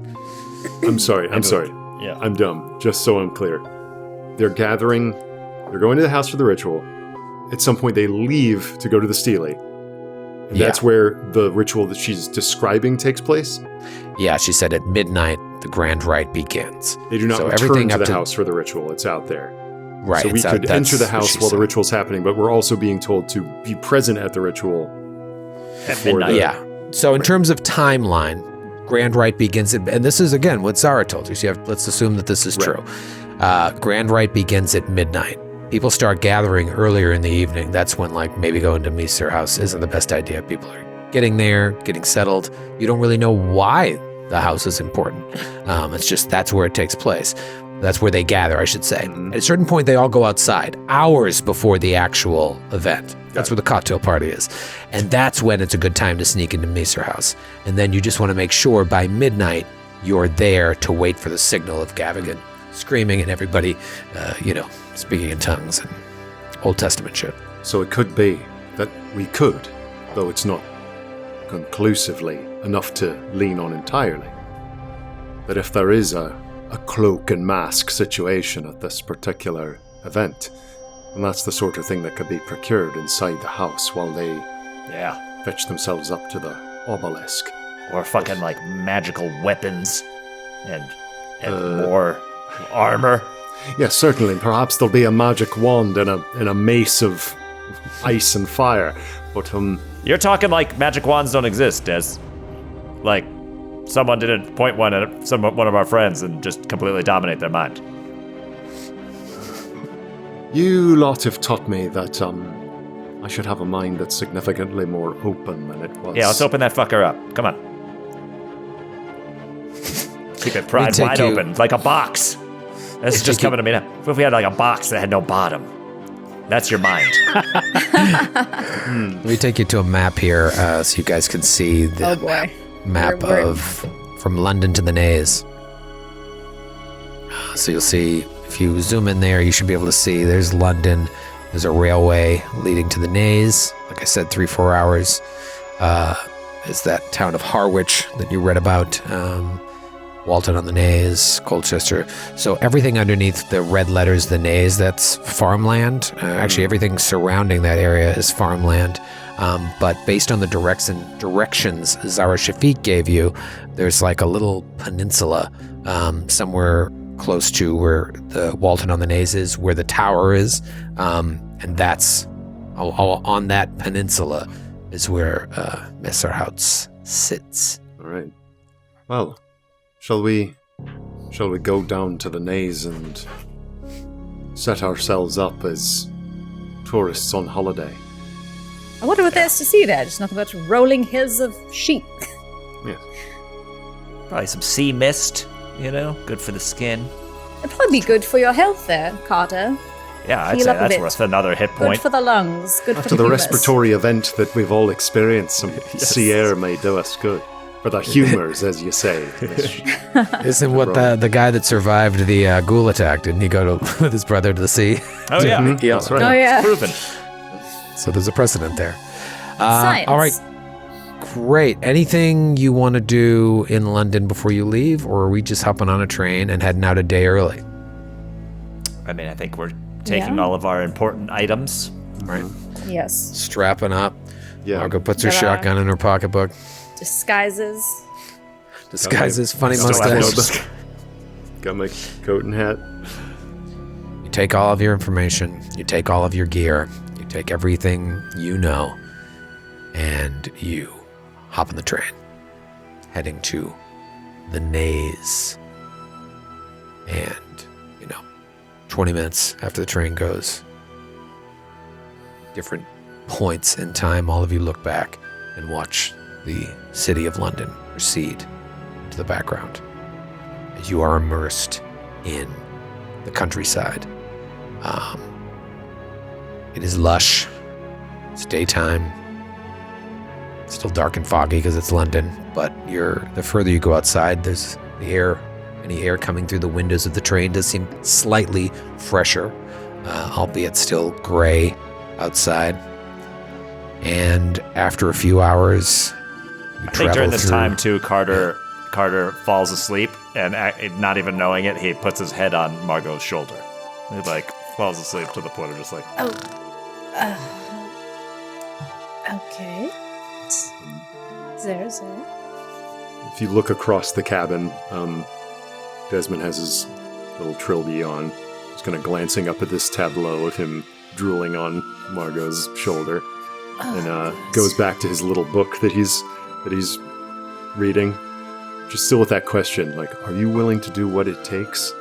I'm sorry. Yeah. I'm dumb. Just so I'm clear. They're gathering. They're going to the house for the ritual. At some point, they leave to go to the Steely. And Yeah. that's where the ritual that she's describing takes place. Yeah, she said at midnight the grand rite begins. They do not So return everything to up the to- house for the ritual. It's out there. Right. So we it's out- could that's enter the what house she while the said. ritual's happening, but we're also being told to be present at the ritual. At for midnight. the- Yeah. So in terms of timeline, Grand Rite begins at, and this is again what Zara told you. So let's assume that this is Right. true. Grand Rite begins at midnight. People start gathering earlier in the evening. That's when like maybe going to Misr House isn't the best idea. People are getting there, getting settled. You don't really know why the house is important. It's just that's where it takes place. That's where they gather, I should say. Mhm. At a certain point, they all go outside, hours before the actual event. That's where the cocktail party is. And that's when it's a good time to sneak into Misr House. And then you just want to make sure by midnight you're there to wait for the signal of Gavigan screaming and everybody, speaking in tongues and Old Testament shit. So it could be that we could, though it's not conclusively enough to lean on entirely, that if there is a cloak and mask situation at this particular event, and that's the sort of thing that could be procured inside the house while they Yeah. fetch themselves up to the obelisk. Or fucking like magical weapons and Uh, more armor. Yes, certainly. Perhaps there'll be a magic wand and a mace of ice and fire. But You're talking like magic wands don't exist, Des. Like someone didn't point one at one of our friends and just completely dominate their mind. you lot have taught me that I should have a mind that's significantly more open than it was. Yeah, let's open that fucker up. Come on. Keep it pried take wide you- open, like a box. This is just coming to me now. What if we had like a box that had no bottom? That's your mind. Let me take you to a map here so you guys can see the Oh boy. map We're- of from London to the Naze. So you'll see, if you zoom in there, you should be able to see there's London. There's a railway leading to the Naze. Like I said, 3-4 hours. Is that town of Harwich that you read about. Walton-on-the-Naze, Colchester. So everything underneath the red letters, the Naze, that's farmland. Actually, everything surrounding that area is farmland. But based on the directions Zara Shafiq gave you, there's like a little peninsula somewhere close to where the Walton-on-the-Naze is, where the tower is. And that's on that peninsula is where Misr House sits. All right. Well, shall we go down to the Naze and set ourselves up as tourists on holiday? I wonder what there's to see there. Just nothing but rolling hills of sheep. Yes. Probably some sea mist, good for the skin. It'd probably be good for your health there, Carter. Yeah, I'd Heal say up a that's bit. worth another hit Good point. for the lungs. Good for After the humus. respiratory event that we've all experienced, some sea air may do us good. For the humors, as you say. Isn't what the guy that survived the ghoul attack, didn't he go with his brother to the sea? Oh, yeah. That's right. Oh, yeah. Proven. So there's a precedent there. Science. All right. Great. Anything you want to do in London before you leave, or are we just hopping on a train and heading out a day early? I mean, I think we're taking all of our important items. Right. Yes. Strapping up. Yeah. Margo puts her Ta-da. shotgun in her pocketbook. Disguises. Disguises funny Still have mustache. notebook. Got my coat and hat. You take all of your information. You take all of your gear. You take everything you know. And you hop on the train. Heading to the Naze. And, 20 minutes after the train goes, different points in time, all of you look back and watch the city of London recede into the background as you are immersed in the countryside. It is lush. It's daytime. It's still dark and foggy because it's London, but the further you go outside, there's the air. Any air coming through the windows of the train does seem slightly fresher, albeit still gray outside. And after a few hours, you I think during this through- time, too, Carter falls asleep, and not even knowing it, he puts his head on Margot's shoulder. He, falls asleep to the point of just Okay. There. If you look across the cabin, Desmond has his little trilby on. He's kind of glancing up at this tableau of him drooling on Margot's shoulder, and goes back to his little book that he's reading. Just still with that question, are you willing to do what it takes?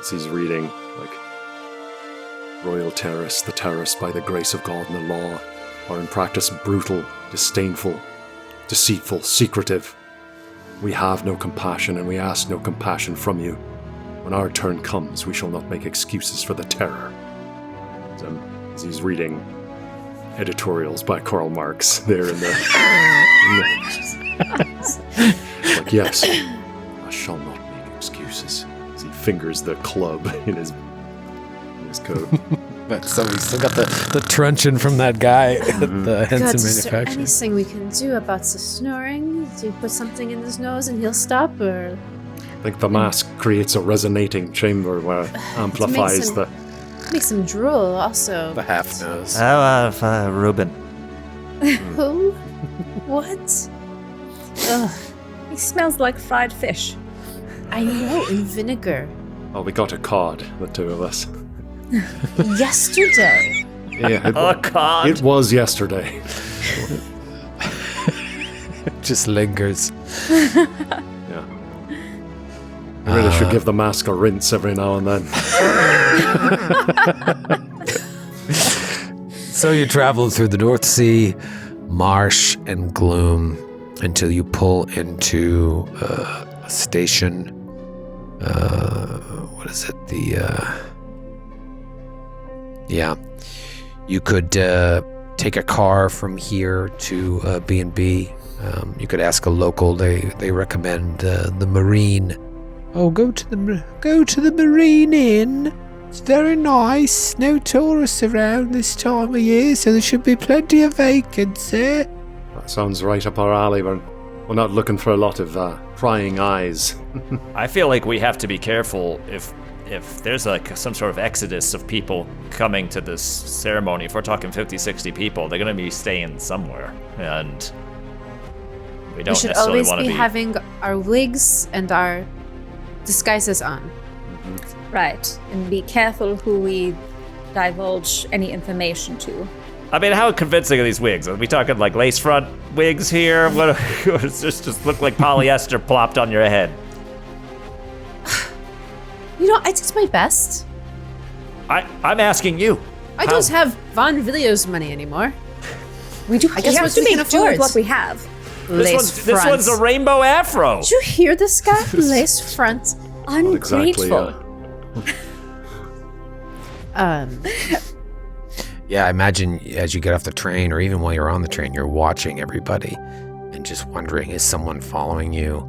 As he's reading, Royal Terrace, the terrace by the grace of God and the law, are in practice brutal, disdainful, deceitful, secretive. We have no compassion, and we ask no compassion from you. When our turn comes, we shall not make excuses for the terror. As he's reading editorials by Karl Marx there in the yes, I shall not make excuses. As he fingers the club in his coat. So we still got the truncheon from that guy at the Henson God, is there manufacturer. anything we can do about the snoring? Do you put something in his nose and he'll stop, or I think the mask creates a resonating chamber where it amplifies the... make some drool also? The half nose. Ruben. Who? What? Ugh, He smells like fried fish. I know, in vinegar. Oh, we got a card, the two of us. Yesterday. Yeah, Oh, God. it was yesterday. Just lingers. Yeah. I really should give the mask a rinse every now and then. So you travel through the North Sea, marsh, and gloom until you pull into a station. What is it? You could take a car from here to B&B. You could ask a local. They recommend the Marine. Oh, go to the Marine Inn. It's very nice. No tourists around this time of year, so there should be plenty of vacancy. That sounds right up our alley. We're not looking for a lot of prying eyes. I feel like we have to be careful if there's some sort of exodus of people coming to this ceremony. If we're talking 50, 60 people, they're going to be staying somewhere. And we don't We should necessarily always want to be be... having our wigs and our disguises on. Right. And be careful who we divulge any information to. I mean, how convincing are these wigs? Are we talking like lace front wigs here? What does this just look like polyester plopped on your head? I did my best. I'm asking you. I don't have Von Villiers money anymore. We do. I guess we what we can do afford. with what we have. This one's a rainbow afro. Did you hear this guy? Lace front. Ungrateful. Yeah, I imagine as you get off the train or even while you're on the train, you're watching everybody and just wondering, is someone following you?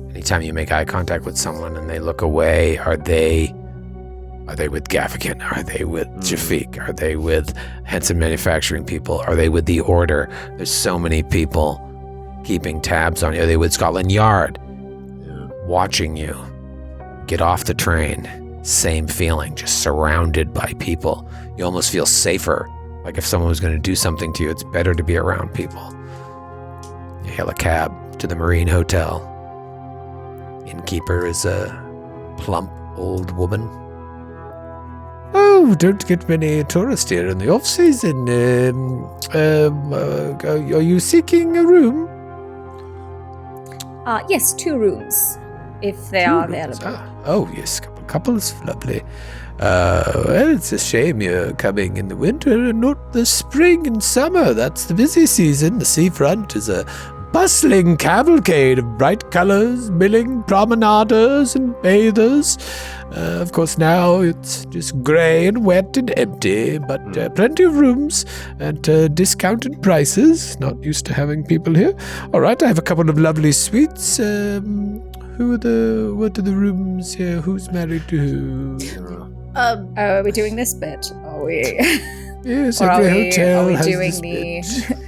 Anytime you make eye contact with someone and they look away, are they with Gaffigan? Are they with Jafik? Are they with Henson Manufacturing people? Are they with the Order? There's so many people keeping tabs on you. Are they with Scotland Yard? Watching you get off the train. Same feeling, just surrounded by people. You almost feel safer. Like if someone was going to do something to you, it's better to be around people. You hail a cab to the Marine Hotel. Innkeeper is a plump old woman. Oh, don't get many tourists here in the off-season. Are you seeking a room? Yes, 2 rooms, if they are available. Oh, yes, couples, lovely. Well, it's a shame you're coming in the winter and not the spring and summer. That's the busy season. The seafront is a bustling cavalcade of bright colors, milling promenaders and bathers. Of course, now it's just grey and wet and empty, but plenty of rooms at discounted prices. Not used to having people here. All right, I have a couple of lovely suites. What are the rooms here? Who's married to who? Are we doing this bit? Are we? Yes, Or every hotel are we has doing this the? bit.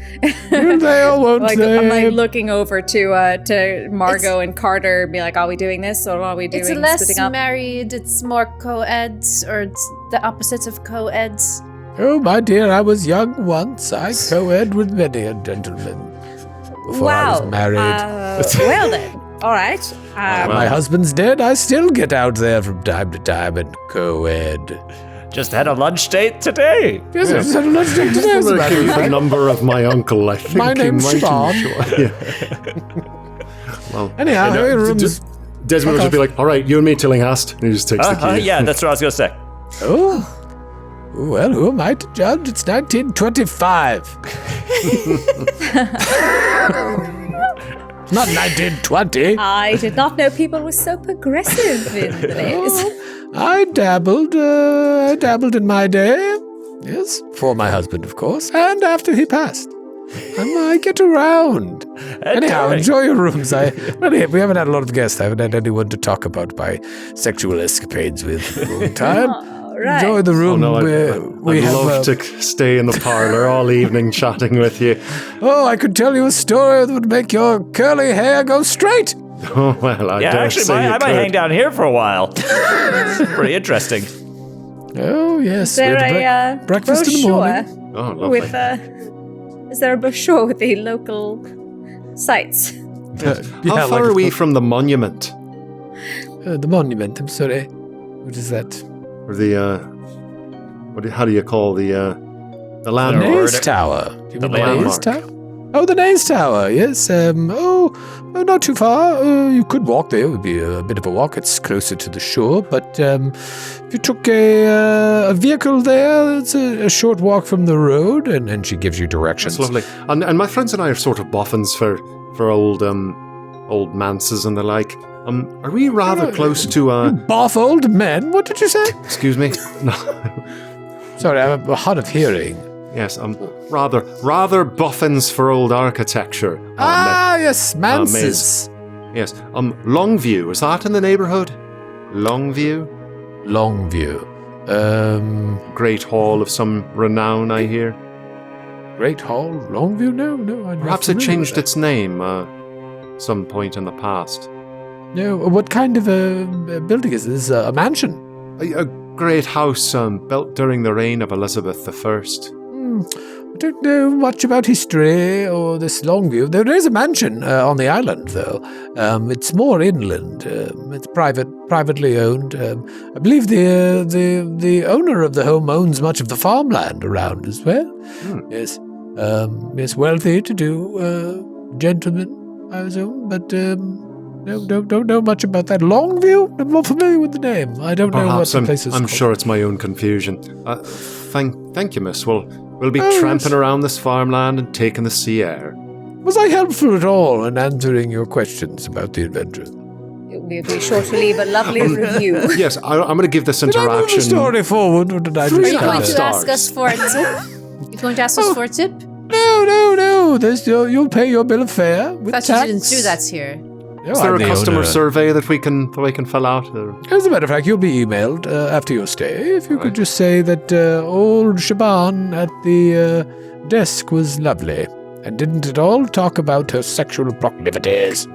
Will they or won't they? I'm like looking over to Margot and Carter, and be like, "Are we doing this, or are we doing It's less splitting up?" married, it's more co-eds, or it's the opposite of co-eds. Oh, my dear, I was young once. I co-ed with many a gentleman before I was married. Well then, all right. My husband's dead. I still get out there from time to time and co-ed. Just had a lunch date today. Yes, I just had a lunch date today. as a I'm matter gonna of give you the fact. number of my uncle. I think My he name's might Siobhan. Yeah. Well, Anyhow, your rooms. Desmond will just be like, "All right, you and me, Tillinghast," and he just takes the key. Yeah, that's what I was gonna say. Oh. Well, who am I to judge? It's 1925. Not 1920. I did not know people were so progressive in the days. I dabbled in my day. Yes, for my husband, of course, and after he passed. I get around. Anyhow, enjoy your rooms. We haven't had a lot of guests. I haven't had anyone to talk about my sexual escapades with all the time. Right. Enjoy the room. Oh, no, I'd love to stay in the parlor all evening chatting with you. Oh, I could tell you a story that would make your curly hair go straight. Oh, well, I dare actually, say you I might could. hang down here for a while. Pretty interesting. Oh, yes. Is there we had a breakfast in the brochure morning. Oh, lovely. with Is there a brochure with the local sites? How far are we from the monument? The monument, I'm sorry. What is that? Or the, how do you call the The landmark? Naze Tower. Do you mean the landmark. Naze Tower? Oh, the Naze Tower, yes. Not too far. You could walk there. It would be a bit of a walk. It's closer to the shore. But if you took a vehicle there, it's a short walk from the road, and she gives you directions. That's lovely. And my friends and I are sort of boffins for old manses and the like. Are we rather close to Boff old men? What did you say? excuse me? No. Sorry, I'm hard of hearing. Yes, rather boffins for old architecture. Yes, manses. Yes. Longview, is that in the neighborhood? Longview? Longview. Great hall of some renown, I hear. Great Hall, Longview? No, I'm not Perhaps it familiar changed with its name some point in the past. that. No, what kind of a building is this? A mansion? A great house built during the reign of Elizabeth I. I don't know much about history or this Longview. There is a mansion on the island, though. It's more inland. It's privately owned. I believe the owner of the home owns much of the farmland around as well. Yes, yes, wealthy to do gentleman, I assume, but no, don't know much about that. Longview? I'm not familiar with the name. I don't know what the place is I'm called. sure it's my own confusion. Thank you, miss. We'll be tramping around this farmland and taking the sea air. Was I helpful at all in answering your questions about the adventure? We'll be sure to leave a lovely review. Yes, I'm going to give this Did I move interaction. the story forward, or did I just Are you Are you going Stars. to ask us for a tip? You going to ask us for a tip? No. You'll pay your bill of fare with Thought tax. you didn't do that here. No, Is there I'm a the customer owner. survey that we can fill out? Or? As a matter of fact, you'll be emailed after your stay. If you could just say that old Shaban at the desk was lovely and didn't at all talk about her sexual proclivities.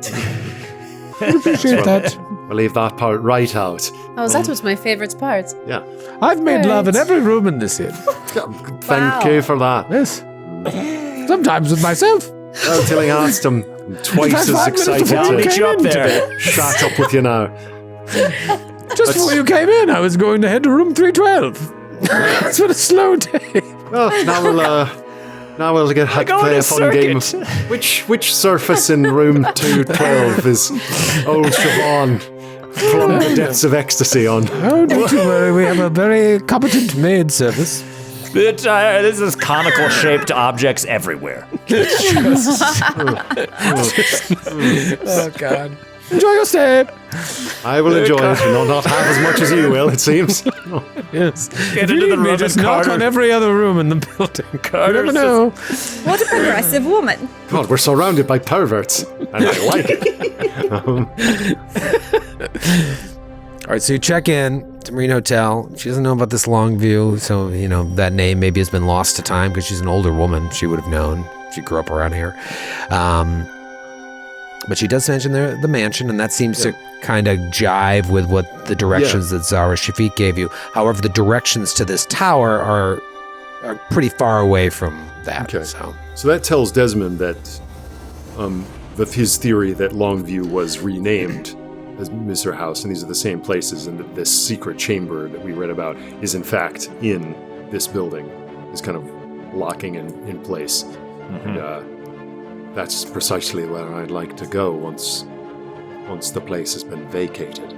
I'd appreciate that. We'll leave that part right out. Oh, that was my favorite part. Yeah. I've made love in Right. every room in this inn. Thank you for that. Yes. Sometimes with myself. Well, Tilly asked him twice That's as 5 minutes excited before I'll you meet to you up came in there. shut up with you now. Just before you came in, I was going to head to room 312. It's been a slow day. Well, now we'll get to play a fun game of which surface in room 212 is old Siobhan from the depths of ecstasy on. Oh, don't you worry. We have a very competent maid service. This is conical shaped objects everywhere. Oh, God. Enjoy your stay. I will enjoy it, not half as much as you will, it seems. Yes. Get If you into the need me, room just and knock Carter- on every other room in the building. You Carter's never know. What a progressive woman. God, we're surrounded by perverts, and I like it. All right, so you check in to Marine Hotel. She doesn't know about this Longview, so, that name maybe has been lost to time because she's an older woman. She would have known. She grew up around here. But she does mention the mansion, and that seems to kind of jive with what the directions that Zara Shafiq gave you. However, the directions to this tower are pretty far away from that. Okay. So that tells Desmond that with his theory that Longview was renamed as Misr House, and these are the same places, and that this secret chamber that we read about is in fact in this building, is kind of locking in place. And, that's precisely where I'd like to go once the place has been vacated.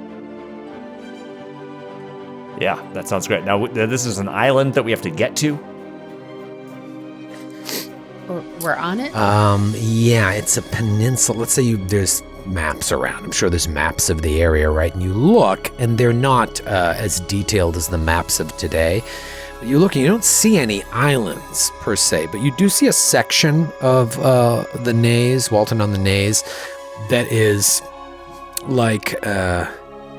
Yeah, that sounds great. Now, this is an island that we have to get to. We're on it? yeah, it's a peninsula. Let's say there's maps around. I'm sure there's maps of the area, right? And you look, and they're not as detailed as the maps of today. But you look, and you don't see any islands per se, but you do see a section of the Naze, Walton-on-the-Naze, that is like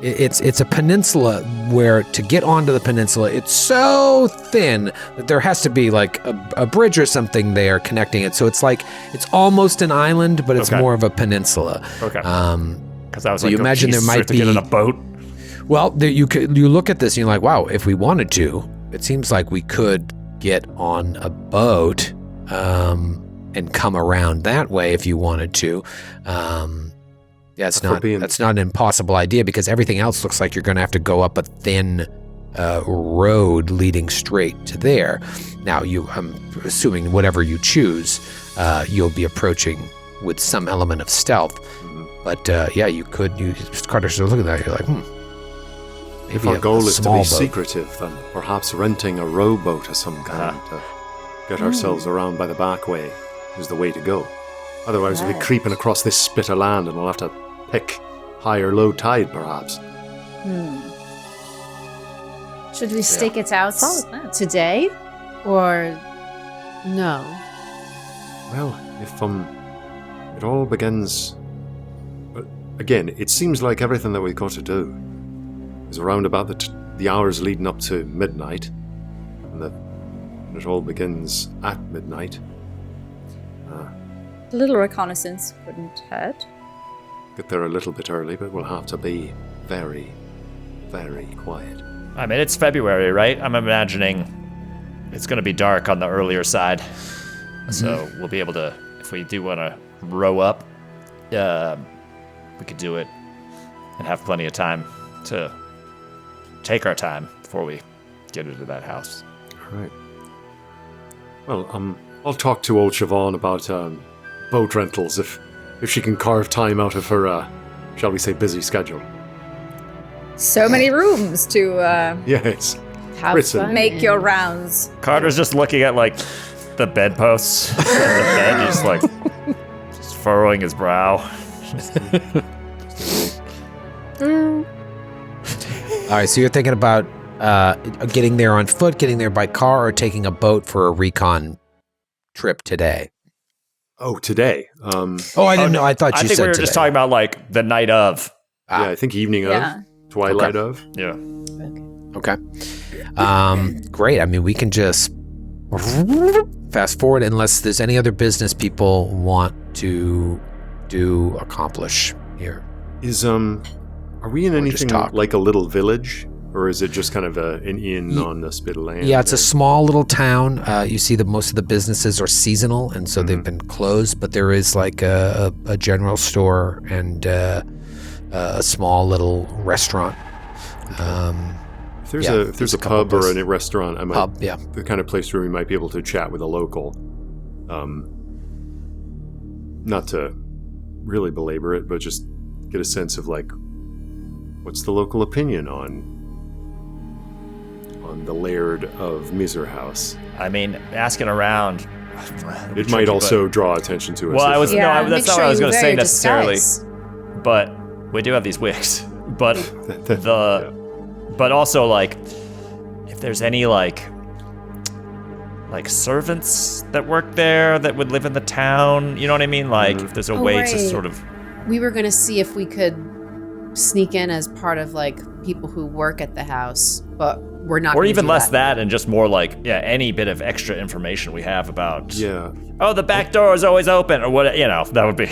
it's a peninsula where to get onto the peninsula, it's so thin that there has to be like a bridge or something there connecting it. So it's like it's almost an island, but it's Okay. more of a peninsula. Okay. Because I was so like, you imagine there might to get be- in a boat. Well, you look at this and you're like, wow, if we wanted to, it seems like we could get on a boat and come around that way if you wanted to. That's not an impossible idea because everything else looks like you're going to have to go up a thin road leading straight to there. Now, I'm assuming whatever you choose, you'll be approaching with some element of stealth. But yeah, you could. Carter started looking at that. You're like, If maybe our goal is to small be boat. secretive, then perhaps renting a rowboat of some kind to get ourselves around by the back way is the way to go. Otherwise, we'll be creeping across this spit of land and we'll have to pick high or low tide, perhaps. Should we stake it out Solid plan. today? Or no? Well, if it all begins... But again, it seems like everything that we've got to do is around about the hours leading up to midnight, and that it all begins at midnight. A little reconnaissance wouldn't hurt. Get there a little bit early, but we'll have to be very, very quiet. I mean, it's February, right? I'm imagining it's going to be dark on the earlier side. So we'll be able to, if we do want to row up, we could do it and have plenty of time to take our time before we get into that house. All right. Well, I'll talk to old Siobhan about boat rentals if she can carve time out of her, shall we say, busy schedule. So many rooms to Yes. Have Listen. fun. make your rounds. Carter's just looking at like the bedposts and the bed, just like just furrowing his brow. All right, so you're thinking about getting there on foot, getting there by car, or taking a boat for a recon trip today? Oh, today. Oh, I didn't know. I thought I you think said we were just today. talking about like the night of. Yeah, I think evening Yeah. of, twilight Okay. of. Yeah. Okay. Great. I mean, we can just fast forward unless there's any other business people want to accomplish here. Are we in Or just anything talk. like a little village? Or is it just kind of an inn on a spit of land? Yeah, it's a small little town. You see that most of the businesses are seasonal, and so they've been closed. But there is like a general store and a small little restaurant. If there's yeah, a there's a pub couple or places. a restaurant, I might Pub, yeah. the kind of place where we might be able to chat with a local. Not to really belabor it, but just get a sense of like, what's the local opinion on the laird of Misr House? I mean, asking around. It might also draw attention to us. Well, I if, was Yeah, no, that's Make not sure what I was you going to wear say your necessarily. disguise. But we do have these wigs. But yeah. but also like, if there's any like servants that work there that would live in the town, you know what I mean? Like, if there's a Oh, way to right. sort of. We were going to see if we could sneak in as part of like people who work at the house, but we're not. Or gonna even do less that, and just more like, yeah, any bit of extra information we have about. Yeah. Oh, the back door is always open, or what? You know, that would be.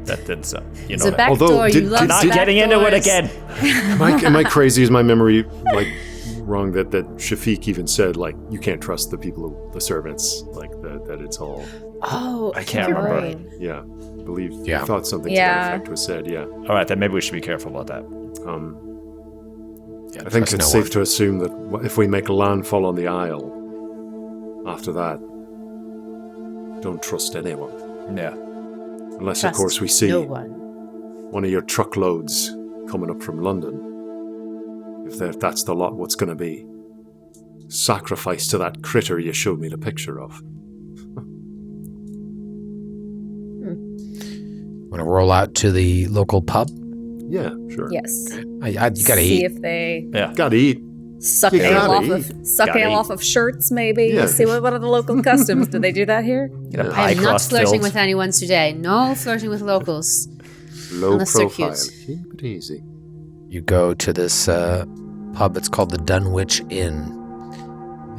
That's you It's know. a back Although, door. You did- love did- Not did- back getting into it doors. again. Am I crazy? Is my memory like wrong that Shafiq even said like you can't trust the people, the servants, like that it's all. Oh, I can't you're remember. right. Yeah, I believe. Yeah. I thought something to Yeah. that effect was said. Yeah. All right, then maybe we should be careful about that. Yeah, I think trust it's no safe one. to assume that if we make landfall on the Isle, after that, don't trust anyone. Yeah. Unless, Trust of course, we see no one. one of your truckloads coming up from London. If that's the lot, what's going to be? Sacrifice to that critter you showed me the picture of. Want to roll out to the local pub? Yeah, sure. Yes. You gotta See eat. if they Gotta eat. suck You ale gotta off eat. suck Gotta ale eat. off of shirts, maybe. Yeah. See what are the local customs? Do they do that here? Get a Yeah. pie I am not crust flirting filled. with anyone today. No flirting with locals. Low Unless they're profile. cute. Keep it easy. You go to this pub. It's called the Dunwich Inn,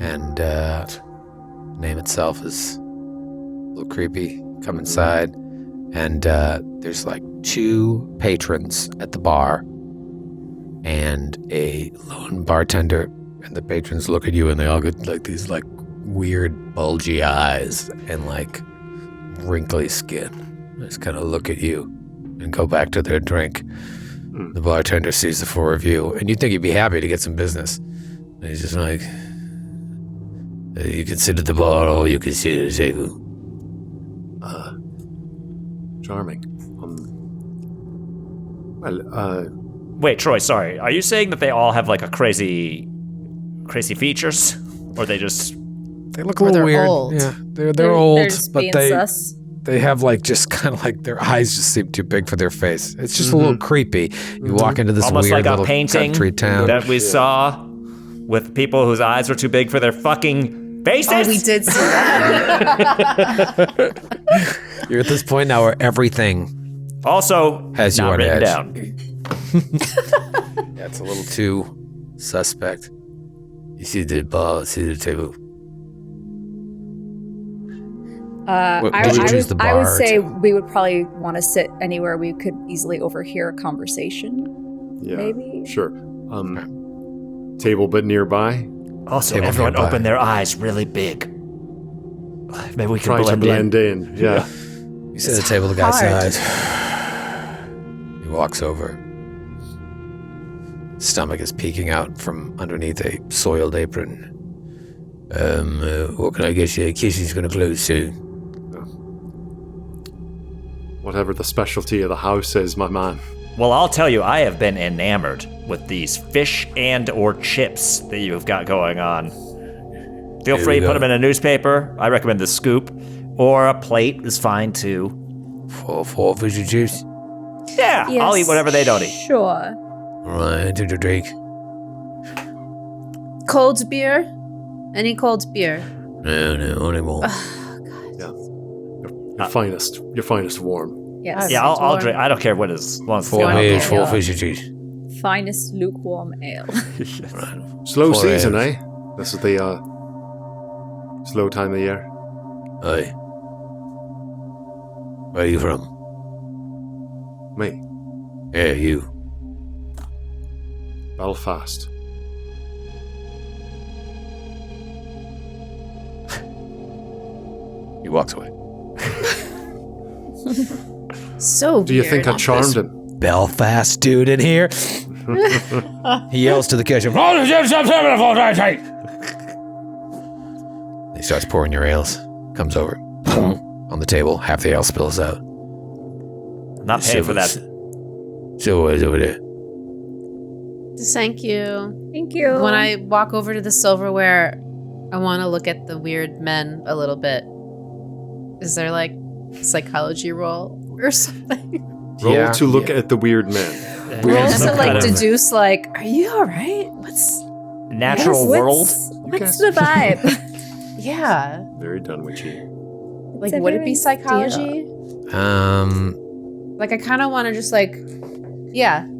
and the name itself is a little creepy. Come inside, and there's like 2 patrons at the bar, and a lone bartender. And the patrons look at you, and they all get like these like weird bulgy eyes and like wrinkly skin. They just kind of look at you and go back to their drink. The bartender sees the 4 of you, and you think he'd be happy to get some business. And he's just like, you can sit at the bar or you can sit at the table. Charming. Wait, Troy, sorry. Are you saying that they all have like a crazy features? Or they just. They look a Or little they're weird. old. Yeah, they're old, They're just but being they sus. they have like just kind of like their eyes just seem too big for their face. It's just a little creepy. You walk into this Almost weird like a little painting country town. that we saw with people whose eyes were too big for their fucking faces? Oh, we did see that. You're at this point now where everything Also, has you not on written edge. down. Yeah, it's a little too suspect. You see the bar, see the table. What- I, did you I choose would, the I would bar or say table? we would probably want to sit anywhere we could easily overhear a conversation. Yeah. Maybe. Sure. Table but nearby. Also, Table everyone nearby. opened their eyes really big. Maybe we can Try to blend in. Yeah. You sit at the table, the guy sighs. He walks over. Stomach is peeking out from underneath a soiled apron. What can I get you? Kitchen's gonna close soon. Whatever the specialty of the house is, my man. Well, I'll tell you, I have been enamored with these fish and or chips that you've got going on. Feel free to put them in a newspaper. I recommend the scoop. Or a plate is fine, too. Four fish and chips? Yeah, Yes, I'll eat whatever they don't eat. Sure. Alright, do the drink. Cold beer? Any cold beer? No, only more. Your finest warm. Yes. Yeah, I'll drink. I don't care what it is. As long as it's Four alcohol. fish and chips. Finest lukewarm ale. Slow Four season, ales. eh? This is the slow time of the year. Aye. Where are you from? Me, Yeah, you. Belfast. He walks away. So Do you weird. think I charmed him? Belfast dude in here. He yells to the kitchen. He starts pouring your ales. Comes over. On the table, half the ale spills out. Not paying for that. Silverware's over there. Thank you. Thank you. When I walk over to the silverware, I want to look at the weird men a little bit. Is there like psychology roll or something? Roll to look at the weird men. Roll Some to like kind of deduce like, are you all right? What's natural world. What's the vibe? yeah? Very done with you. Like, It's a would it very be psychology? Like, I kind of want to just like, vibe.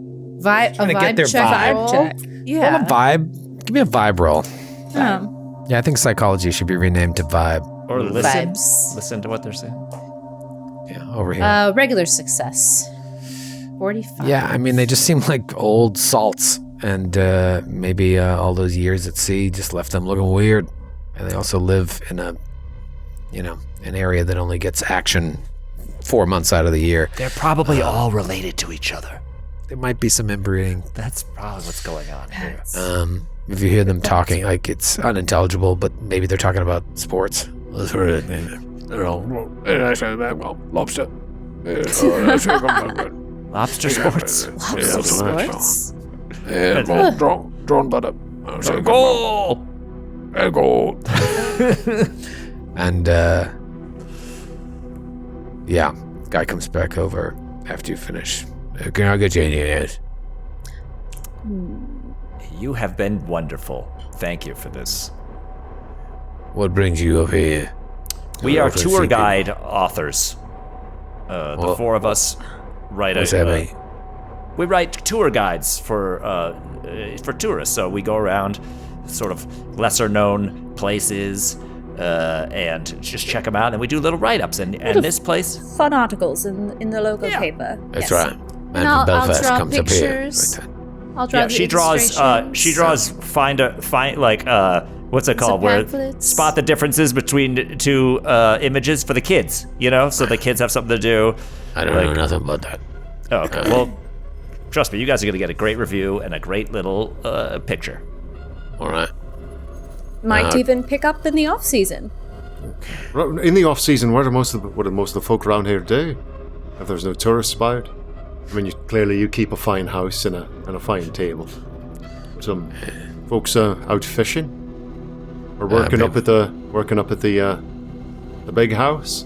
A Trying to get vibe their check. vibe roll. check. Yeah. Roll a vibe. Give me a vibe roll. Oh. Yeah, I think psychology should be renamed to vibe. Or listen. Vibes. Listen to what they're saying. Yeah, over here. Regular success. 45. Yeah, I mean, they just seem like old salts. And maybe all those years at sea just left them looking weird. And they also live in an area that only gets action 4 months out of the year. They're probably all related to each other. There might be some inbreeding. That's probably what's going on here. If you hear them talking, like, it's unintelligible, but maybe they're talking about sports. Lobster. Lobster sports. Lobster sports. Drawn butter. Goal! Goal! And, guy comes back over after you finish. Can I get you any of this? You have been wonderful. Thank you for this. What brings you up here? We are to see tour people? guide authors. The Well, four of us write What's that mean? we write tour guides for tourists. So we go around sort of lesser known places and just check them out, and we do little write-ups. And this place, Fun articles in the local paper. That's Yes. right. Man I'll from Belfast draw comes up here. pictures. Like that. I'll draw yeah, the she draws find what's it called? Where pamphlets. spot the differences between two images for the kids. So the kids have something to do. I don't know nothing about that. Oh, okay. Well, trust me, you guys are gonna get a great review and a great little picture. All right. Might even pick up in the off season. In the off season, what do most of the folk around here do? If there's no tourists about? I mean, you keep a fine house and a fine table. Some folks out fishing, or working up at the big house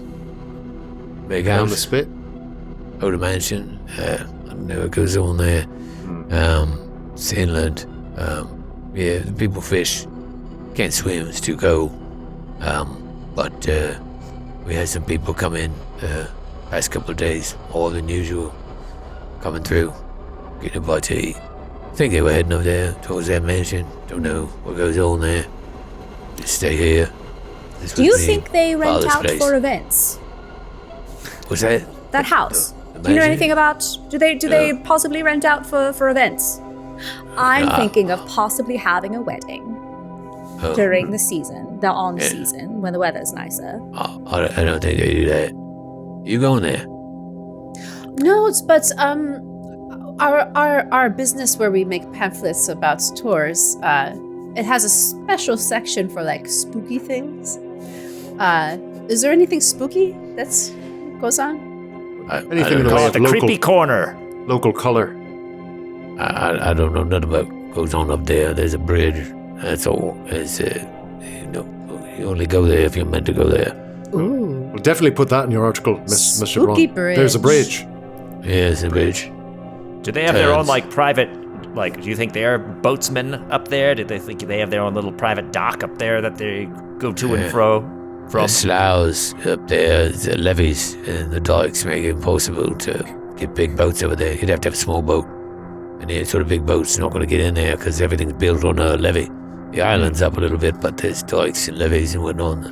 Big down the house. spit. Old mansion. I don't know what goes on there. It's inland. The people fish. Can't swim, it's too cold. But we had some people come in past couple of days, more than usual, coming through, getting a bite to eat. Think they were heading up there towards that mansion. Don't know what goes on there. Just stay here. This Do was you me think they rent father's out place. for events? What's that? That house. The Do you know mansion? anything about? Do they possibly rent out for events? I'm Nah. thinking of possibly having a wedding. during the season, the on-season, when the weather's nicer. I don't think they do that. You going there? No, but our business where we make pamphlets about tours, it has a special section for like spooky things. Is there anything spooky that's goes on? Anything in the Call way it of the creepy corner. local color. I don't know nothing about what goes on up there. There's a bridge. That's all. It's you only go there if you're meant to go there. Ooh. We'll definitely put that in your article, Mr. Spooky Braun. bridge. There's a bridge. Yeah, it's a bridge. Do they have their own Turns. like private? Like, do you think they're boatsmen up there? Did they think they have their own little private dock up there that they go to and fro from? The sloughs up there, the levees and the dikes make it impossible to get big boats over there. You'd have to have a small boat. And the sort of big boat's not going to get in there because everything's built on a levee. The island's up a little bit, but there's dikes and levees and whatnot.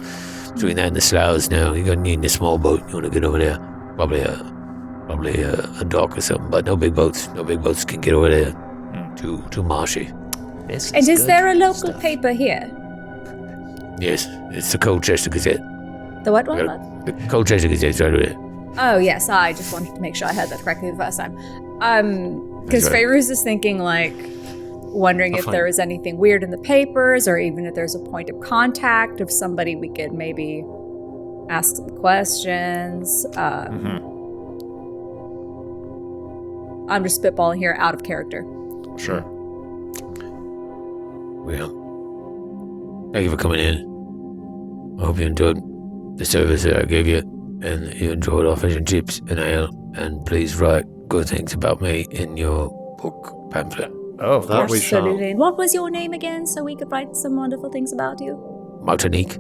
Between that and the sloughs now, you're going to need a small boat. You want to get over there. Probably a dock or something, but no big boats. No big boats can get over there. Too marshy. And is there a local paper here? Yes, it's the Colchester Gazette. The what? The Colchester Gazette's right over there. Oh, yes. I just wanted to make sure I heard that correctly the first time. Because That's right. Fairuz is thinking, like, wondering if there is anything weird in the papers or even if there's a point of contact of somebody we could maybe ask some questions. I'm just spitballing here out of character. Sure. Well, thank you for coming in. I hope you enjoyed the service that I gave you, and you enjoyed our fish and chips and ale. And please write good things about me in your book pamphlet. Oh, That we shall. Absolutely. And what was your name again so we could write some wonderful things about you? Martinique.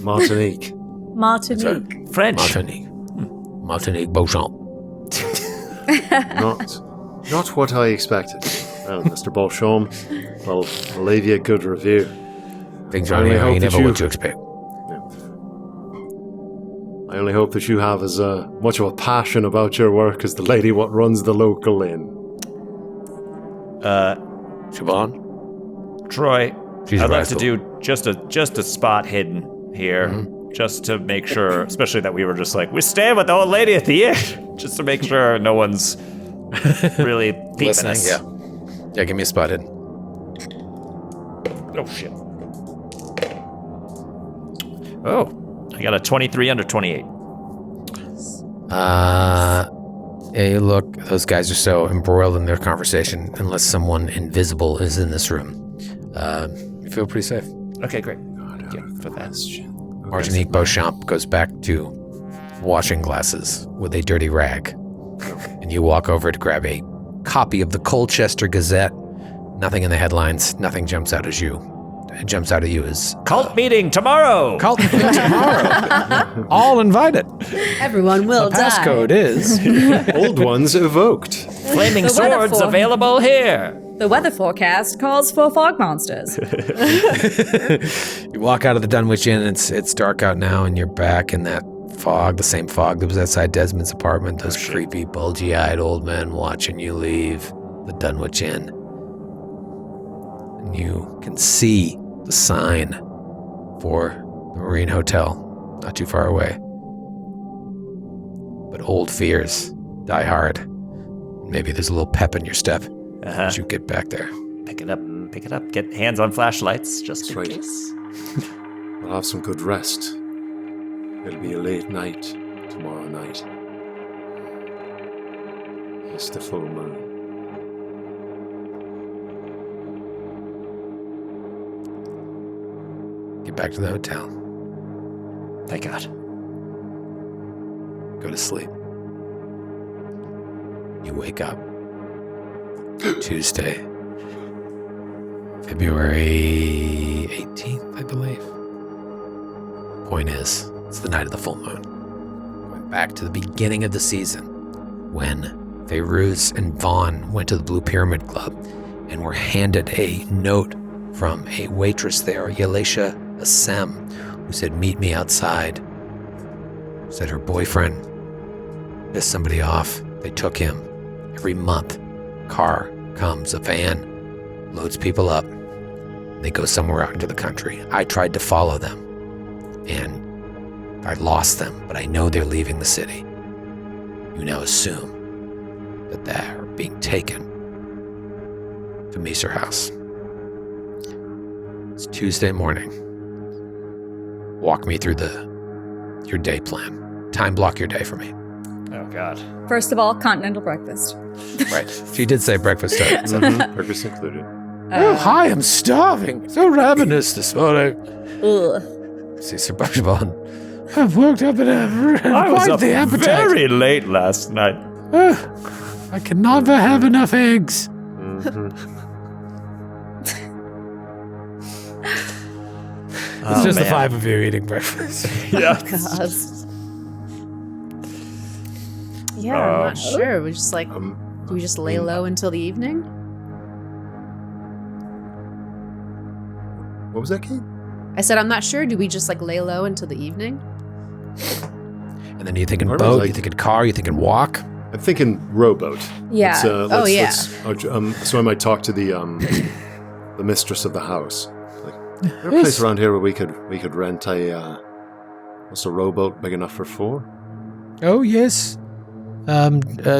Martinique. Martinique. French. Martinique. Martinique Beauchamp. Not what I expected. Well, Mr. Beauchamp, I'll leave you a good review. Things I around only here hope you that never you- what you expect. I only hope that you have as much of a passion about your work as the lady what runs the local inn. Siobhan? Troy, She's I'd a like to rascal. do just a spot hidden here, just to make sure, especially that we were just like, we're staying with the old lady at the inn, just to make sure no one's really peeping Listening, us. yeah. Yeah, give me a spot hidden. Oh, shit. Oh, I got a 23 under 28. Yeah, you look, those guys are so embroiled in their conversation, unless someone invisible is in this room. You feel pretty safe. Okay, great. Thank you for that. Martinique Beauchamp goes back to washing glasses with a dirty rag. And you walk over to grab a copy of the Colchester Gazette. Nothing in the headlines, nothing jumps out at you. It jumps out at you as Cult meeting tomorrow. cult meeting tomorrow. All invited. Everyone will The die. passcode is Old ones evoked. Flaming The weather swords for- available here. The weather forecast calls for fog monsters. You walk out of the Dunwich Inn, and it's dark out now, and you're back in that fog, the same fog that was outside Desmond's apartment. Those creepy, bulgy-eyed old men watching you leave the Dunwich Inn. And you can see the sign for the Marine Hotel not too far away. But old fears die hard. Maybe there's a little pep in your step as you get back there. Pick it up. Pick it up. Get hands on flashlights just in right. case. We'll have some good rest. It'll be a late night tomorrow night. It's the full moon. Get back to the hotel. Thank God. Go to sleep. You wake up. Tuesday, February 18th, I believe. Point is, it's the night of the full moon. Going back to the beginning of the season, when Fairuz and Vaughn went to the Blue Pyramid Club and were handed a note from a waitress there, Yalisha Assem, who said, "Meet me outside." Said her boyfriend pissed somebody off. They took him. Every month, car comes, a van, loads people up. They go somewhere out into the country. I tried to follow them, and I lost them, but I know they're leaving the city. You now assume that they're being taken to Misr House. It's Tuesday morning. Walk me through your day plan. Time block your day for me. Oh, God. First of all, continental breakfast. Right. She did say breakfast time. So. Breakfast included. Oh, hi, I'm starving. So ravenous this morning. Ugh. See, Sir Bushbone, I've woke up and I was quite up the appetite. very late last night. I can never have enough eggs. It's just the five of you eating breakfast. Yeah. God. Yeah, I'm not sure. We just like, do we just lay low until the evening? What was that, Kate? I said, I'm not sure. Do we just like lay low until the evening? And then you're thinking Part of boat, like- you're thinking car, you're thinking walk. I'm thinking rowboat. Yeah. So I might talk to the mistress of the house. Like, is there a place around here where we could rent a rowboat big enough for 4? Oh, yes.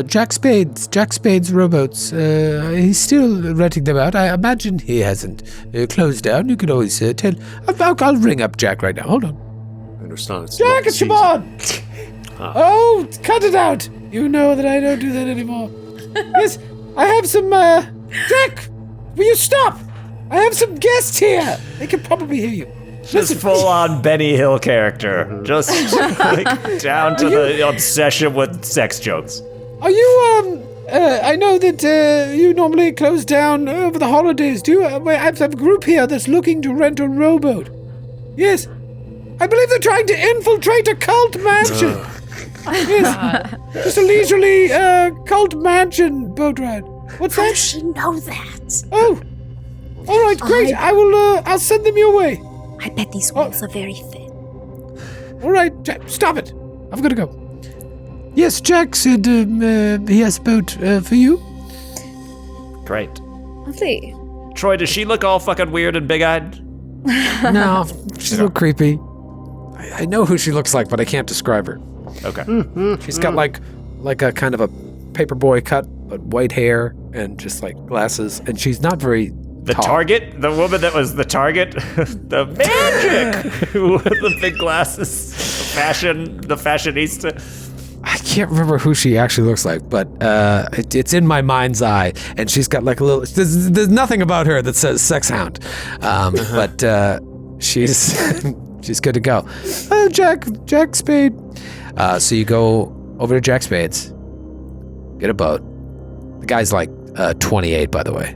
Jack Spade's rowboats. He's still renting them out. I imagine he hasn't closed down. You could always tell. I'll ring up Jack right now. Hold on. I understand it's Jack, not it's season. Siobhan! Oh, cut it out! You know that I don't do that anymore. Yes, I have some, Jack! Will you stop? I have some guests here! They can probably hear you. Just full on Benny Hill character. Just like, down to the obsession with sex jokes. Are you, I know that, you normally close down over the holidays. Do you? I have a group here that's looking to rent a rowboat. Yes. I believe they're trying to infiltrate a cult mansion. Yes. Just a leisurely, cult mansion boat ride. What's How that? does she know that? Oh. All right, great. I'll send them your way. I bet these walls are very thin. All right, Jack, stop it. I've got to go. Yes, Jack said he has a boat for you. Great. Lovely. Troy, does she look all fucking weird and big-eyed? No, she's a little creepy. I know who she looks like, but I can't describe her. Okay. She's got like a kind of a paperboy cut, but white hair and just like glasses, and she's not very The tall. target? The woman that was the target? The magic! With the big glasses. The fashionista. I can't remember who she actually looks like, but it's in my mind's eye, and she's got like a little. There's nothing about her that says sex hound, but she's she's good to go. Jack Spade. So you go over to Jack Spade's, get a boat. The guy's like 28, by the way,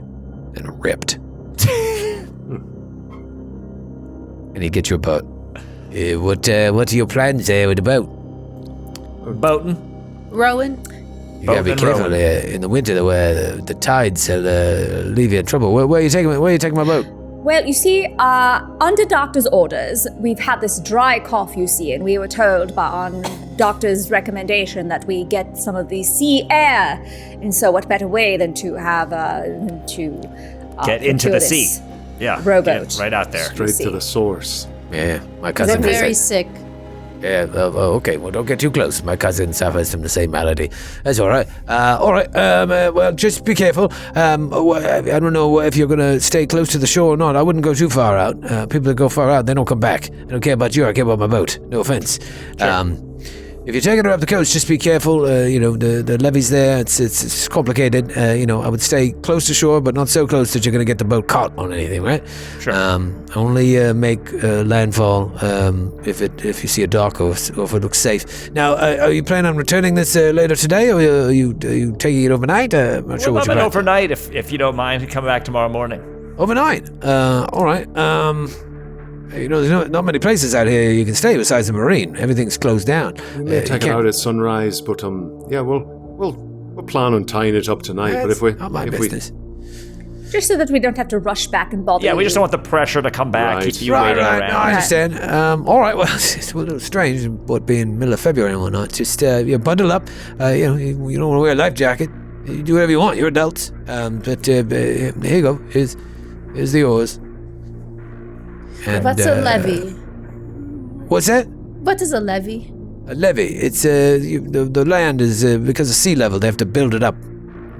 and ripped, and he gets you a boat. What are your plans with the boat? Boating. Rowan? You gotta be Boat and careful rowing. in the winter, where the tides will leave you in trouble. Where are you taking my boat? Well, you see, under doctor's orders, we've had this dry cough, you see, and we were told on doctor's recommendation that we get some of the sea air. And so what better way than to have, Get into the gratuitous sea. Yeah. Rowboat. Get right out there. Straight to the source. Yeah, my They're cousin. very sick. Yeah. Okay. Well, don't get too close. My cousin suffers from the same malady. That's all right. All right. Well, just be careful. I don't know if you're gonna stay close to the shore or not. I wouldn't go too far out. People that go far out, they don't come back. I don't care about you. I care about my boat. No offense. Sure. If you're taking her up the coast, just be careful. The levee's there. It's complicated. I would stay close to shore, but not so close that you're going to get the boat caught on anything, right? Sure. Only make landfall if you see a dock or if it looks safe. Now, are you planning on returning this later today, or are you taking it overnight? I'm not sure We'll what have you're it overnight if you don't mind. Come back tomorrow morning. Overnight? All right. There's not many places out here you can stay besides the marine. Everything's closed down. We may take it out at sunrise, but we'll plan on tying it up tonight. But if we, not my if business. just so that we don't have to rush back and bother Yeah, we you. just don't want the pressure to come back, Right. keep you waiting Right. around. No, I understand. All right. Well, it's a little strange, what being middle of February and whatnot. Just bundle up. You don't want to wear a life jacket. You do whatever you want. You're adults. But here you go. Here's the oars. And, What's a levy? What's that? What is a levy? A levee. It's the land is because of sea level. They have to build it up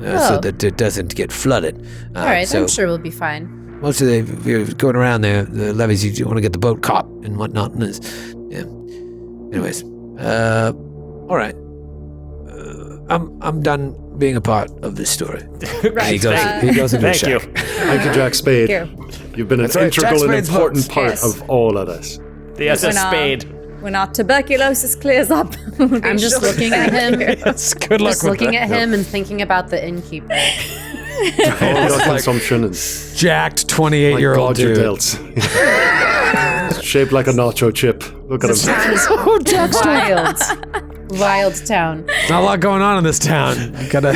so that it doesn't get flooded. All right, so I'm sure we'll be fine. most of if you're going around there, the levees, you want to get the boat caught and whatnot. And yeah. Anyways, all right. I'm done being a part of this story. Right. He goes into a Thank you. shack. Thank you, Jack Spade. Thank You've been an That's right, Jack integral and Spade's important votes. part Yes. of all of this. The SS Spade. When our tuberculosis clears up, I'm just looking at him, That's good luck just with looking that. at him and thinking about the innkeeper. All consumption and Jacked my 28-year-old God, your dude. delts. Shaped like a nacho chip. Look at him. Oh, Jack's Wild town. Not a lot going on in this town. You gotta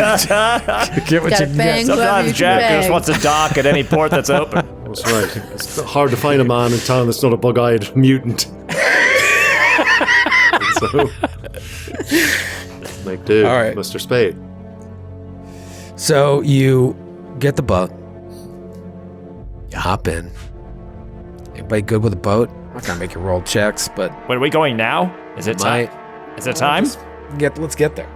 get what Gotta you can bang. get. Sometimes Jack just wants to dock at any port that's open. That's right. It's hard to find a man in town that's not a bug-eyed mutant. So, like, dude, All right. Mr. Spade. So you get the boat. You hop in. Anybody good with a boat? I'm not gonna make you roll checks, but Wait, are we going now? Is it time? Is it time? let's get there.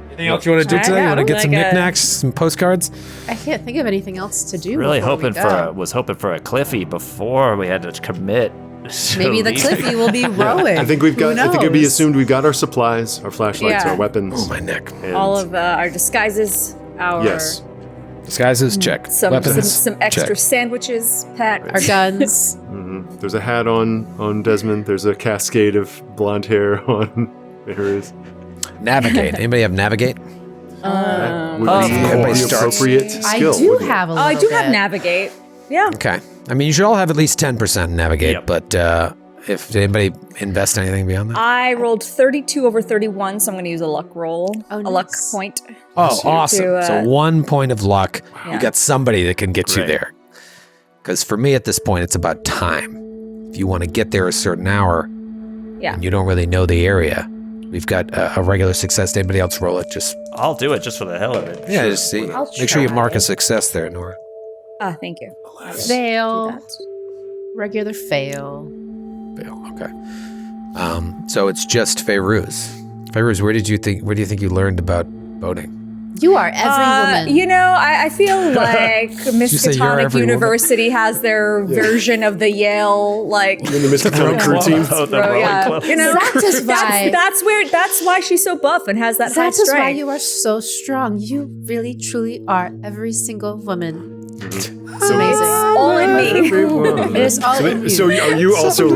Anything else you want to do Alright, today? You want to yeah, get some like a- knickknacks, some postcards? I can't think of anything else to do. Really before we go. was hoping for a Cliffy before we had to commit. Maybe the Cliffy will be rowing. I think we've got. Who I think it'd be knows? assumed we've got our supplies, our flashlights, Yeah. our weapons. Oh, my neck. and- all of our disguises, our Yes. Disguises, check. some Weapons, some extra check. sandwiches packed. Our guns. There's a hat on Desmond. There's a cascade of blonde hair on hers. Navigate. Anybody have navigate? Would be everybody the starts- appropriate I skill. do wouldn't it? have a Oh, little I do have bit. navigate. Yeah. Okay. I mean, you should all have at least 10% navigate, Yep. but if did anybody invest anything beyond that? I rolled 32 over 31, so I'm going to use a luck roll, Oh, a luck nice. point. Oh, awesome. to, So 1 point of luck. You Yeah. got somebody that can get you Great. there. Because for me at this point, it's about time. If you want to get there a certain hour Yeah. and you don't really know the area, we've got a regular success. Anybody else roll it? Just I'll do it just for the hell of it. just see. I'll Make sure you try. mark a success there, Noura. Thank you. Fail. Do that. Regular fail. Fail. Okay. So it's just Fairuz. Fairuz, where do you think you learned about boating? You are every woman. You know, I feel like you say you're Miskatonic every woman? University has their version of the Yale, like, In the Miskatonic crew team. Oh, the bro, rowing yeah. club. You know, That is why- that's why she's so buff and has that high That is why strength. you are so strong. You really, truly are every single woman. It's amazing. All in me. It is all in you. So are you also?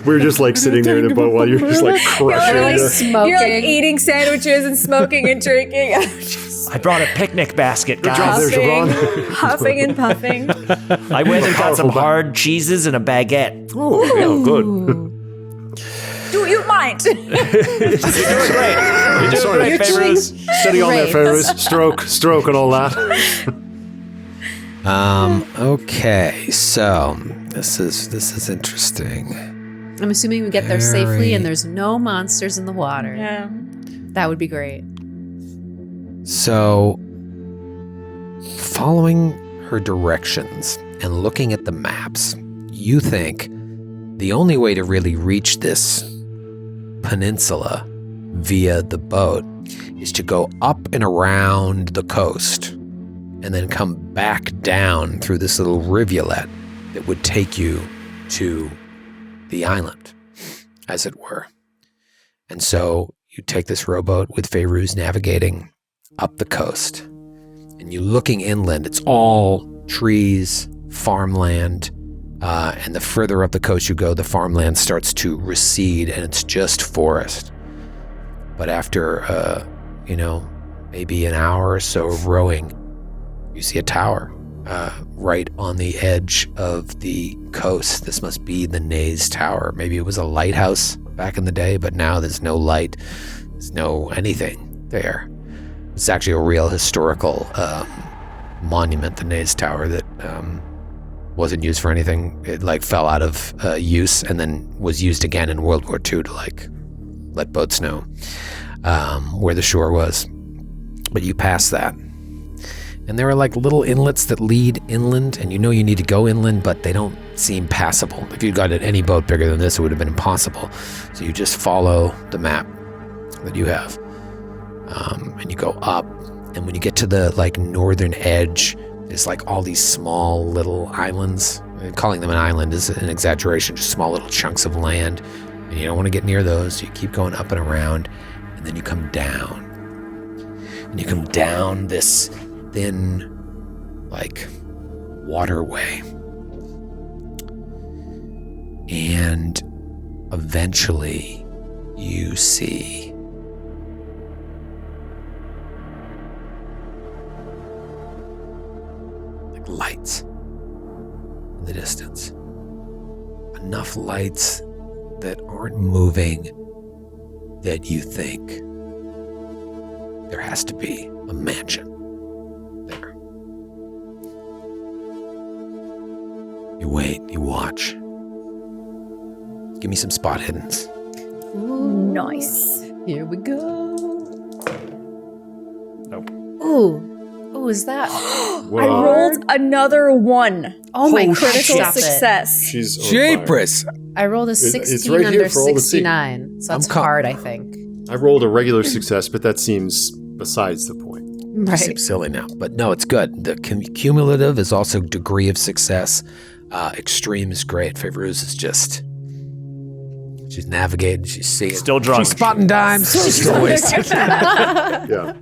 We're just like sitting there in the boat while you're just like crushing You're like, it. smoking. you're like eating sandwiches and smoking and drinking. I brought a picnic basket, job guys. there, Siobhan. Huffing and puffing. I went and got Powerful some button. hard cheeses and a baguette. Oh, good. Do you mind? You're doing great. You're doing Sorry. great, Fairuz. Steady on there, Great. Ferris. Stroke, and all that. Okay, so this is interesting. I'm assuming we get there safely Very- and there's no monsters in the water. Yeah. That would be great. So, following her directions and looking at the maps, you think the only way to really reach this peninsula via the boat is to go up and around the coast and then come back down through this little rivulet that would take you to the island, as it were. And so you take this rowboat with Fairuz navigating up the coast, and you're looking inland. It's all trees, farmland, and the further up the coast you go, the farmland starts to recede, and it's just forest. But after, maybe an hour or so of rowing, you see a tower right on the edge of the coast. This must be the Naze Tower. Maybe it was a lighthouse back in the day, but now there's no light. There's no anything there. It's actually a real historical monument, the Naze Tower, that wasn't used for anything. It fell out of use and then was used again in World War II to let boats know where the shore was. But you pass that. And there are like little inlets that lead inland, and you know you need to go inland, but they don't seem passable. If you'd got any boat bigger than this, it would have been impossible. So you just follow the map that you have. And you go up, and when you get to the like northern edge, there's like all these small little islands. Calling them an island is an exaggeration, just small little chunks of land. And you don't want to get near those. You keep going up and around, and then you come down. And you come down this thin, like, waterway. And eventually you see like lights in the distance. Enough lights that aren't moving that you think there has to be a mansion there. You wait, you watch. Give me some spot hiddens. Nice. Here we go. Nope. Ooh, is that? I rolled another 1. Oh my critical stop it. success. She's on Jeepers! I rolled a it's 16 right here under for all to see. 69, so that's I'm hard, I think. fire. I rolled a regular success, but that seems besides the point. It seems silly now, but no, it's good. The cumulative is also degree of success. Extreme is great. Favoruse is just... She's navigating, she's seeing. Still drunk. She's spotting dimes. She's still wasted. Yeah.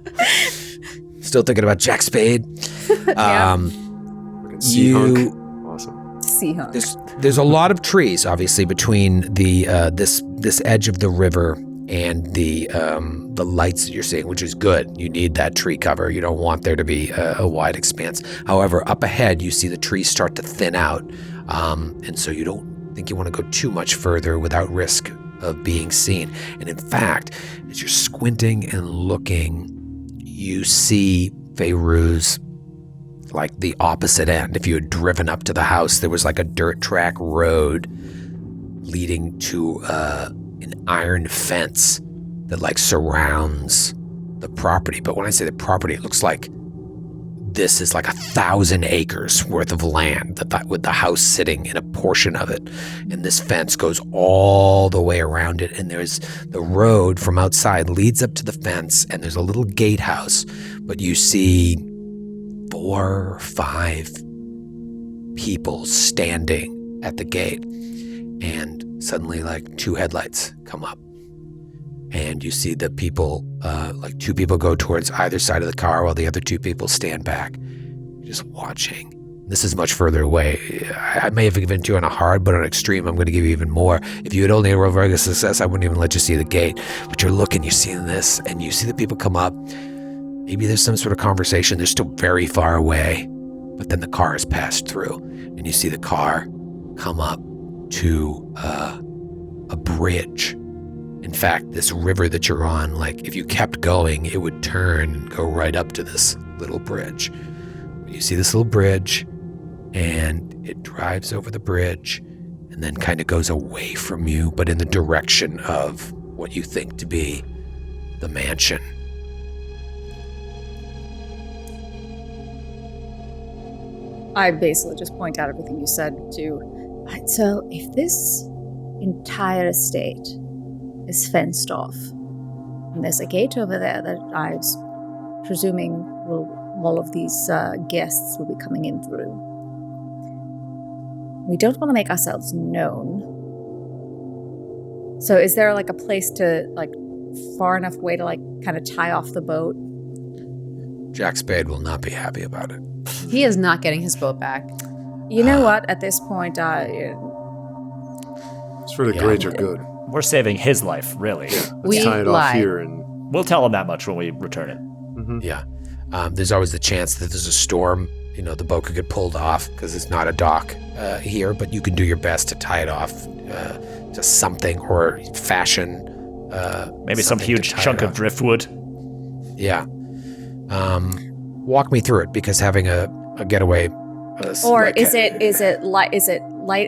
Still thinking about Jack Spade. Fucking sea hunk. Awesome. Sea hunk. There's a lot of trees, obviously, between the this edge of the river and the lights that you're seeing, which is good. You need that tree cover. You don't want there to be a wide expanse. However, up ahead, you see the trees start to thin out, and so you don't think you want to go too much further without risk of being seen. And in fact, as you're squinting and looking, you see Fairuz like the opposite end. If you had driven up to the house, there was like a dirt track road leading to an iron fence that like surrounds the property. But when I say the property, it looks like this is like 1,000 acres worth of land with the house sitting in a portion of it. And this fence goes all the way around it. And there's the road from outside leads up to the fence, and there's a little gatehouse. But you see 4 or 5 people standing at the gate. And suddenly like 2 headlights come up. And you see the people, like 2 people go towards either side of the car while the other 2 people stand back, just watching. This is much further away. I may have given it to you on a hard, but on extreme, I'm going to give you even more. If you had only rolled very good success, I wouldn't even let you see the gate. But you're looking, you're seeing this, and you see the people come up. Maybe there's some sort of conversation. They're still very far away, but then the car has passed through, and you see the car come up to a bridge. In fact, this river that you're on, like if you kept going, it would turn and go right up to this little bridge. You see this little bridge, and it drives over the bridge and then kind of goes away from you, but in the direction of what you think to be the mansion. I basically just point out everything you said to. Right, so if this entire estate is fenced off, and there's a gate over there that I was presuming all of these guests will be coming in through. We don't want to make ourselves known. So is there like a place to, like, far enough away to like kind of tie off the boat? Jack Spade will not be happy about it. He is not getting his boat back. You know what? At this point, It's for the greater good. We're saving his life, really. Let's tie it off here, and We'll tell him that much when we return it. Yeah. There's always the chance that there's a storm. You know, the boat could get pulled off because it's not a dock here, but you can do your best to tie it off to something or fashion. Maybe some huge chunk of driftwood. Yeah. Walk me through it, because having a getaway. or like is it light?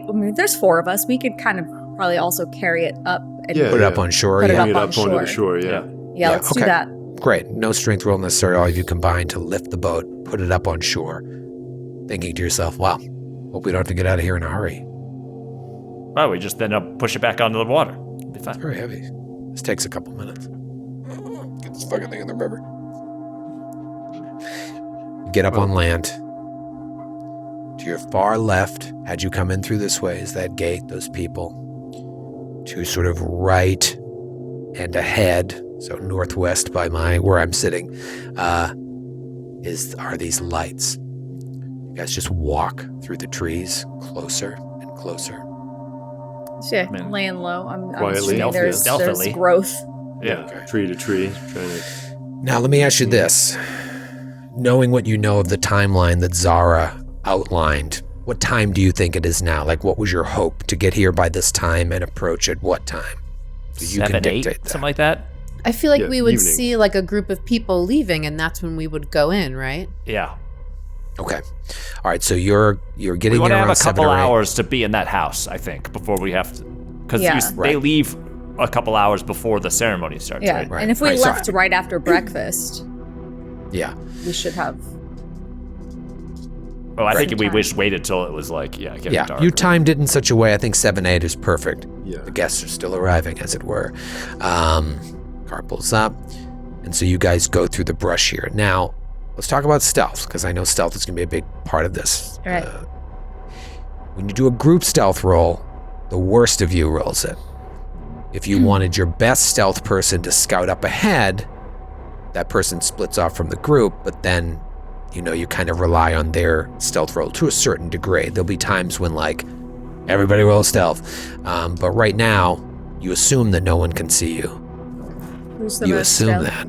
I mean, there's 4 of us. We could kind of probably also carry it up and Yeah. put it up on shore? Put it Yeah. up bring it on up onto the shore. shore, yeah. Yeah, let's do okay. that. great. No strength roll necessary. All of you combine to lift the boat, put it up on shore, thinking to yourself, wow, hope we don't have to get out of here in a hurry. Well, we just then push it back onto the water. It'll be fine. It's very heavy. This takes a couple minutes. Get this fucking thing in the river. Get up on land. To your far left, had you come in through this way, is that gate, those people. To sort of right and ahead, so northwest by where I'm sitting, are these lights. You guys just walk through the trees closer and closer. Shit, laying low. I'm Quietly. assuming there's Stealthily. growth. Yeah. Okay. Tree to tree. Trying to... Now, let me ask you this. Knowing what you know of the timeline that Zara outlined, what time do you think it is now? Like, what was your hope to get here by this time and approach at what time? So you 7, can 8, dictate that. something like that. I feel like Yeah, we would evening. see like a group of people leaving, and that's when we would go in, right? Yeah. Okay. All right, so you're We getting want in to have around a 7 couple or 8. hours to be in that house, I think, before we have to. Because Yeah. they Right. leave a couple hours before the ceremony starts, Yeah, right? Right. and if we Right, so- left right after breakfast, Yeah. we should have. Oh, I think Right. we waited till it was like, getting Yeah, dark. you timed it in such a way, I think 7-8 is perfect. Yeah. The guests are still arriving, as it were. Car pulls up, and so you guys go through the brush here. Now, let's talk about stealth, because I know stealth is going to be a big part of this. Right. When you do a group stealth roll, the worst of you rolls it. If you wanted your best stealth person to scout up ahead, that person splits off from the group, but then, you kind of rely on their stealth roll to a certain degree. There'll be times when, like, everybody rolls stealth. But right now, you assume that no one can see you. Who's the You most assume stealth? that.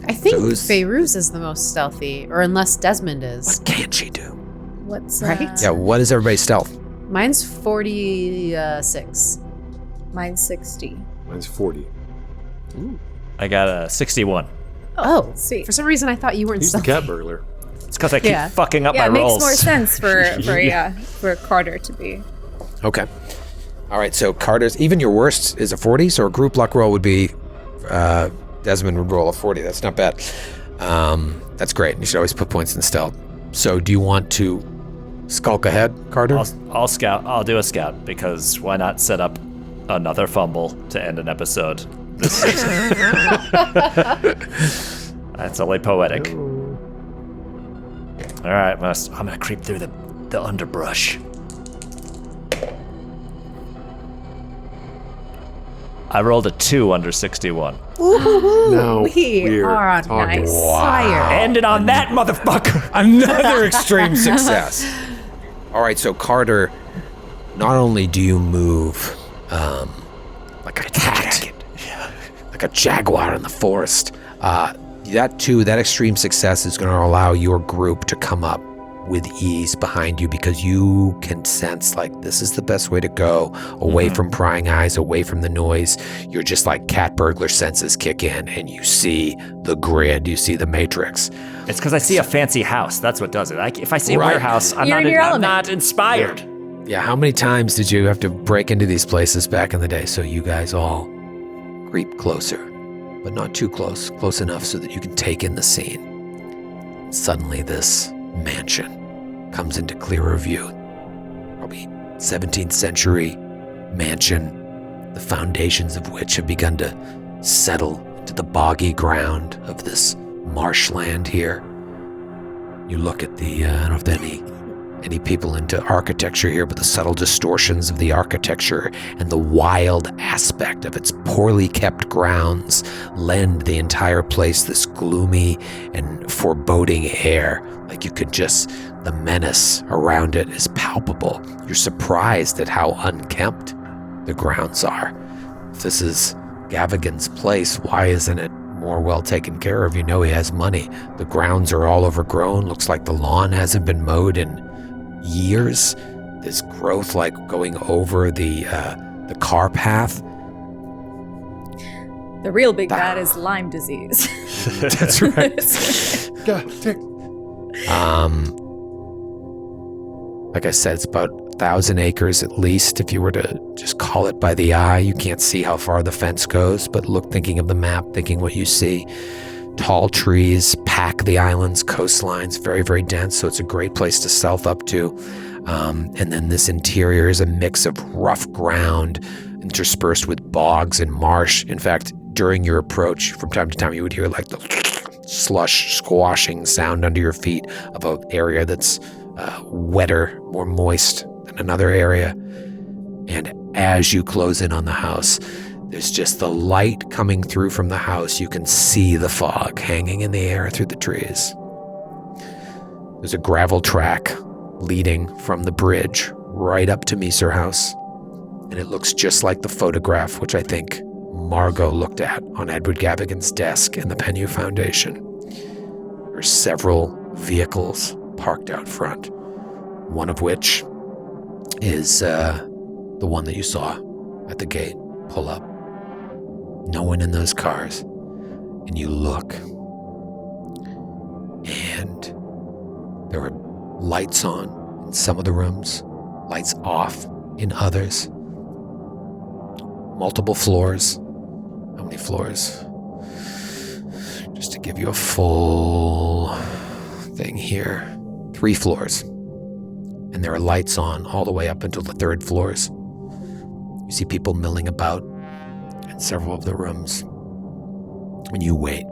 I think So who's- Feyruz is the most stealthy, or unless Desmond is. What can she do? What's Right? Yeah, what is everybody's stealth? Mine's 46. Mine's 60. Mine's 40. I got a 61. Oh, sweet. For some reason, I thought you weren't He's the stealthy. cat burglar. It's because I keep Yeah. fucking up Yeah, my it rolls. makes more sense for Carter to be. Okay. All right, so Carter's, even your worst is a 40, so a group luck roll would be, Desmond would roll a 40. That's not bad. That's great. You should always put points in stealth. So do you want to skulk ahead, Carter? I'll scout. I'll do a scout because why not set up another fumble to end an episode this season? That's only poetic. All right, I'm gonna creep through the underbrush. I rolled a 2 under 61. No, We we're are talking. nice. Fire. Ended on that motherfucker. Another extreme success. All right, so Carter, not only do you move like a cat, like a jaguar in the forest, that extreme success is going to allow your group to come up with ease behind you because you can sense like this is the best way to go, away from prying eyes, away from the noise. You're just like cat burglar senses kick in and you see the grid, you see the matrix. It's because I see a fancy house. That's what does it. If I see a Right. warehouse, I'm You're not, in your I'm element. not inspired. Yeah, how many times did you have to break into these places back in the day? So you guys all creep closer, but not too close enough so that you can take in the scene. Suddenly this mansion comes into clearer view. Probably 17th century mansion, the foundations of which have begun to settle into the boggy ground of this marshland here. You look at the, I don't know if there are any people into architecture here, but the subtle distortions of the architecture and the wild aspect of its poorly kept grounds lend the entire place this gloomy and foreboding air. Like you could just, the menace around it is palpable. You're surprised at how unkempt the grounds are. If this is Gavigan's place, why isn't it more well taken care of? You know he has money. The grounds are all overgrown. Looks like the lawn hasn't been mowed in years. There's growth like going over the car path. The real big bad is Lyme disease. That's right. God, Dick. Like I said, it's about 1,000 acres at least. If you were to just call it by the eye, you can't see how far the fence goes, but thinking of the map, thinking what you see. Tall trees pack the island's coastlines, very, very dense, so it's a great place to stealth up to. And then this interior is a mix of rough ground interspersed with bogs and marsh. In fact, during your approach, from time to time, you would hear like the slush squashing sound under your feet of an area that's wetter, more moist than another area. And as you close in on the house, there's just the light coming through from the house. You can see the fog hanging in the air through the trees. There's a gravel track leading from the bridge right up to Misr House. And it looks just like the photograph, which I think Margot looked at on Edward Gavigan's desk in the Pennu Foundation. There are several vehicles parked out front, one of which is the one that you saw at the gate pull up. No one in those cars. And you look, and there are lights on in some of the rooms, lights off in others. Multiple floors. How many floors? Just to give you a full thing here. 3 floors. And there are lights on all the way up until the 3rd floors. You see people milling about in several of the rooms. And you wait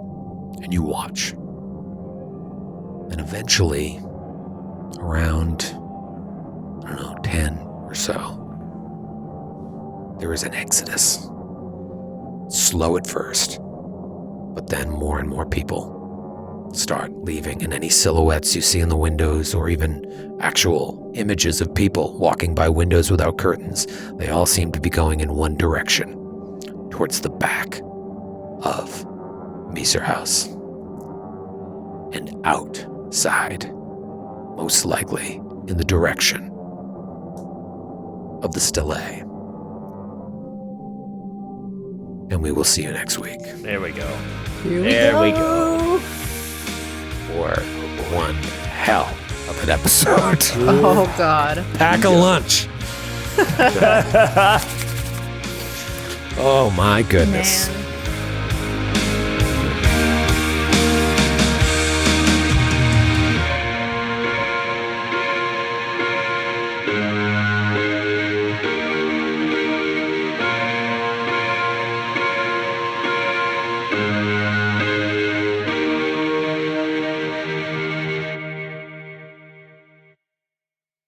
and you watch. And eventually, around, 10 or so, there is an exodus. Slow at first, but then more and more people start leaving, and any silhouettes you see in the windows, or even actual images of people walking by windows without curtains, they all seem to be going in one direction, towards the back of Misr House. And outside, most likely in the direction of the Stele. And we will see you next week. There we go. Here we go. For one hell of an episode. Oh, God. Pack a lunch. Oh, my goodness. Man.